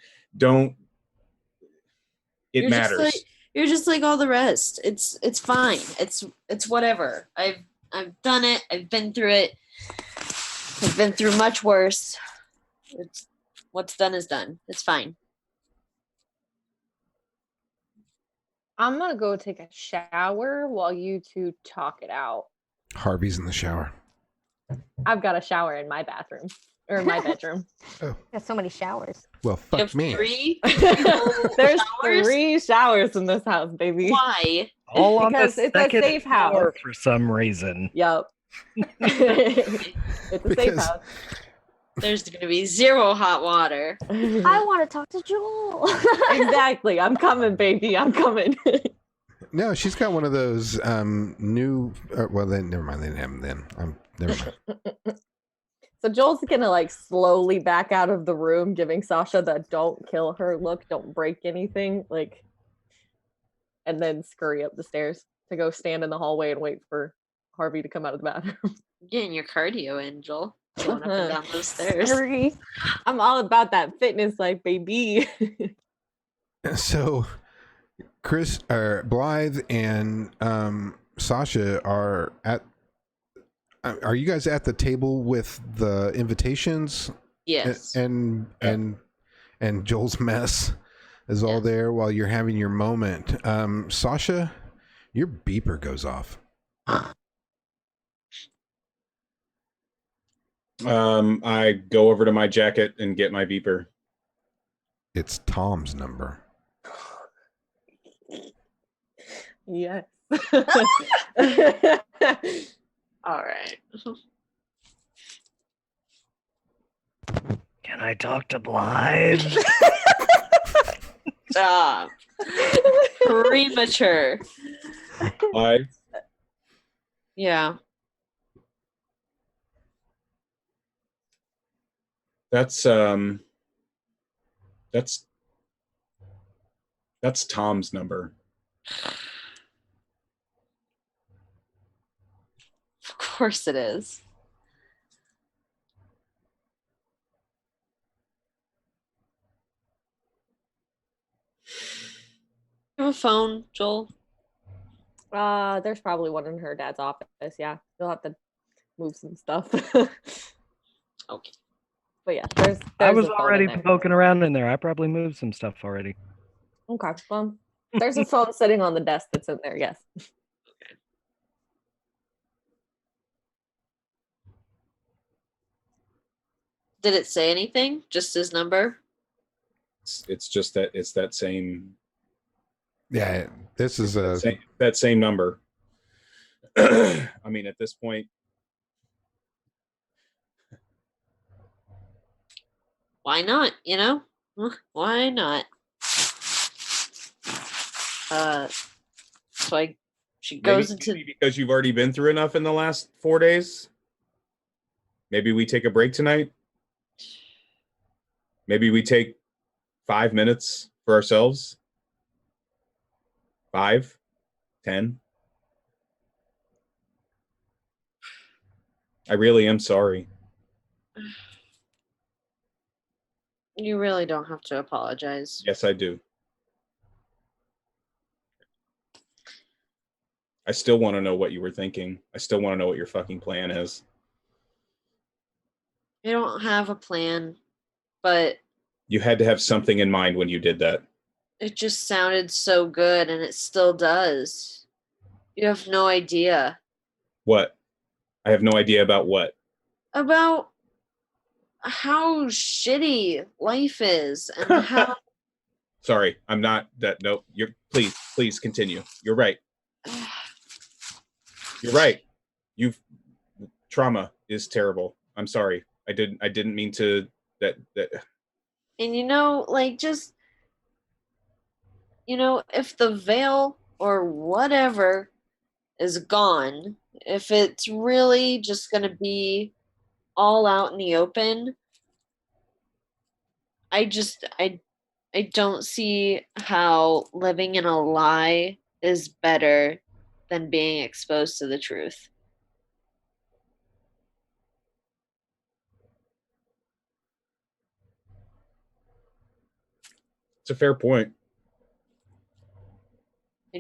it matters. You're just like all the rest. It's fine. It's whatever. I've done it. I've been through it. I've been through much worse. It's what's done is done. It's fine. I'm gonna go take a shower while you two talk it out. Harvey's in the shower. I've got a shower in my bathroom. Or in my bedroom. Got so many showers. Well, You have fuck me. 3 There's showers? 3 showers in this house, baby. Why? All on Because the it's a second safe house. floor for some reason. Yep. It's a safe Because- house. There's gonna be 0 hot water. I want to talk to Joel. Exactly. I'm coming, baby. I'm coming. No, she's got one of those new. Well, then never mind. They didn't have them then. Never mind. So Joel's gonna like slowly back out of the room, giving Sasha the "don't kill her" look, don't break anything, like, and then scurry up the stairs to go stand in the hallway and wait for Harvey to come out of the bathroom. Getting your cardio in, Joel. Going up and down those stairs. Sorry. I'm all about that fitness life, baby. So, Chris or Blythe and Sasha are at. Are you guys at the table with the invitations? Yes. And Joel's mess is all Yes. there while you're having your moment. Sasha, your beeper goes off. I go over to my jacket and get my beeper. It's Tom's number. Yes. All right. Can I talk to Blythe? Stop. Premature. I Yeah. that's Tom's number. Of course it is. You have a phone, Joel? There's probably one in her dad's office. Yeah, you'll have to move some stuff. Okay. But yeah, there's I was a phone in already there. poking around in there. I probably moved some stuff already. Okay, well, there's a phone sitting on the desk that's in there. Yes. Did it say anything? Just his number? It's just that it's that same Yeah, this is a. that same number. I mean, at this point, Why not? You know? Why not? So she goes maybe because you've already been through enough in the last 4 days. Maybe we take a break tonight. Maybe we take 5 minutes for ourselves. 5, 10. I really am sorry. You really don't have to apologize. Yes, I do. I still want to know what you were thinking. I still want to know what your fucking plan is. I don't have a plan, but You had to have something in mind when you did that. it just sounded so good, and it still does. You have no idea What? I have no idea about what. about how shitty life is and how Sorry, I'm not that. Nope. You're please continue. You're right. You're right. Trauma is terrible. I'm sorry. I didn't mean to that. and just if the veil or whatever is gone, if it's really just going to be all out in the open, I don't see how living in a lie is better than being exposed to the truth. It's a fair point. I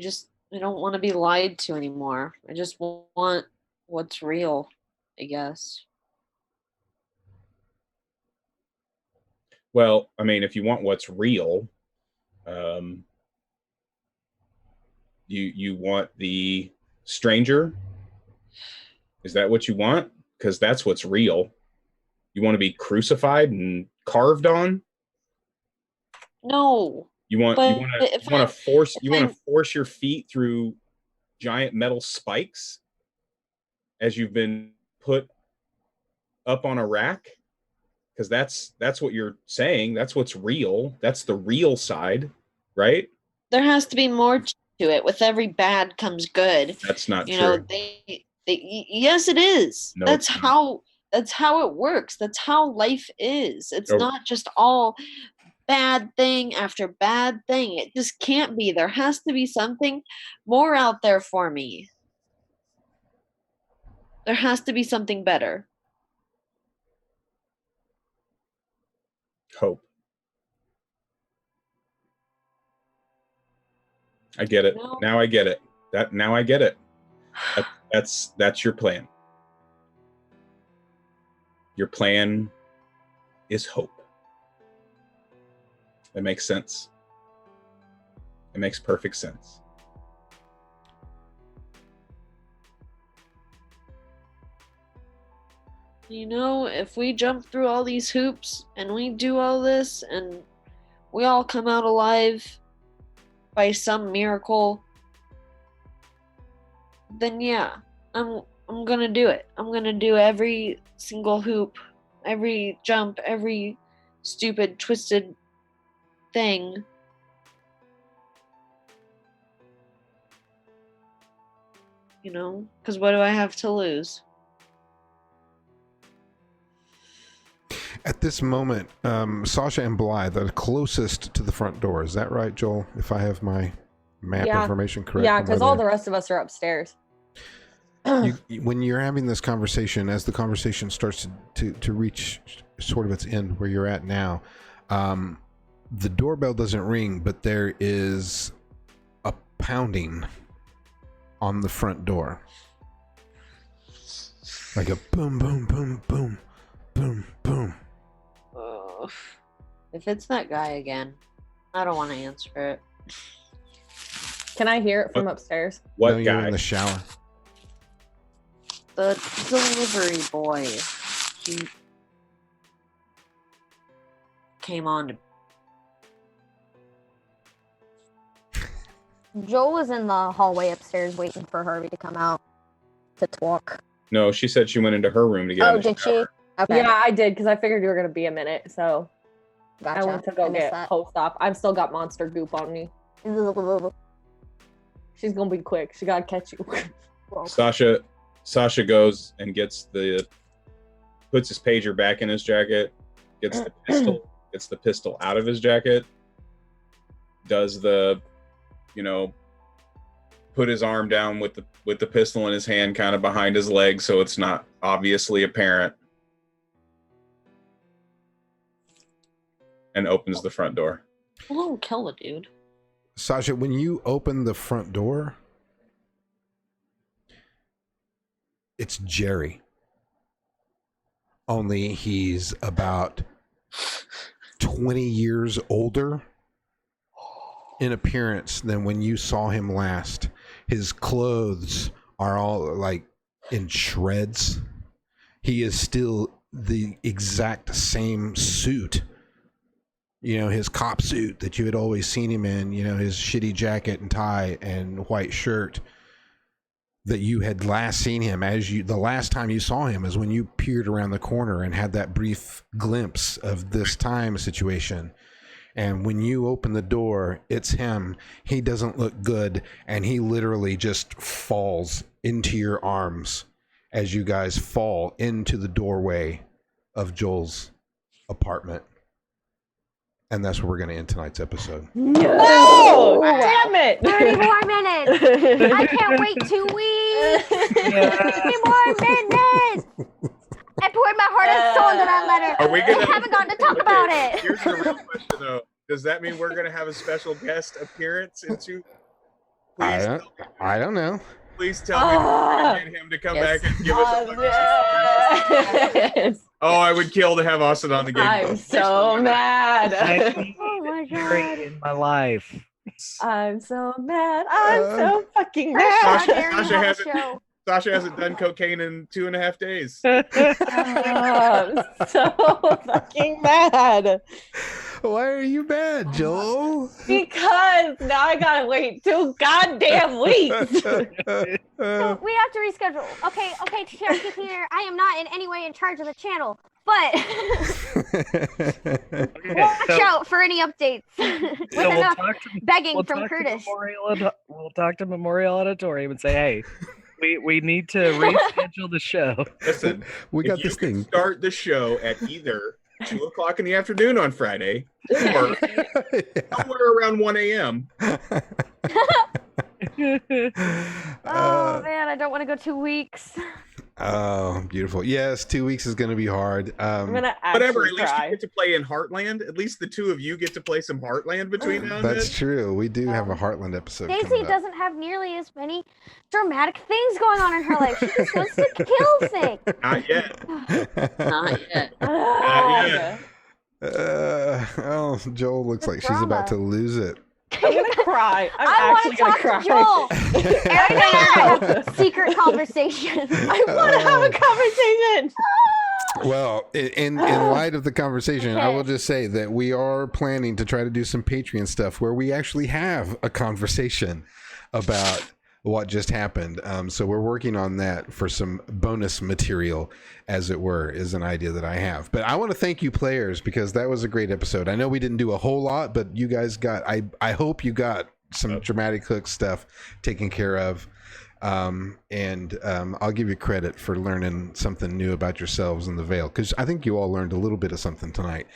don't want to be lied to anymore. I just want what's real, I guess. Well, I mean, if you want what's real, you want the stranger. Is that what you want? Because that's what's real. You want to be crucified and carved on? No. You want But to force your feet through giant metal spikes as you've been put up on a rack? Because that's what you're saying. That's what's real. That's the real side, right? There has to be more to it. With every bad comes good. That's not You true. know, yes, it is. No, that's how it works. That's how life is. It's not just all bad thing after bad thing. It just can't be. There has to be something more out there for me. There has to be something better. Hope. I get it. No. Now I get it. Now I get it. That's your plan. Your plan is hope. That makes sense. It makes perfect sense. You know, if we jump through all these hoops and we do all this and we all come out alive by some miracle, then yeah, I'm gonna do it. I'm gonna do every single hoop, every jump, every stupid, twisted thing. You know, because what do I have to lose? At this moment, Sasha and Blythe are closest to the front door. Is that right, Joel? If I have my map information correct? Yeah, because all the rest of us are upstairs. When you're having this conversation, as the conversation starts to reach sort of its end where you're at now, the doorbell doesn't ring, but there is a pounding on the front door. Like a boom, boom, boom, boom, boom, boom. If it's that guy again, I don't want to answer it. Can I hear it from upstairs? What No, guy? you're in the shower. The delivery boy. He came on to... Joel was in the hallway upstairs waiting for Harvey to come out to talk. No, she said she went into her room to get. Oh, did she? Okay. Yeah, I did because I figured you were gonna be a minute, so Gotcha. I went to go missed get that. post-op. I've still got monster goop on me. She's gonna be quick. She gotta catch you. Sasha goes and puts his pager back in his jacket, gets the pistol out of his jacket, does the, put his arm down with the pistol in his hand kind of behind his leg so it's not obviously apparent, and opens the front door. I won't kill the dude. Sasha, when you open the front door, it's Jerry. Only he's about 20 years older in appearance than when you saw him last. His clothes are all like in shreds. He is still the exact same suit. His cop suit that you had always seen him in, his shitty jacket and tie and white shirt that you had last seen him the last time you saw him is when you peered around the corner and had that brief glimpse of this time situation. And when you open the door, it's him. He doesn't look good, and he literally just falls into your arms as you guys fall into the doorway of Joel's apartment. And that's where we're going to end tonight's episode. No! Damn it! 30 more minutes! I can't wait 2 weeks! 30 more minutes! I poured my heart and soul into that letter. Are we gonna? We haven't gotten to talk about it. Here's the real question, though. Does that mean we're going to have a special guest appearance into? I don't know. Please tell me we're going to get him to come back and give us a Yes. Oh, I would kill to have Austin on the game. I'm so mad. Oh my Jerry god. in my life. I'm so mad. I'm so fucking First mad. shot, Aaron, Sasha have a hasn't- show. Sasha hasn't done cocaine in 2.5 days. I'm so fucking mad Why are you mad, Joel? because now I gotta wait 2 goddamn weeks. So we have to reschedule. Okay, Cherokee Theater, I am not in any way in charge of the channel, but watch out for any updates. With enough begging from Curtis. We'll talk to Memorial Auditorium and say, hey, we need to reschedule the show. Listen, we got this you can thing. start the show at either 2:00 in the afternoon on Friday or somewhere around 1 a.m. Oh man, I don't want to go 2 weeks. Oh, beautiful. Yes, 2 weeks is going to be hard. I'm gonna Whatever, actually at least cry. you get to play in Heartland. At least the two of you get to play some Heartland between now and That's then. true. We do have a Heartland episode. Stacey coming up. doesn't have nearly as many dramatic things going on in her life. She just wants to kill things. Not yet. Not yet. Not yet. Oh, Joel looks like she's drama. about to lose it. I'm gonna cry. I'm I actually gonna want to cry. talk to Joel. Eric and I have a secret conversation. I want to have a conversation. Well, in light of the conversation, I will just say that we are planning to try to do some Patreon stuff where we actually have a conversation about what just happened. So we're working on that for some bonus material, as it were, is an idea that I have. But I want to thank you players, because that was a great episode. I know we didn't do a whole lot, but you guys got, I hope you got some dramatic hook stuff taken care of. I'll give you credit for learning something new about yourselves in the Veil, because I think you all learned a little bit of something tonight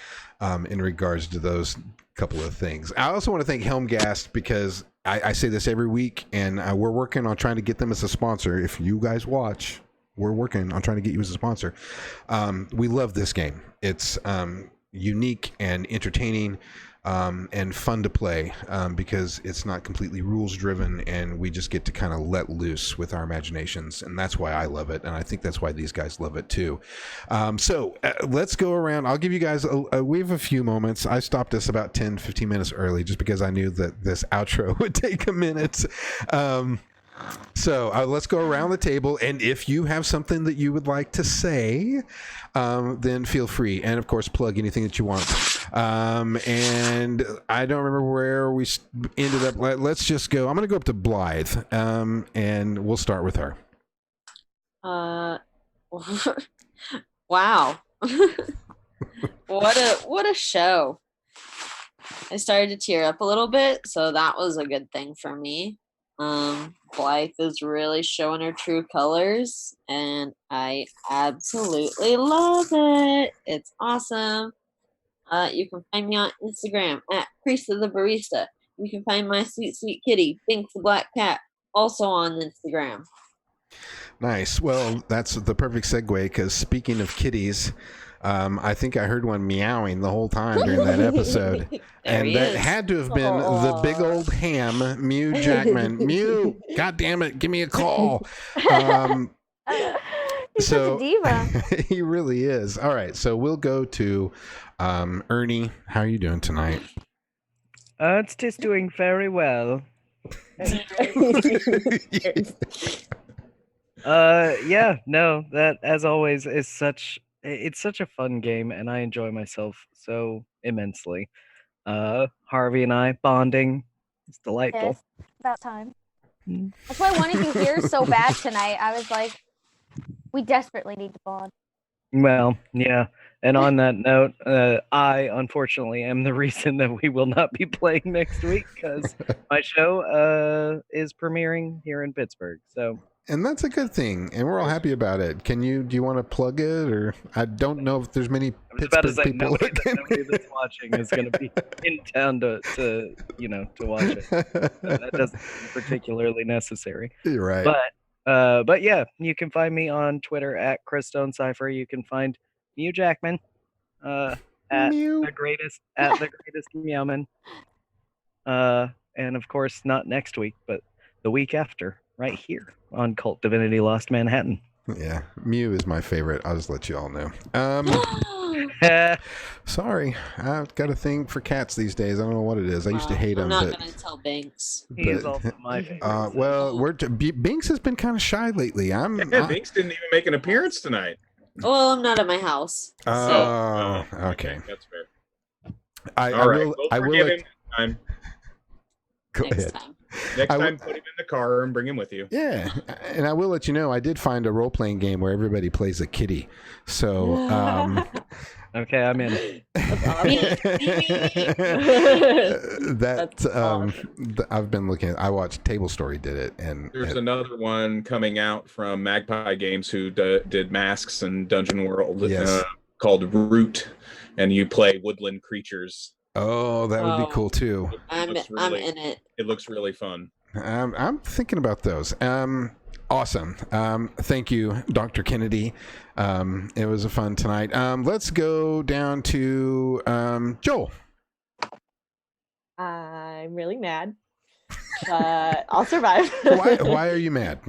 in regards to those couple of things. I also want to thank Helmgast, because I say this every week, and we're working on trying to get them as a sponsor. If you guys watch, we're working on trying to get you as a sponsor. We love this game. It's unique and entertaining. And fun to play because it's not completely rules driven, and we just get to kind of let loose with our imaginations, and that's why I love it, and I think that's why these guys love it too. So let's go around. I'll give you guys we have a few moments. I stopped us about 10-15 minutes early just because I knew that this outro would take a minute. So let's go around the table, and if you have something that you would like to say, then feel free, and of course plug anything that you want. And I don't remember where we ended up. Let's just go. I'm going to go up to Blythe, and we'll start with her. Wow. What a show. I started to tear up a little bit, so that was a good thing for me. Blythe is really showing her true colors, and I absolutely love it. It's awesome. You can find me on Instagram at Priest of the Barista. You can find my sweet, sweet kitty, Binks the Black Cat, also on Instagram. Nice. Well, that's the perfect segue, because speaking of kitties, I think I heard one meowing the whole time during that episode. And that had to have been the big old ham, Mew Jackman. Mew, God damn it, give me a call. He's such a diva. He really is. All right, so we'll go to Ernie. How are you doing tonight? It's just doing very well. Yeah, no, that as always is it's such a fun game, and I enjoy myself so immensely. Harvey and I bonding, it's delightful. Yes, about time. That's why I wanted you here so bad tonight. I was like, we desperately need to bond. Well, yeah. And on that note, I unfortunately am the reason that we will not be playing next week, because my show is premiering here in Pittsburgh. So, and that's a good thing, and we're all happy about it. Do you want to plug it, or I don't know if there's many Pittsburgh people. Nobody that's watching is going to be in town to watch it. So that doesn't seem particularly necessary. You're right. But yeah, you can find me on Twitter at ChrisStoneCipher. You can find Mew Jackman at the greatest Meowman. And of course, not next week, but the week after, right here on KULT Divinity Lost Manhattan. Yeah, Mew is my favorite. I'll just let you all know. Sorry, I've got a thing for cats these days. I don't know what it is. I used to hate I'm them. not gonna tell Banks. He's also my favorite. Well, Binks has been kind of shy lately. Binks didn't even make an appearance tonight. Well, I'm not at my house. Oh, okay. That's fair. I will. We'll I will. forgive him next time. Go Next ahead. time. Next I time, put him in the car and bring him with you. Yeah, and I will let you know. I did find a role-playing game where everybody plays a kitty. So. Okay, I'm in. I've been looking at. I watched Table Story did it, and There's another one coming out from Magpie Games who did Masks and Dungeon World. Yes. Called Root, and you play woodland creatures. Oh, that would be Oh. cool too. I'm in it. It looks really fun. I'm thinking about those. Awesome. Thank you, Dr. Kennedy. It was a fun tonight. Let's go down to Joel. I'm really mad, but I'll survive. Why are you mad?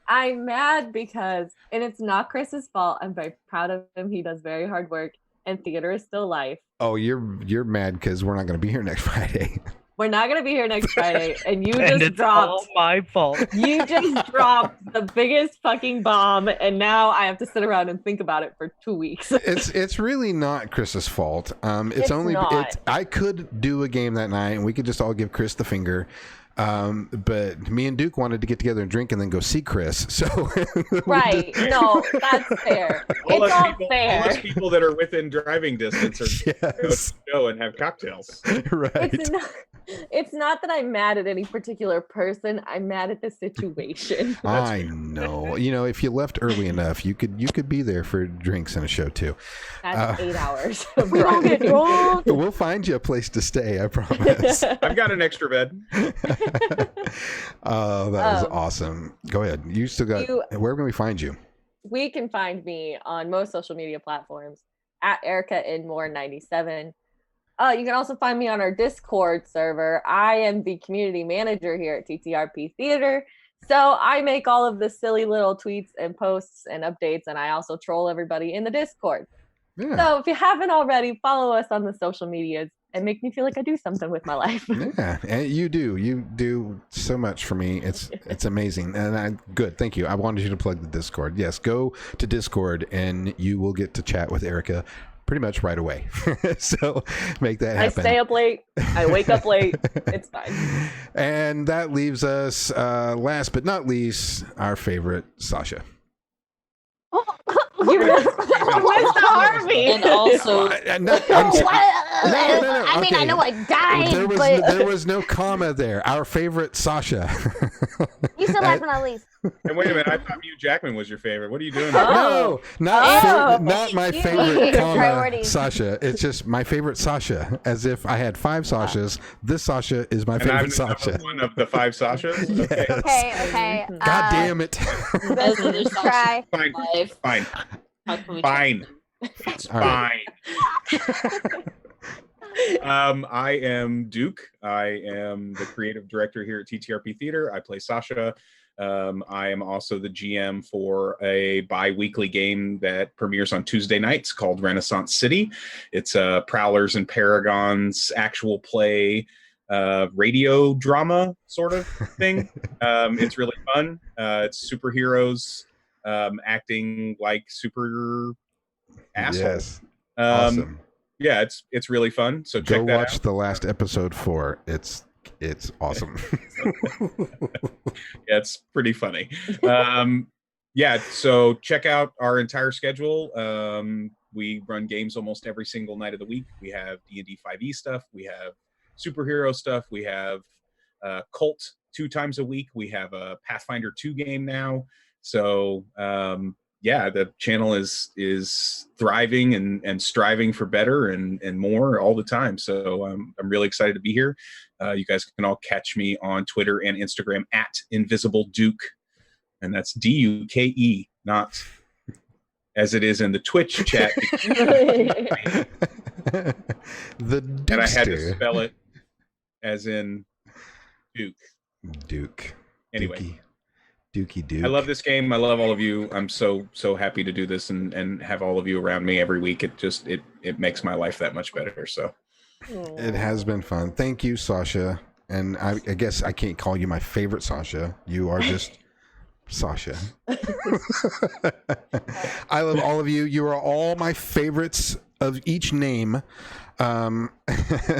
I'm mad because, and it's not Chris's fault. I'm very proud of him. He does very hard work, and theater is still life. Oh, you're mad because we're not going to be here next Friday. We're not going to be here next Friday, and you And just it's all dropped. my fault. You just dropped the biggest fucking bomb, and now I have to sit around and think about it for 2 weeks. It's really not Chris's fault. It's only not. I could do a game that night, and we could just all give Chris the finger. But me and Duke wanted to get together and drink and then go see Chris. So Right? No, that's fair. All It's us all fair. people that are within driving distance are Yes. go and have cocktails. Right. It's not that I'm mad at any particular person. I'm mad at the situation. I know. You know, if you left early enough, you could be there for drinks and a show too. That's 8 hours of We don't get driving. drunk. We'll find you a place to stay, I promise. I've got an extra bed. Oh, that was awesome. Go ahead. You still got where can we find you? We can find me on most social media platforms at Erica in More 97. You can also find me on our Discord server. I am the community manager here at TTRP Theater. So I make all of the silly little tweets and posts and updates, and I also troll everybody in the Discord. Yeah. So if you haven't already, follow us on the social medias and make me feel like I do something with my life. Yeah, and you do so much for me. It's amazing, and good. Thank you. I wanted you to plug the Discord. Yes, go to Discord, and you will get to chat with Erica pretty much right away. So make that happen. I stay up late. I wake up late. It's fine. And that leaves us, last but not least, our favorite Sasha. You missed Harvey. And also, I mean, I know I died, but There was no comma there. Our favorite Sasha. you still last but not least. And wait a minute, I thought Hugh Jackman was your favorite. What are you doing? No, not my You favorite need comma priorities. Sasha. It's just my favorite Sasha. As if I had 5 Sashas. This Sasha is my And I'm favorite Sasha. one of the 5 Sashas. Okay. Yes. Okay. God damn it. as another Try. Fine. life. Fine. How can we Fine. It's All right. fine. I am Duke. I am the creative director here at TTRP Theater. I play Sasha. I am also the GM for a bi-weekly game that premieres on Tuesday nights called Renaissance City. It's a Prowlers and Paragons actual play radio drama sort of thing. It's really fun. It's superheroes acting like super assholes. Yes. Awesome. Yeah, it's really fun. So Go check that watch out. the last episode 4. It's awesome. Yeah, it's pretty funny. Yeah, so check out our entire schedule. We run games almost every single night of the week. We have D&D 5e stuff. We have superhero stuff. We have KULT 2 times a week. We have a Pathfinder 2 game now. So yeah, the channel is thriving and striving for better and more all the time. So I'm really excited to be here. You guys can all catch me on Twitter and Instagram at Invisible Duke, and that's DUKE, not as it is in the Twitch chat. The And I had to Dukester. spell it as in Duke. Duke. Anyway. Dukey. Dookie Duke. I love this game. I love all of you. I'm so happy to do this and have all of you around me every week. It makes my life that much better. So It has been fun. Thank you, Sasha. And I guess I can't call you my favorite Sasha. You are just Sasha. I love all of you. You are all my favorites of each name.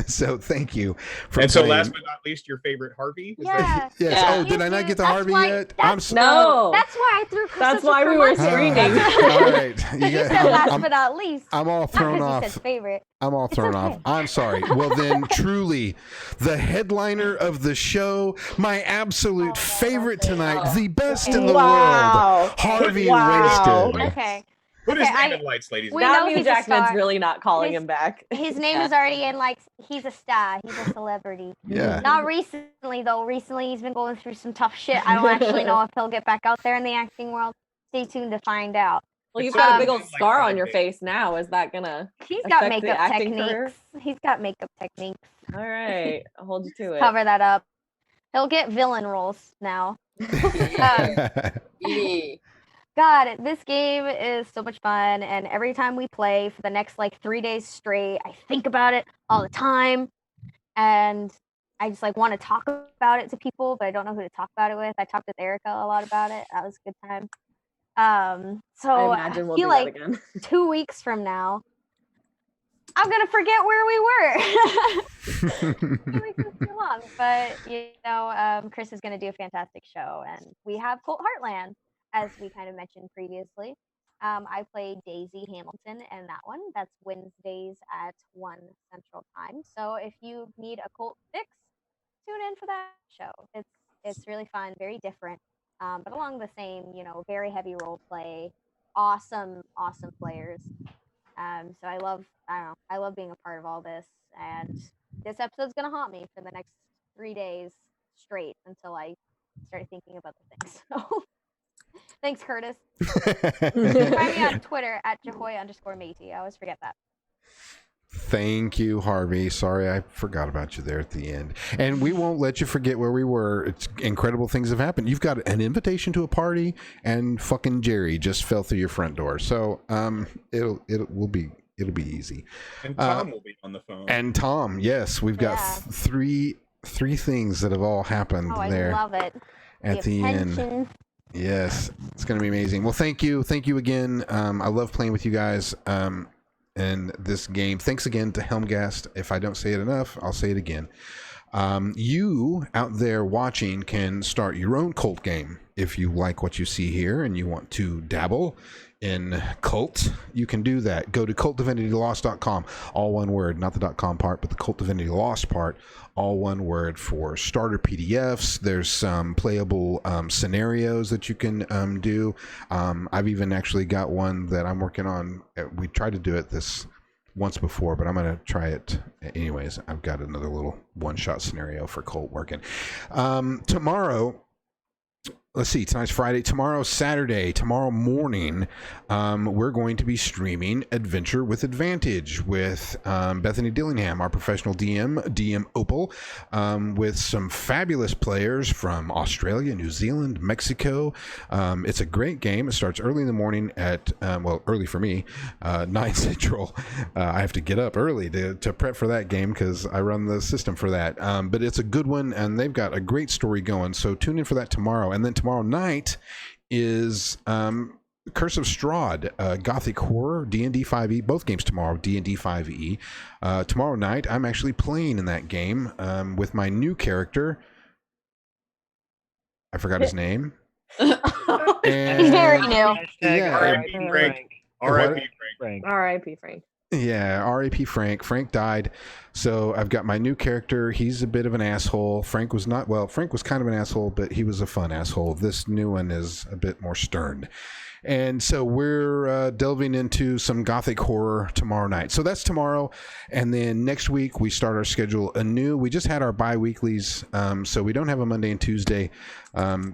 So thank you for and so playing. last but not least, your favorite Harvey. Yeah. Yes. Yeah. Oh, did I not get the That's Harvey why- yet? that's- No. That's why I threw. That's such a why we were curmudgeon. screaming. All right. You said last but not least. I'm all Not thrown 'cause off. you said favorite. I'm all thrown off. okay. I'm sorry. Well, then, truly, the headliner of the show, my absolute favorite tonight, the best in the world, Harvey Wow. Wasted. Okay. Put his Okay, name in lights, ladies. We and Now know Hugh he's a Jackman's star. really not calling His- him back. His name Yeah. is already in, like, he's a star. He's a celebrity. Yeah. Not recently, though. Recently, he's been going through some tough shit. I don't actually know if he'll get back out there in the acting world. Stay tuned to find out. Well, you've It's got a so big old like scar 5 on your days. face now. Is that gonna He's got affect the makeup acting career? techniques. He's got makeup techniques. all right? I'll hold you to it. Cover that up. He'll get villain roles now. Yee. God, this game is so much fun, and every time we play for the next like 3 days straight, I think about it all the time, and I just like want to talk about it to people, but I don't know who to talk about it with. I talked with Erica a lot about it. That was a good time. So I imagine we'll feel do like that again. 2 weeks from now, I'm gonna forget where we were. 2 weeks is too long, but Chris is gonna do a fantastic show, and we have KULT Heartland, as we kind of mentioned previously. I played Daisy Hamilton in that one. That's Wednesdays at 1 Central Time. So if you need a KULT fix, tune in for that show. It's really fun, very different, but along the same, very heavy role play, awesome players. So I love being a part of all this, and this episode's gonna haunt me for the next 3 days straight until I start thinking of other things. So thanks, Curtis. Find me on Twitter at Jahoy_matey. I always forget that. Thank you, Harvey. Sorry, I forgot about you there at the end. And we won't let you forget where we were. It's incredible things have happened. You've got an invitation to a party, and fucking Jerry just fell through your front door. So it'll be easy. And Tom will be on the phone. And Tom, yes, we've got Yeah. three things that have all happened Oh, there I love it. at the end. attention. Yes, it's going to be amazing. Well, thank you again. I love playing with you guys in this game. Thanks again to Helmgast. If I don't say it enough, I'll say it again. You out there watching can start your own KULT game. If you like what you see here and you want to dabble in KULT, you can do that. Go to KULTDivinityLost.com, all one word, not the .com part, but the KULT Divinity Lost part, all one word, for starter PDFs. There's some playable scenarios that you can do. I've even actually got one that I'm working on. We tried to do it this once before, but I'm going to try it anyways. I've got another little one-shot scenario for KULT working. Tomorrow, let's see, tonight's Friday. Tomorrow's Saturday. Tomorrow morning, we're going to be streaming Adventure with Advantage with Bethany Dillingham, our professional DM Opal, with some fabulous players from Australia, New Zealand, Mexico. It's a great game. It starts early in the morning at, early for me, 9 Central. I have to get up early to prep for that game because I run the system for that. But it's a good one, and they've got a great story going. So tune in for that tomorrow. And then tomorrow night is Curse of Strahd, Gothic Horror, D&D 5e. Both games tomorrow, D&D 5e. Tomorrow night, I'm actually playing in that game with my new character. I forgot his name. He's very new. Yeah. R.I.P. Frank. R.I.P. Frank. R.I.P. Frank. Yeah, R.A.P. Frank. Frank died. So I've got my new character. He's a bit of an asshole. Frank was kind of an asshole, but he was a fun asshole. This new one is a bit more stern. And so we're delving into some Gothic horror tomorrow night. So that's tomorrow. And then next week, we start our schedule anew. We just had our bi-weeklies, so we don't have a Monday and Tuesday.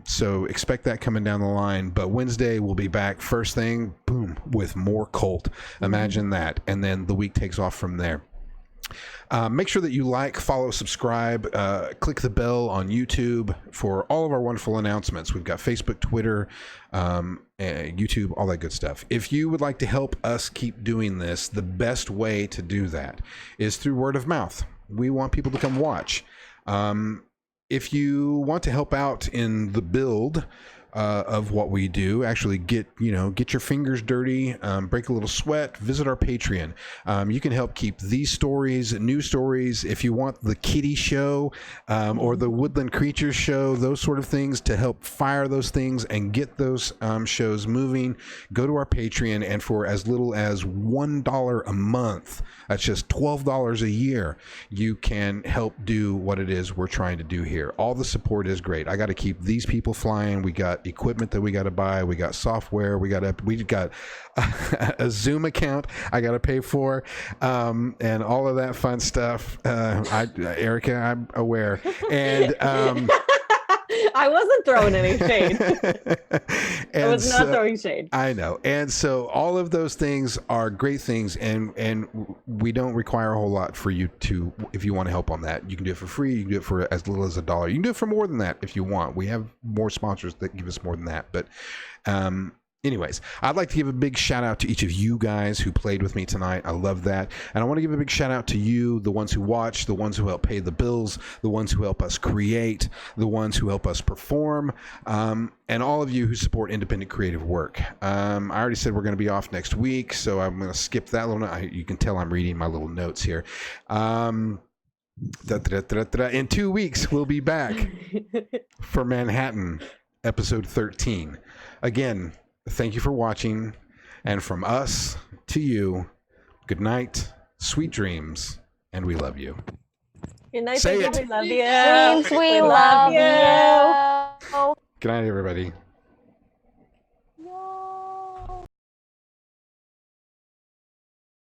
So expect that coming down the line. But Wednesday, we'll be back first thing, boom, with more KULT. Imagine that. And then the week takes off from there. Make sure that you like, follow, subscribe, click the bell on YouTube for all of our wonderful announcements. We've got Facebook, Twitter, YouTube, all that good stuff. If you would like to help us keep doing this, the best way to do that is through word of mouth. We want people to come watch. If you want to help out in the build of what we do, actually get your fingers dirty, break a little sweat, visit our Patreon. You can help keep these stories, new stories. If you want the kitty show or the woodland creatures show, those sort of things, to help fire those things and get those shows moving, go to our Patreon, and for as little as $1 a month, that's just $12 a year, you can help do what it is we're trying to do here. All the support is great. I got to keep these people flying. We got equipment that we got to buy. We got software. We got a Zoom account I got to pay for, and all of that fun stuff. Erica, I'm aware, and I wasn't throwing any shade. I was not throwing shade. I know. And so all of those things are great things, and we don't require a whole lot for you to, if you want to help on that. You can do it for free. You can do it for as little as $1. You can do it for more than that if you want. We have more sponsors that give us more than that. But anyways, I'd like to give a big shout out to each of you guys who played with me tonight. I love that. And I want to give a big shout out to you, the ones who watch, the ones who help pay the bills, the ones who help us create, the ones who help us perform, and all of you who support independent creative work. I already said we're going to be off next week, so I'm going to skip that little note. You can tell I'm reading my little notes here. In 2 weeks, we'll be back for Manhattan, episode 13. Again, thank you for watching, and from us to you, good night, sweet dreams, and we love you. Good night, Say baby. it. We love you. Dreams, we love you. Good night, everybody.